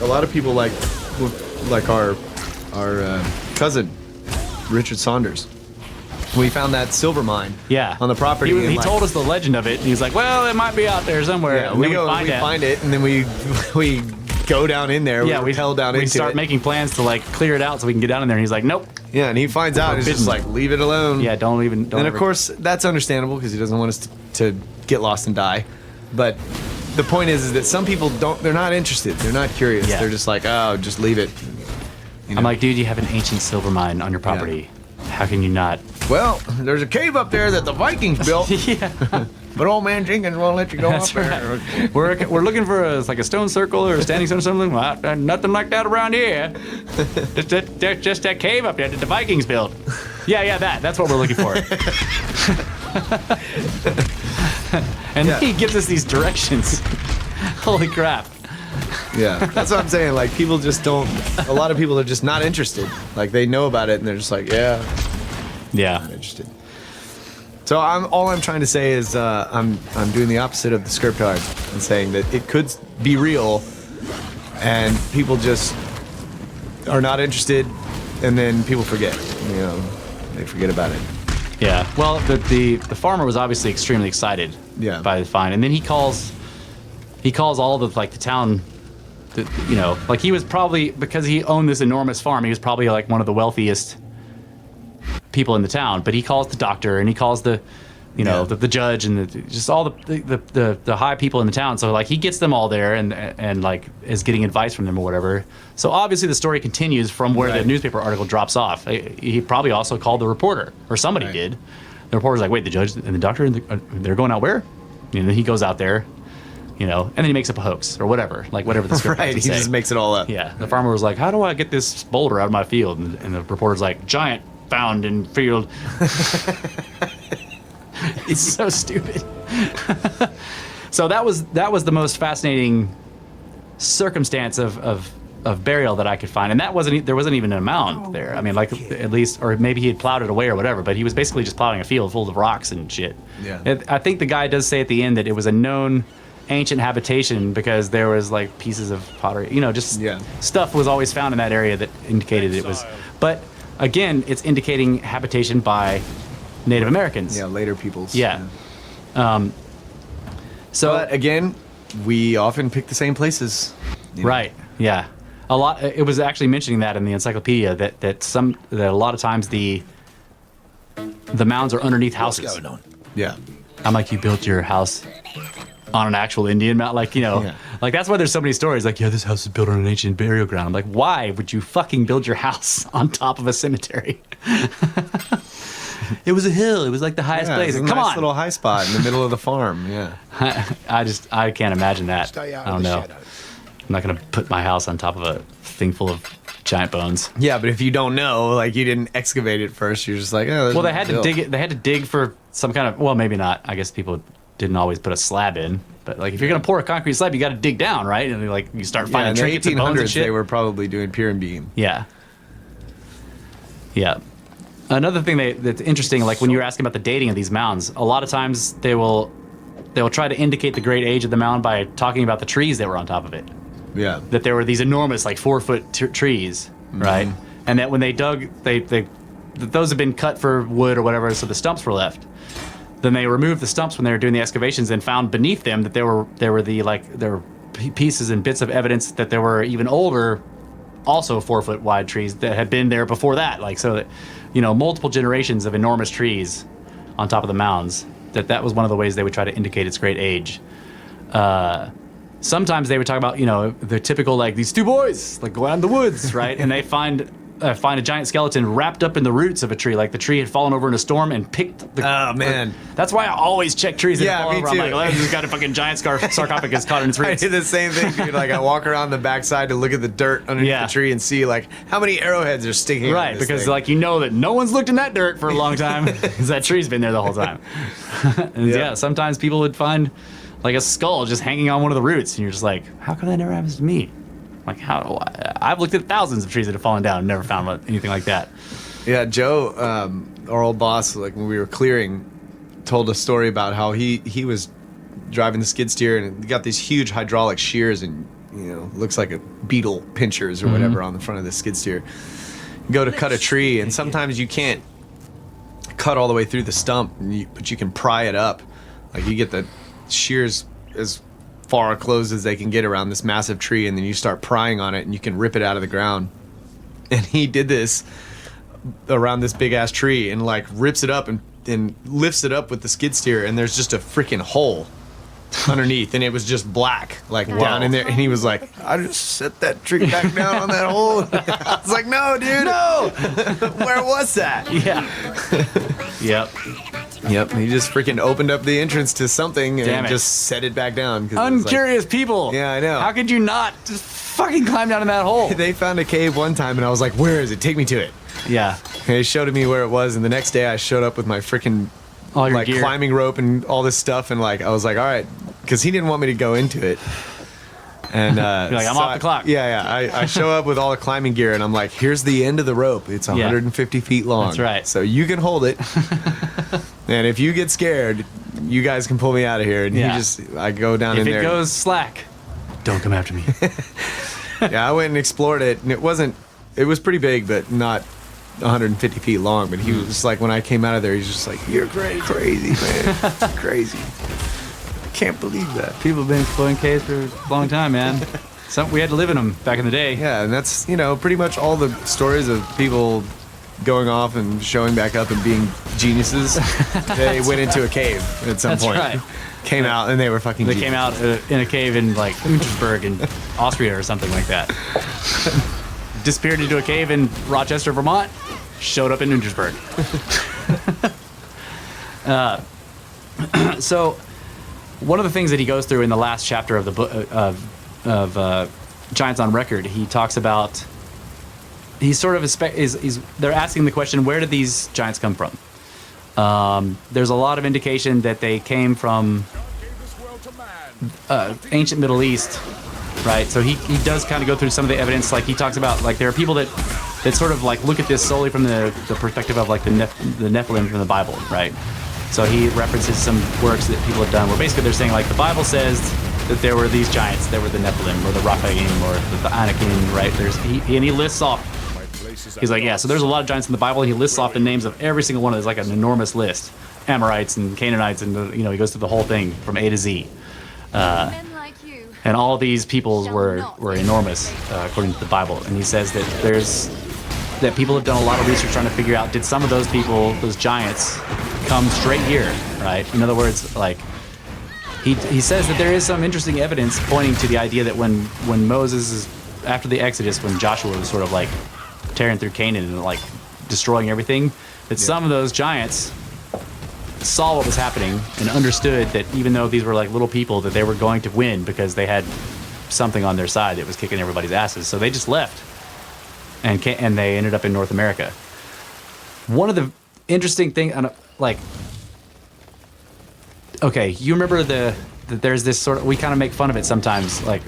a lot of people like our cousin, Richard Saunders. We found that silver mine. Yeah. On the property. He told us the legend of it, and he's like, well, it might be out there somewhere. Yeah, and we then find it, and then we go down in there. Yeah, we start making plans to like clear it out so we can get down in there. And he's like, nope. Yeah, and he finds out. He's just like, leave it alone. Yeah, don't. And of course, that's understandable because he doesn't want us to get lost and die. But the point is that some people don't. They're not interested. They're not curious. Yeah. They're just like, oh, just leave it. I'm like, dude, you have an ancient silver mine on your property. Yeah. How can you not? Well, there's a cave up there that the Vikings built. Yeah. But old man Jenkins won't let you go up there. Right. We're looking for a stone circle or a standing stone or something. Well, nothing like that around here. just that cave up there that the Vikings built. Yeah, that's what we're looking for. And then he gives us these directions. Holy crap. Yeah, that's what I'm saying. Like, people just don't. A lot of people are just not interested. Like, they know about it and they're just like, yeah, not interested. So all I'm trying to say is I'm doing the opposite of the script art and saying that it could be real, and people just are not interested, and then people forget. You know, they forget about it. Yeah. Well, the farmer was obviously extremely excited. Yeah. By the find, and then he calls all the the town. Like he was probably, because he owned this enormous farm, he was probably like one of the wealthiest people in the town. But he calls the doctor and he calls the judge and just all the high people in the town. So like he gets them all there and like is getting advice from them or whatever. So obviously the story continues from where the newspaper article drops off. He probably also called the reporter, or somebody did. The reporter's like, wait, the judge and the doctor, they're going out where? And then he goes out there. And then he makes up a hoax or whatever the script has to say. He just makes it all up. Yeah, the farmer was like, "How do I get this boulder out of my field?" And the reporter's like, "Giant found in field." It's so stupid. So that was the most fascinating circumstance of burial that I could find, and there wasn't even a mound there. I mean, like at least, or maybe he had plowed it away or whatever. But he was basically just plowing a field full of rocks and shit. Yeah. I think the guy does say at the end that it was a known ancient habitation because there was like pieces of pottery, stuff was always found in that area that indicated it was. But again, it's indicating habitation by Native Americans. Yeah, later peoples. Yeah. But again, we often pick the same places. Right. Yeah. A lot. It was actually mentioning that in the encyclopedia that a lot of times the mounds are underneath houses. What's going on? Yeah. I'm like, you built your house on an actual Indian mountain, like that's why there's so many stories. Like, this house is built on an ancient burial ground. I'm like, why would you fucking build your house on top of a cemetery? It was a hill. It was like the highest place. It was a nice little high spot in the middle of the farm. Yeah. I can't imagine that. Stay out I don't of the know. shadows. I'm not gonna put my house on top of a thing full of giant bones. Yeah, but if you don't know, like you didn't excavate it first, you're just like, oh. Well, they had to dig it. They had to dig for some kind of. Well, maybe not. I guess people didn't always put a slab in, but like if you're gonna pour a concrete slab, you got to dig down, right? And like you start finding in the trinkets and bones and 1800s, shit. they were probably doing pier and beam. Yeah. Yeah. Another thing that's interesting, like when you were asking about the dating of these mounds, a lot of times they will try to indicate the great age of the mound by talking about the trees that were on top of it. Yeah. That there were these enormous, like 4-foot trees, right? And that when they dug, that those had been cut for wood or whatever, so the stumps were left. Then they removed the stumps when they were doing the excavations and found beneath them that there were pieces and bits of evidence that there were even older, also 4-foot wide trees that had been there before that. Like, so that, multiple generations of enormous trees on top of the mounds. That was one of the ways they would try to indicate its great age. Sometimes they would talk about, the typical, like, these two boys, like, go out in the woods, right? And they find a giant skeleton wrapped up in the roots of a tree. Like, the tree had fallen over in a storm and picked the... Oh, man. That's why I always check trees that fall me over. too. I'm like, oh, this got a fucking giant sarcophagus caught in its I roots. did the same thing, dude. Like, I walk around the backside to look at the dirt underneath the tree and see, like, how many arrowheads are sticking out Right, of this because, thing. like, that no one's looked in that dirt for a long time because that tree's been there the whole time. And sometimes people would find, like, a skull just hanging on one of the roots, and you're just like, how come that never happens to me? Like, I've looked at thousands of trees that have fallen down and never found anything like that. Yeah, Joe, our old boss, like when we were clearing, told a story about how he was driving the skid steer and he got these huge hydraulic shears and looks like a beetle pinchers or whatever on the front of the skid steer. Go to cut a tree and sometimes you can't cut all the way through the stump, but you can pry it up. Like you get the shears as far closed as they can get around this massive tree, and then you start prying on it and you can rip it out of the ground. And he did this around this big ass tree and like rips it up and lifts it up with the skid steer, and there's just a freaking hole underneath, and it was just black, like down in there. And he was like, I just set that tree back down on that hole. I was like, no, dude, no. Where was that? Yeah. Yep. Yep, he just freaking opened up the entrance to something Damn and it. just set it back down. Uncurious people. Yeah, I know. How could you not just fucking climb down in that hole? They found a cave one time, and I was like, where is it? Take me to it. Yeah. And they showed me where it was, and the next day I showed up with my freaking All your like gear. climbing rope and all this stuff, and like I was like, all right, because he didn't want me to go into it. And You're like, I'm off the clock. Yeah. I show up with all the climbing gear, and I'm like, here's the end of the rope. It's 150 feet long. That's right. So you can hold it. And if you get scared, you guys can pull me out of here. And I go down in If there. it goes slack, don't come after me. Yeah, I went and explored it, and it was pretty big, but not 150 feet long. But he was just like, when I came out of there, he's just like, you're crazy, man. Crazy. Can't believe that. People have been exploring caves for a long time, man. We had to live in them back in the day. Yeah, and that's, pretty much all the stories of people going off and showing back up and being geniuses. They went into a cave at some point. Right. Came out and they were fucking They genius. came out in a cave in like Untersberg in Austria or something like that. Disappeared into a cave in Rochester, Vermont. Showed up in Untersberg. So, one of the things that he goes through in the last chapter of the book of Giants on Record, he talks about. He's sort of they're asking the question, where did these giants come from? There's a lot of indication that they came from ancient Middle East, right? So he does kind of go through some of the evidence. Like he talks about, like there are people that sort of like look at this solely from the perspective of like the Nephilim from the Bible, right? So he references some works that people have done where basically they're saying like the Bible says that there were these giants, there were the Nephilim or the Raphaim or the Anakim, right? He lists off. He's like, yeah, so there's a lot of giants in the Bible. He lists off the names of every single one. There's like an enormous list. Amorites and Canaanites, and he goes through the whole thing from A to Z. Men like you. And all these peoples were enormous, according to the Bible. And he says that people have done a lot of research trying to figure out, did some of those people, those giants, come straight here, right? In other words, like, he says that there is some interesting evidence pointing to the idea that when Moses is, after the Exodus, when Joshua was sort of like tearing through Canaan and like destroying everything, that some of those giants saw what was happening and understood that even though these were like little people, that they were going to win because they had something on their side that was kicking everybody's asses. So they just left and they ended up in North America. One of the interesting things, like, okay, you remember that there's this sort of, we kind of make fun of it sometimes, like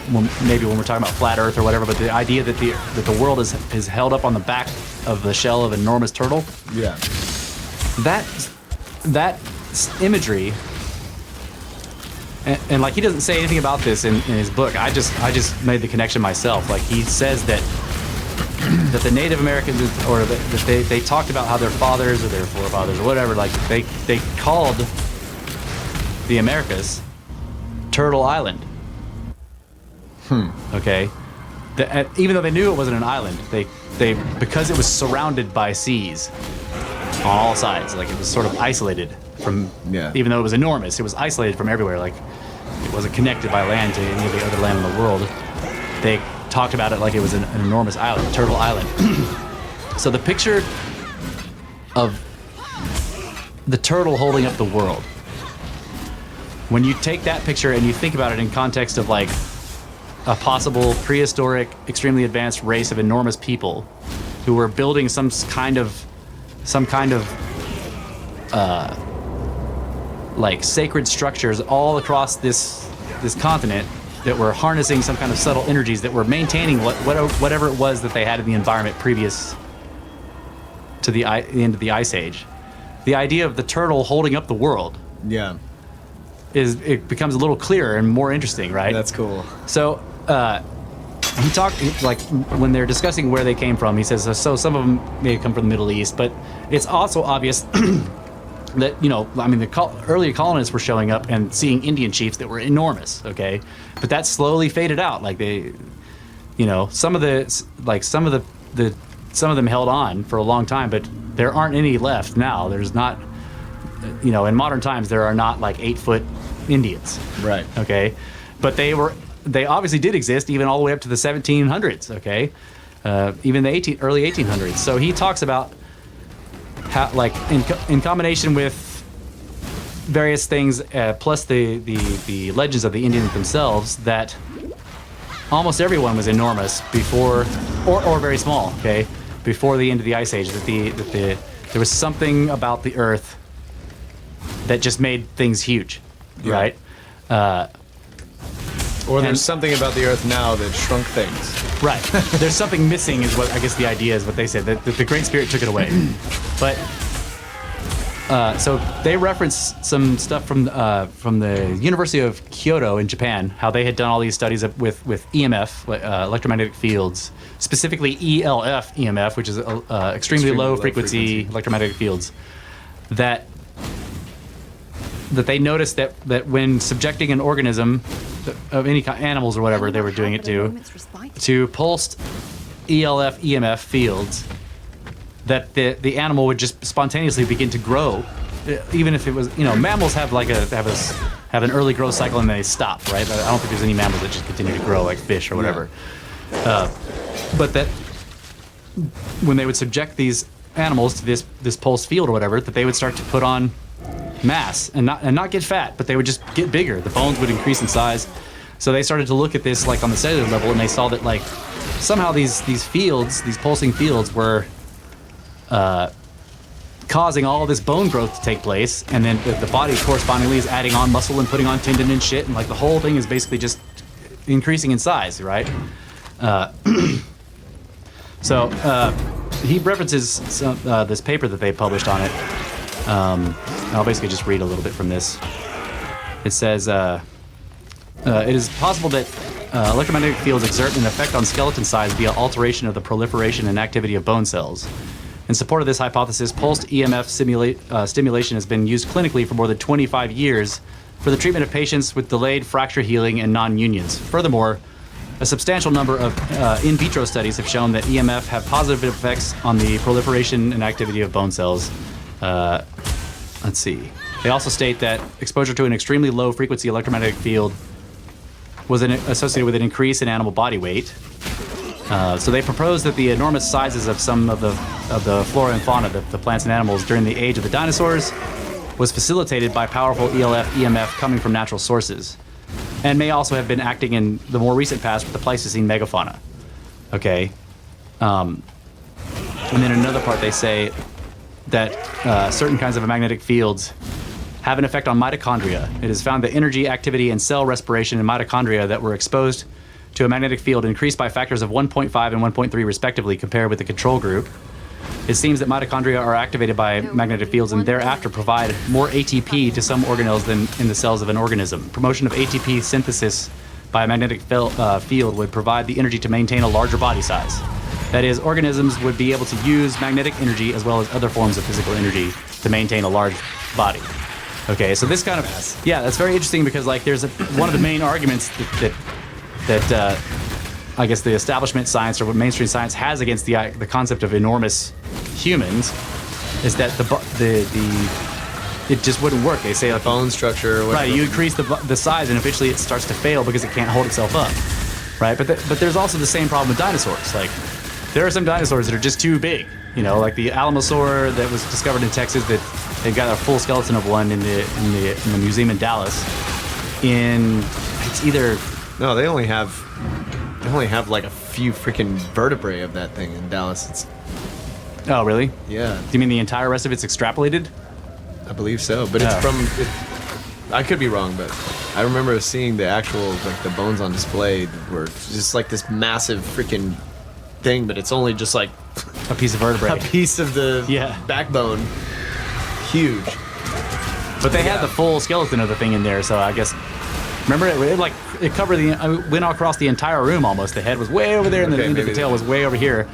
maybe when we're talking about flat Earth or whatever, but the idea that the world is held up on the back of the shell of an enormous turtle. Yeah. That imagery, and like he doesn't say anything about this in his book. I just made the connection myself. Like he says that the Native Americans, or that they talked about how their fathers or their forefathers or whatever, like they called the Americas Turtle Island. Okay. Even though they knew it wasn't an island, they because it was surrounded by seas on all sides, like it was sort of isolated from. Yeah. Even though it was enormous, it was isolated from everywhere. Like it wasn't connected by land to any of the other land in the world. They talked about it like it was an enormous island, Turtle Island. So the picture of the turtle holding up the world. When you take that picture and you think about it in context of like a possible prehistoric, extremely advanced race of enormous people who were building some kind of like sacred structures all across this continent that were harnessing some kind of subtle energies that were maintaining whatever it was that they had in the environment previous to the end of the Ice Age. The idea of the turtle holding up the world. Yeah. It becomes a little clearer and more interesting, right? That's cool. So he talked, like when they're discussing where they came from, he says, so some of them may have come from the Middle East, but it's also obvious that, I mean, the earlier colonists were showing up and seeing Indian chiefs that were enormous, okay? But that slowly faded out. Like some of them held on for a long time, but there aren't any left now. There's not, in modern times, there are not like 8-foot Indians. Right. Okay. But they obviously did exist even all the way up to the 1700s. Okay. Even the early 1800s. So he talks about how, like, in combination with various things, plus the legends of the Indians themselves, that almost everyone was enormous before, or very small. Okay. Before the end of the Ice Age, that there was something about the Earth that just made things huge, right? Or there's something about the Earth now that shrunk things. Right. There's something missing is what I guess the idea is what they said, that the Great Spirit took it away. But, so they reference some stuff from the University of Kyoto in Japan, how they had done all these studies with EMF, electromagnetic fields, specifically ELF EMF, which is extremely low frequency electromagnetic fields, that they noticed that when subjecting an organism of any kind, animals or whatever they were doing it to pulsed ELF EMF fields, that the animal would just spontaneously begin to grow, even if it was, mammals have have an early growth cycle and they stop, right? I don't think there's any mammals that just continue to grow like fish or whatever. Yeah. But that when they would subject these animals to this pulsed field or whatever, that they would start to put on mass and not get fat, but they would just get bigger. The bones would increase in size. So they started to look at this like on the cellular level, and they saw that like somehow these fields, these pulsing fields, were causing all this bone growth to take place, and then the body correspondingly is adding on muscle and putting on tendon and shit, and like the whole thing is basically just increasing in size, right? So he references this paper that they published on it. I'll basically just read a little bit from this. It says, it is possible that electromagnetic fields exert an effect on skeleton size via alteration of the proliferation and activity of bone cells. In support of this hypothesis, pulsed EMF stimulation has been used clinically for more than 25 years for the treatment of patients with delayed fracture healing and non-unions. Furthermore, a substantial number of in vitro studies have shown that EMF have positive effects on the proliferation and activity of bone cells. Let's see. They also state that exposure to an extremely low frequency electromagnetic field was associated with an increase in animal body weight. So they proposed that the enormous sizes of some of the flora and fauna, the plants and animals during the age of the dinosaurs, was facilitated by powerful ELF EMF coming from natural sources, and may also have been acting in the more recent past with the Pleistocene megafauna. Okay. And then in another part they say that certain kinds of magnetic fields have an effect on mitochondria. It is found that energy, activity, and cell respiration in mitochondria that were exposed to a magnetic field increase by factors of 1.5 and 1.3 respectively compared with the control group. It seems that mitochondria are activated by magnetic fields and thereafter provide more ATP to some organelles than in the cells of an organism. Promotion of ATP synthesis by a magnetic field would provide the energy to maintain a larger body size. That is, organisms would be able to use magnetic energy as well as other forms of physical energy to maintain a large body. Okay, so this kind of, that's very interesting because like there's one of the main arguments that I guess the establishment science or what mainstream science has against the concept of enormous humans is that it just wouldn't work. They say like Bone structure or whatever. right, you increase the size and eventually it starts to fail because it can't hold itself up, right? But there's also the same problem with dinosaurs. Like there are some dinosaurs that are just too big, you know, like the Alamosaur that was discovered in Texas that they've got a full skeleton of one in the museum in Dallas. It's either No, they only have like a few freaking vertebrae of that thing in Dallas. It's oh really? yeah, Do you mean the entire rest of it's extrapolated? I believe so. But Yeah. it's from. I could be wrong, but I remember seeing the actual like the bones on display were just like this massive freaking thing, but it's only just like A piece of vertebrae. a piece of the Yeah. backbone. Huge. But they Yeah. had the full skeleton of the thing in there, so I guess. Remember, it covered went across the entire room almost. The head was way over there, and Okay, the maybe tail was way over here.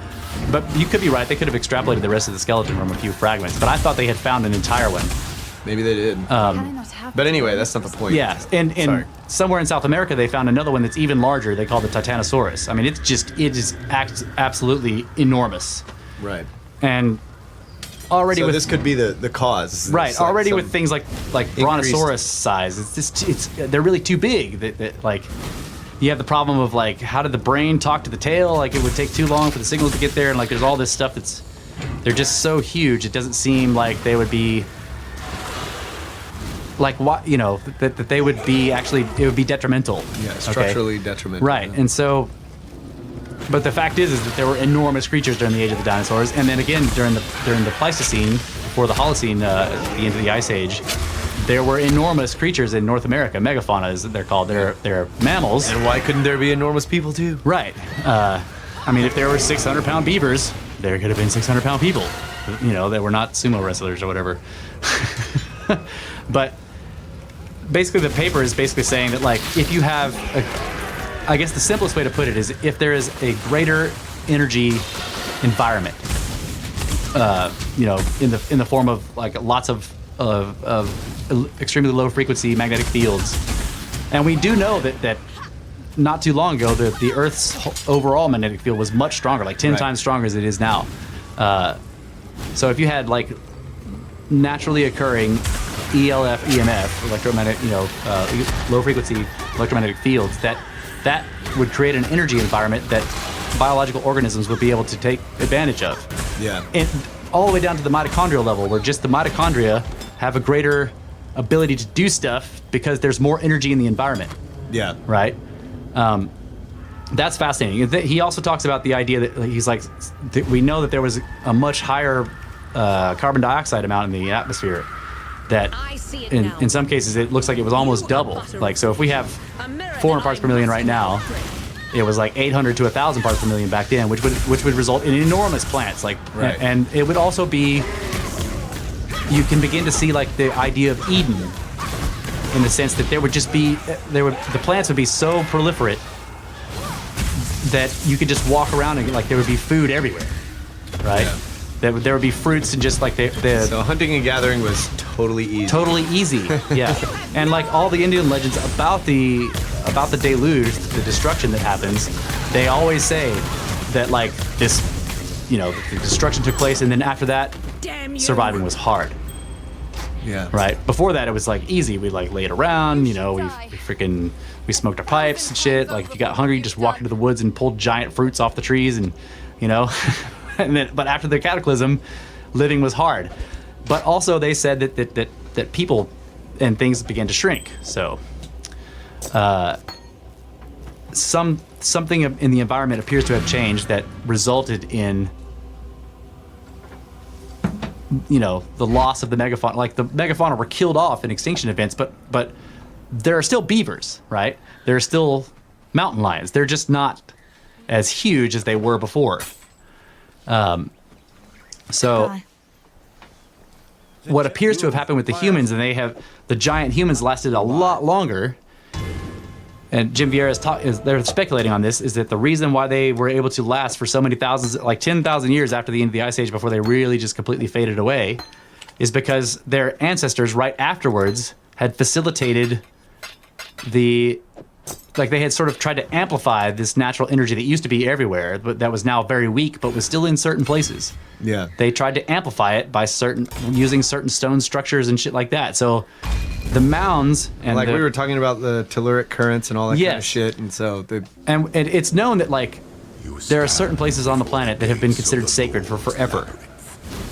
But you could be right. They could have extrapolated the rest of the skeleton from a few fragments. But I thought they had found an entire one. Maybe they did. But anyway, that's not the point. Yeah, and Sorry. somewhere in South America they found another one that's even larger. They call it the Titanosaurus. I mean, it is absolutely enormous. Right. And already So with this could be the cause. right, It's like already some- with things like Brontosaurus size, they're really too big. That like you have the problem of like how did the brain talk to the tail? Like it would take too long for the signals to get there, and like there's all this stuff they're just so huge. It doesn't seem like they would be like what that they would be actually it would be detrimental. Yeah, okay? structurally detrimental. Right, Yeah. and so. But the fact is that there were enormous creatures during the age of the dinosaurs, and then again during the Pleistocene, before the Holocene, at the end of the Ice Age, there were enormous creatures in North America. Megafauna, as they're called. They're mammals. And why couldn't there be enormous people too? Right. I mean, if there were 600-pound beavers, there could have been 600-pound people. You know, that were not sumo wrestlers or whatever. But basically, the paper is basically saying that like if you have I guess the simplest way to put it is if there is a greater energy environment, in the form of like lots of extremely low frequency magnetic fields, and we do know that not too long ago the Earth's overall magnetic field was much stronger, like 10 Right. times stronger as it is now. So if you had like naturally occurring ELF, EMF, electromagnetic, low frequency electromagnetic fields, that would create an energy environment that biological organisms would be able to take advantage of. Yeah. And all the way down to the mitochondrial level, where just the mitochondria have a greater ability to do stuff because there's more energy in the environment, Yeah. right? That's fascinating. He also talks about the idea that he's like, we know that there was a much higher carbon dioxide amount in the atmosphere. That in some cases it looks like it was almost double. Like so, if we have 400 parts per million right now, it was like 800 to 1,000 parts per million back then, which would result in enormous plants. Like, Right. and it would also be. You can begin to see like the idea of Eden, in the sense that the plants would be so proliferate that you could just walk around and like there would be food everywhere, right? Yeah. There would be fruits and just like So hunting and gathering was totally easy. totally easy, yeah. And like all the Indian legends about the deluge, the destruction that happens, they always say that like this, the destruction took place, and then after that, surviving was hard, Yeah. right? Before that, it was like easy. We like laid around, we smoked our pipes and shit. Like if you got hungry, you just walked into the woods and pulled giant fruits off the trees, and but after the cataclysm, living was hard. But also they said that people and things began to shrink. So something in the environment appears to have changed that resulted in the loss of the megafauna. Like the megafauna were killed off in extinction events, but there are still beavers, right? There are still mountain lions. They're just not as huge as they were before. So Bye. what appears to have happened with the humans, and the giant humans lasted a lot longer. And Jim Vieira they're speculating on this, is that the reason why they were able to last for so many thousands, like 10,000 years after the end of the Ice Age, before they really just completely faded away, is because their ancestors right afterwards had facilitated they had sort of tried to amplify this natural energy that used to be everywhere, but that was now very weak, but was still in certain places. Yeah. They tried to amplify it by using certain stone structures and shit like that. So the mounds and we were talking about the telluric currents and all that kind of shit, and so and it's known that there are certain places on the planet that have been considered sacred for forever.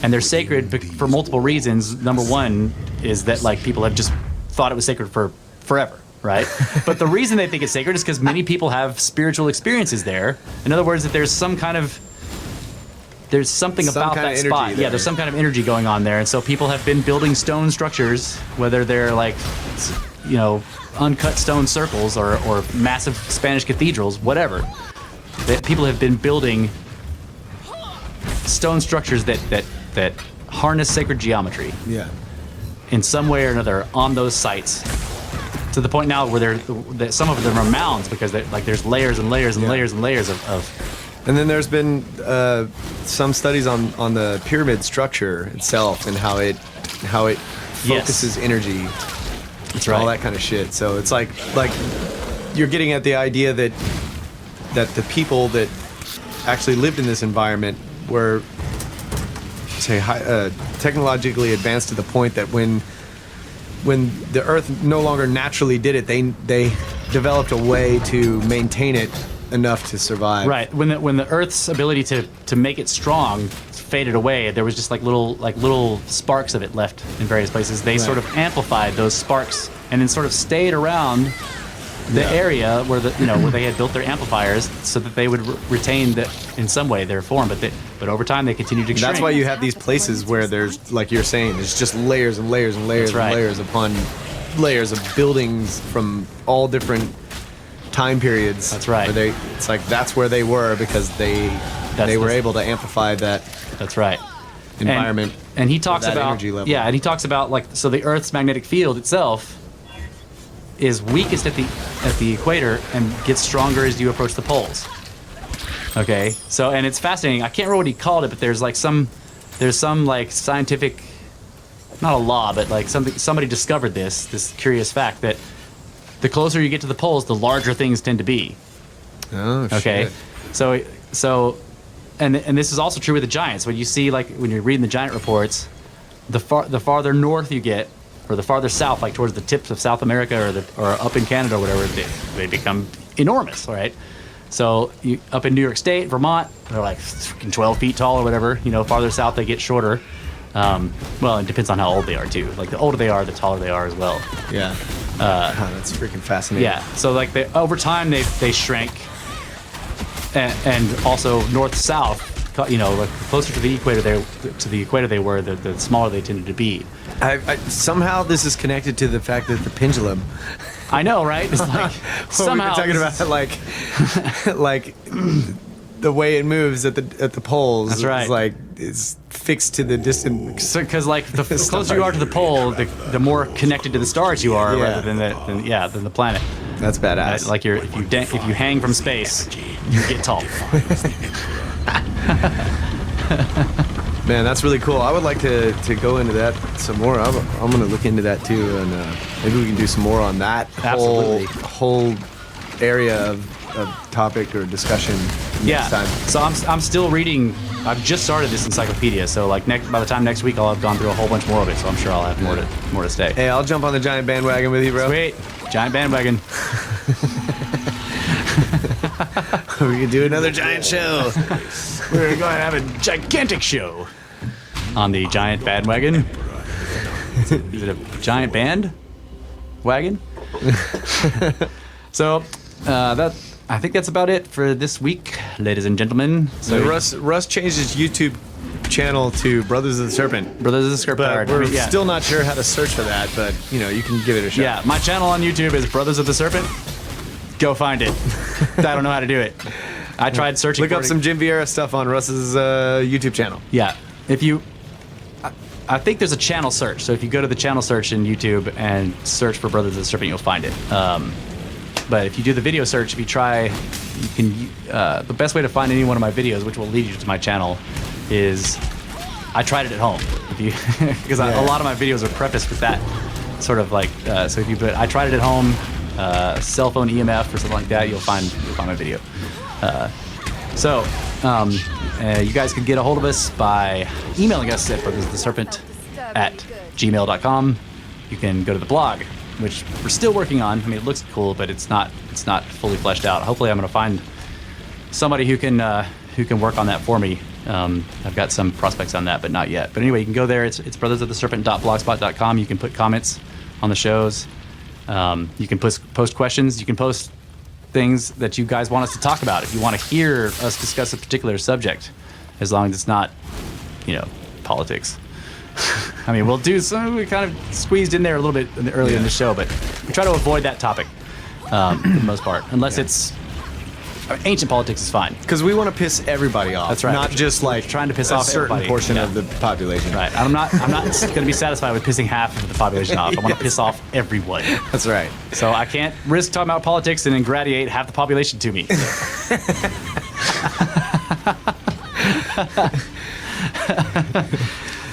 And they're sacred for multiple reasons. Number one is that people have just thought it was sacred for forever, right? But the reason they think it's sacred is because many people have spiritual experiences there. In other words, that there's something about that spot. Yeah, there's some kind of energy going on there. And so people have been building stone structures, whether they're uncut stone circles or massive Spanish cathedrals, whatever. That people have been building stone structures that harness sacred geometry. Yeah. In some way or another on those sites, to the point now where some of them are mounds because there's layers and layers and layers and layers of. And then there's been some studies on the pyramid structure itself and how it focuses energy. That's right. All that kind of shit. So it's like you're getting at the idea that the people that actually lived in this environment were technologically advanced to the point that when the Earth no longer naturally did it, they developed a way to maintain it enough to survive. Right. When the Earth's ability to make it strong faded away, there was just little sparks of it left in various places. They sort of amplified those sparks and then sort of stayed around the area where where they had built their amplifiers so that they would retain in some way their form, but over time they continued to shrink. That's why you have these places where there's, like you're saying, there's just layers and layers and layers and layers upon layers of buildings from all different time periods. That's right. Where that's where they were because they were able to amplify that. That's right. Environment. And he talks that about energy level. Yeah, and he talks about so the Earth's magnetic field itself is weakest at the equator and gets stronger as you approach the poles. Okay, so and it's fascinating. I can't remember what he called it, but there's some scientific, not a law, but somebody discovered this curious fact that the closer you get to the poles, the larger things tend to be. Oh shit. Okay, so and this is also true with the giants. When you see when you're reading the giant reports, the farther north you get, or the farther south, towards the tips of South America or up in Canada or whatever, they become enormous, right? So up in New York State, Vermont, they're freaking 12 feet tall or whatever. Farther south they get shorter. Well, it depends on how old they are too. The older they are, the taller they are as well. Yeah. That's freaking fascinating. Yeah. So over time they shrank, and also north south. Closer to the equator they were, the smaller they tended to be. Somehow this is connected to the fact that the pendulum. I know, right? It's somehow we've been talking about the way it moves at the poles. That's right. It's fixed to the distant. Because the closer you are to the pole, the more connected to the stars you are, rather than the planet. That's badass. If you hang from space, you get tall. Man, that's really cool. I would like to go into that some more. I'm going to look into that too, and maybe we can do some more on that whole area of topic or discussion next time. So I'm still reading. I've just started this encyclopedia, so by the time next week I'll have gone through a whole bunch more of it. So I'm sure I'll have more to say. Hey, I'll jump on the giant bandwagon with you, bro. Sweet, giant bandwagon. We can do another giant show. We're going to have a gigantic show on the giant bandwagon. Is it a giant band wagon? So I think that's about it for this week, ladies and gentlemen. So Russ changed his YouTube channel to Brothers of the Serpent. Brothers of the Serpent. But we're still not sure how to search for that, but you can give it a shot. Yeah, my channel on YouTube is Brothers of the Serpent. Go find it. I don't know how to do it. I tried searching. Look up some Jim Vieira stuff on Russ's YouTube channel. Yeah, if you, I think there's a channel search. So if you go to the channel search in YouTube and search for Brothers of the Serpent, you'll find it. But if you do the video search, if you try, you can. The best way to find any one of my videos, which will lead you to my channel, is I tried it at home. If you, because a lot of my videos are prefaced with that sort of like. So if you put I tried it at home, cell phone EMF or something like that, you'll find my video. You guys can get a hold of us by emailing us at brothersoftheserpent@gmail.com. You can go to the blog, which we're still working on. I mean, it looks cool, but it's not fully fleshed out. Hopefully, I'm going to find somebody who can work on that for me. I've got some prospects on that, but not yet. But anyway, you can go there. It's brothersoftheserpent.blogspot.com. You can put comments on the shows. You can post questions. You can post things that you guys want us to talk about. If you want to hear us discuss a particular subject, as long as it's not, politics. I mean, we'll do some. We kind of squeezed in there a little bit earlier in the show, but we try to avoid that topic for the most part, unless it's ancient politics is fine. Because we want to piss everybody off. That's right. Not just like trying to piss a off certain everybody. portion of the population. Right. I'm not going to be satisfied with pissing half of the population off. I want to piss off everyone. That's right. So I can't risk talking about politics and ingratiate half the population to me.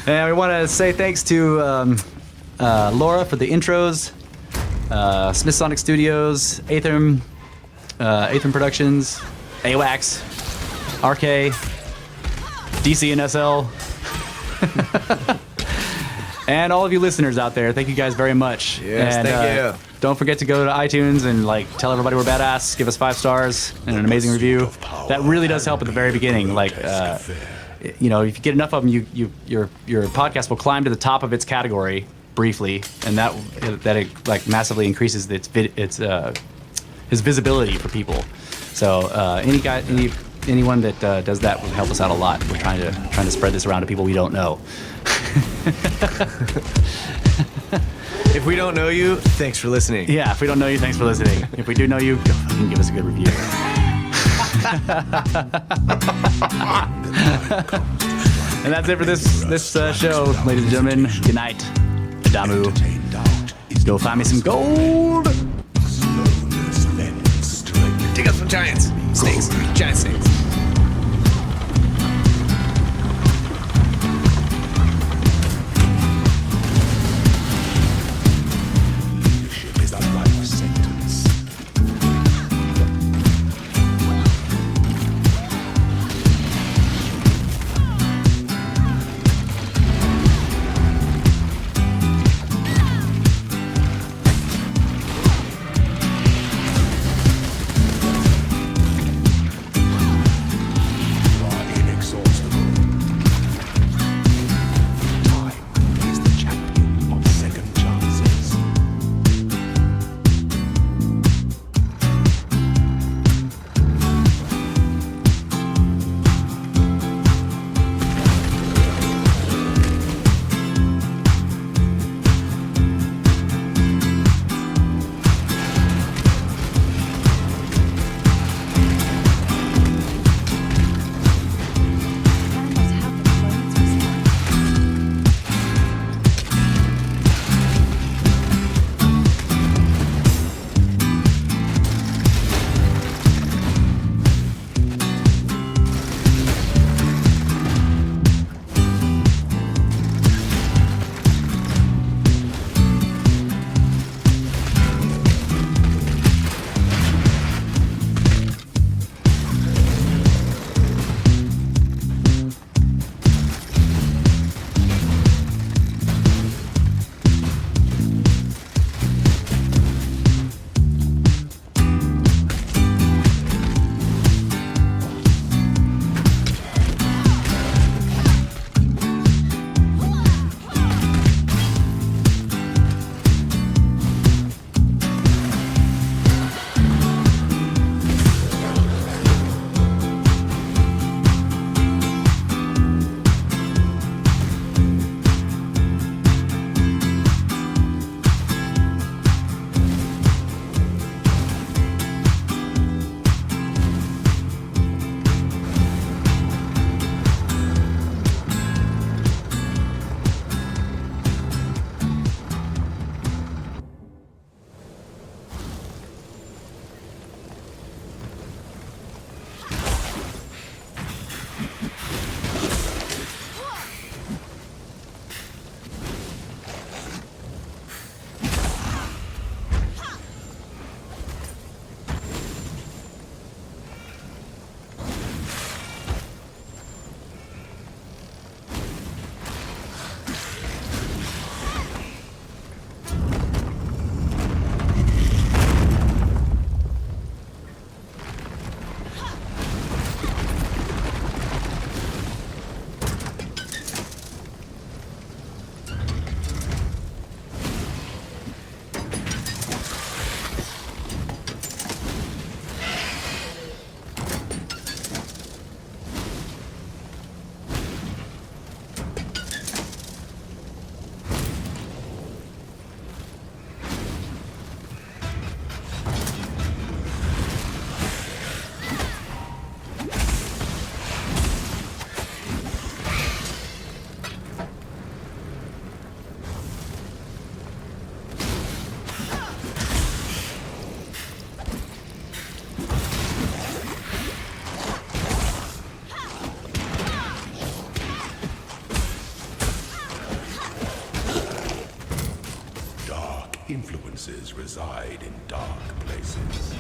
And we want to say thanks to Laura for the intros, Smith Sonic Studios, Aethern Productions, AWACS, RK, DC and SL, and all of you listeners out there. Thank you guys very much. Yes, and, thank you. Don't forget to go to iTunes and tell everybody we're badass. Give us 5 stars and an amazing review. That really does help at the very beginning. If you get enough of them, your podcast will climb to the top of its category briefly, and that massively increases its visibility for people. So anyone that does that would help us out a lot. We're trying to spread this around to people we don't know. If we don't know you, thanks for listening. Yeah, if we don't know you, thanks for listening. If we do know you, go fucking give us a good review. And that's it for this show, ladies and gentlemen. Good night. Adamu. Go find me some gold. Dig up some giants. Snakes. Giant snakes. influences reside in dark places.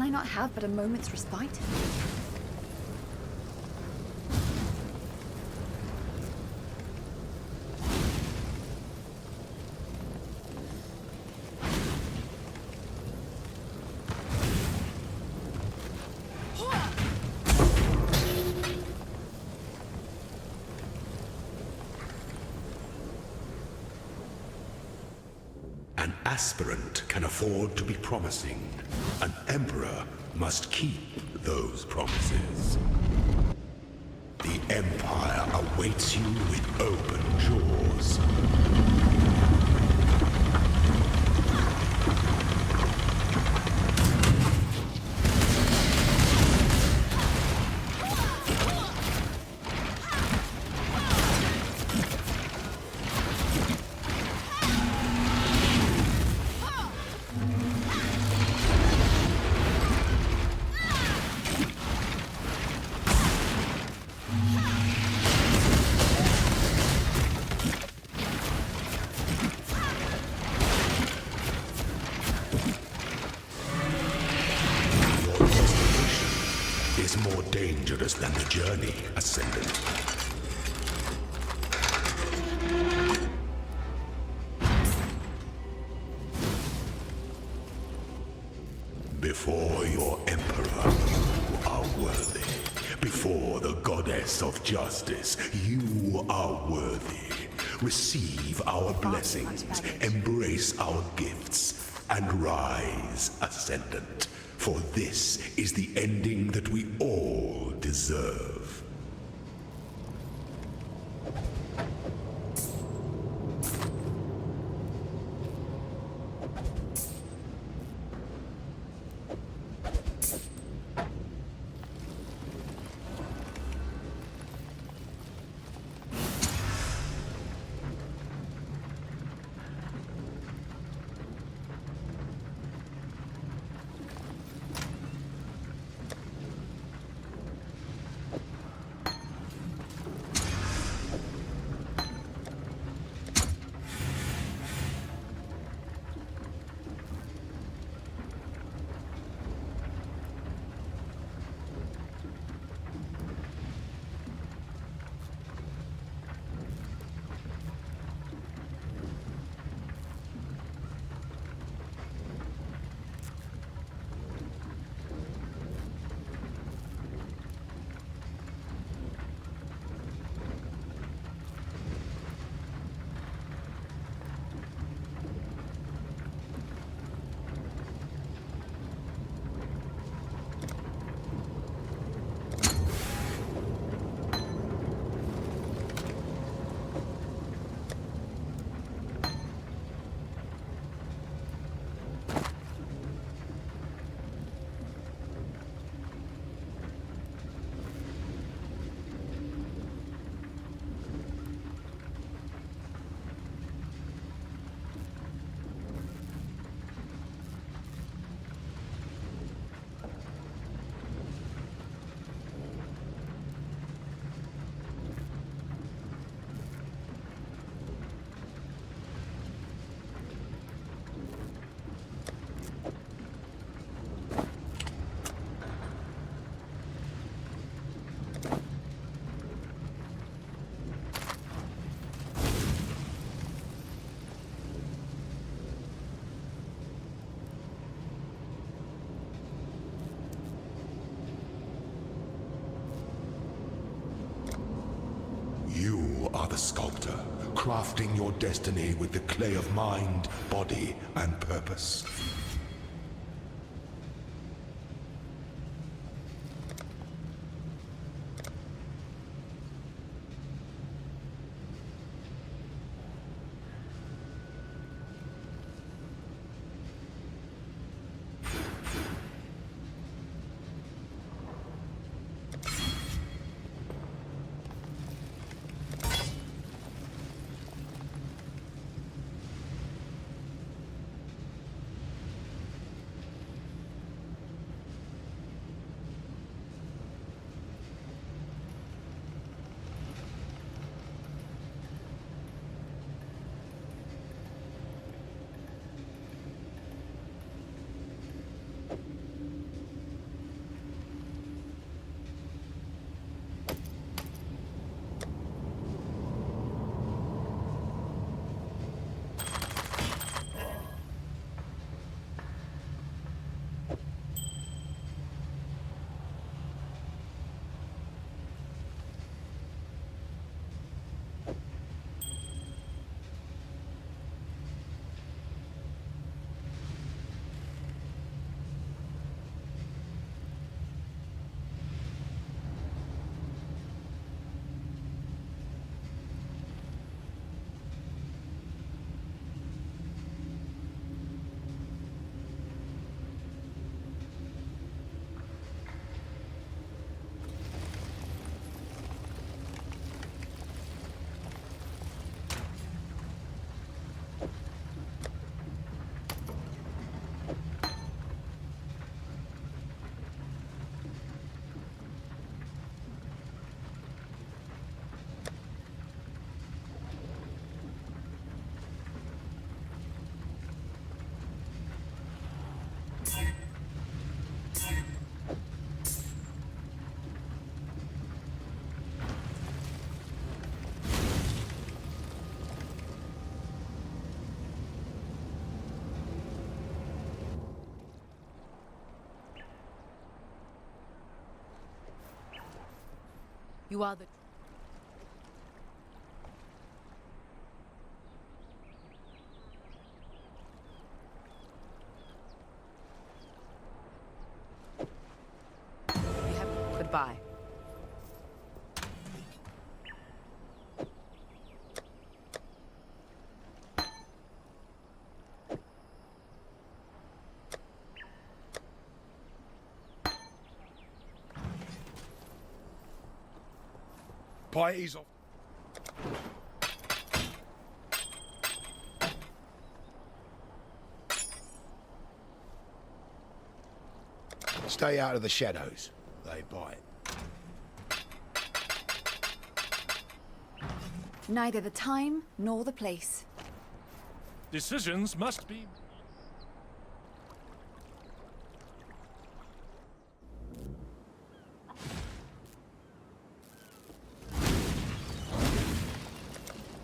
I not have but a moment's respite? An aspirant can afford to be promising. An emperor must keep those promises. The Empire awaits you with open jaws. Is more dangerous than the journey, Ascendant. Before your Emperor, you are worthy. Before the Goddess of Justice, you are worthy. Receive our blessings, embrace our gifts, and rise, Ascendant. For this is the ending that we all deserve. You are the sculptor, crafting your destiny with the clay of mind, body, and purpose. You are the... Goodbye. Pieties off. Stay out of the shadows. They bite. Neither the time nor the place. Decisions must be...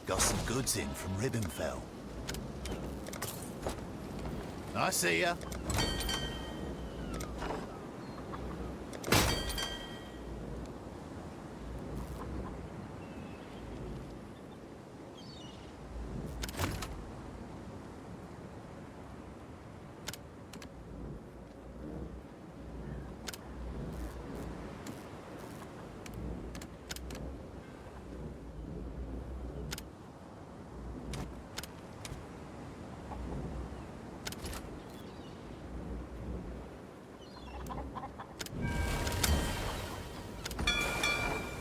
Got some goods in from Ribbenfell. I see ya.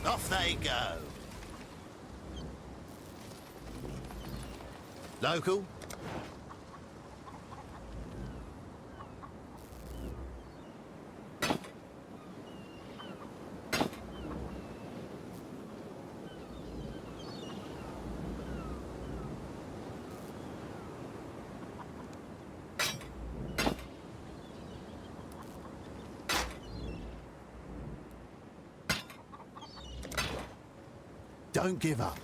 Off they go. Local? Don't give up.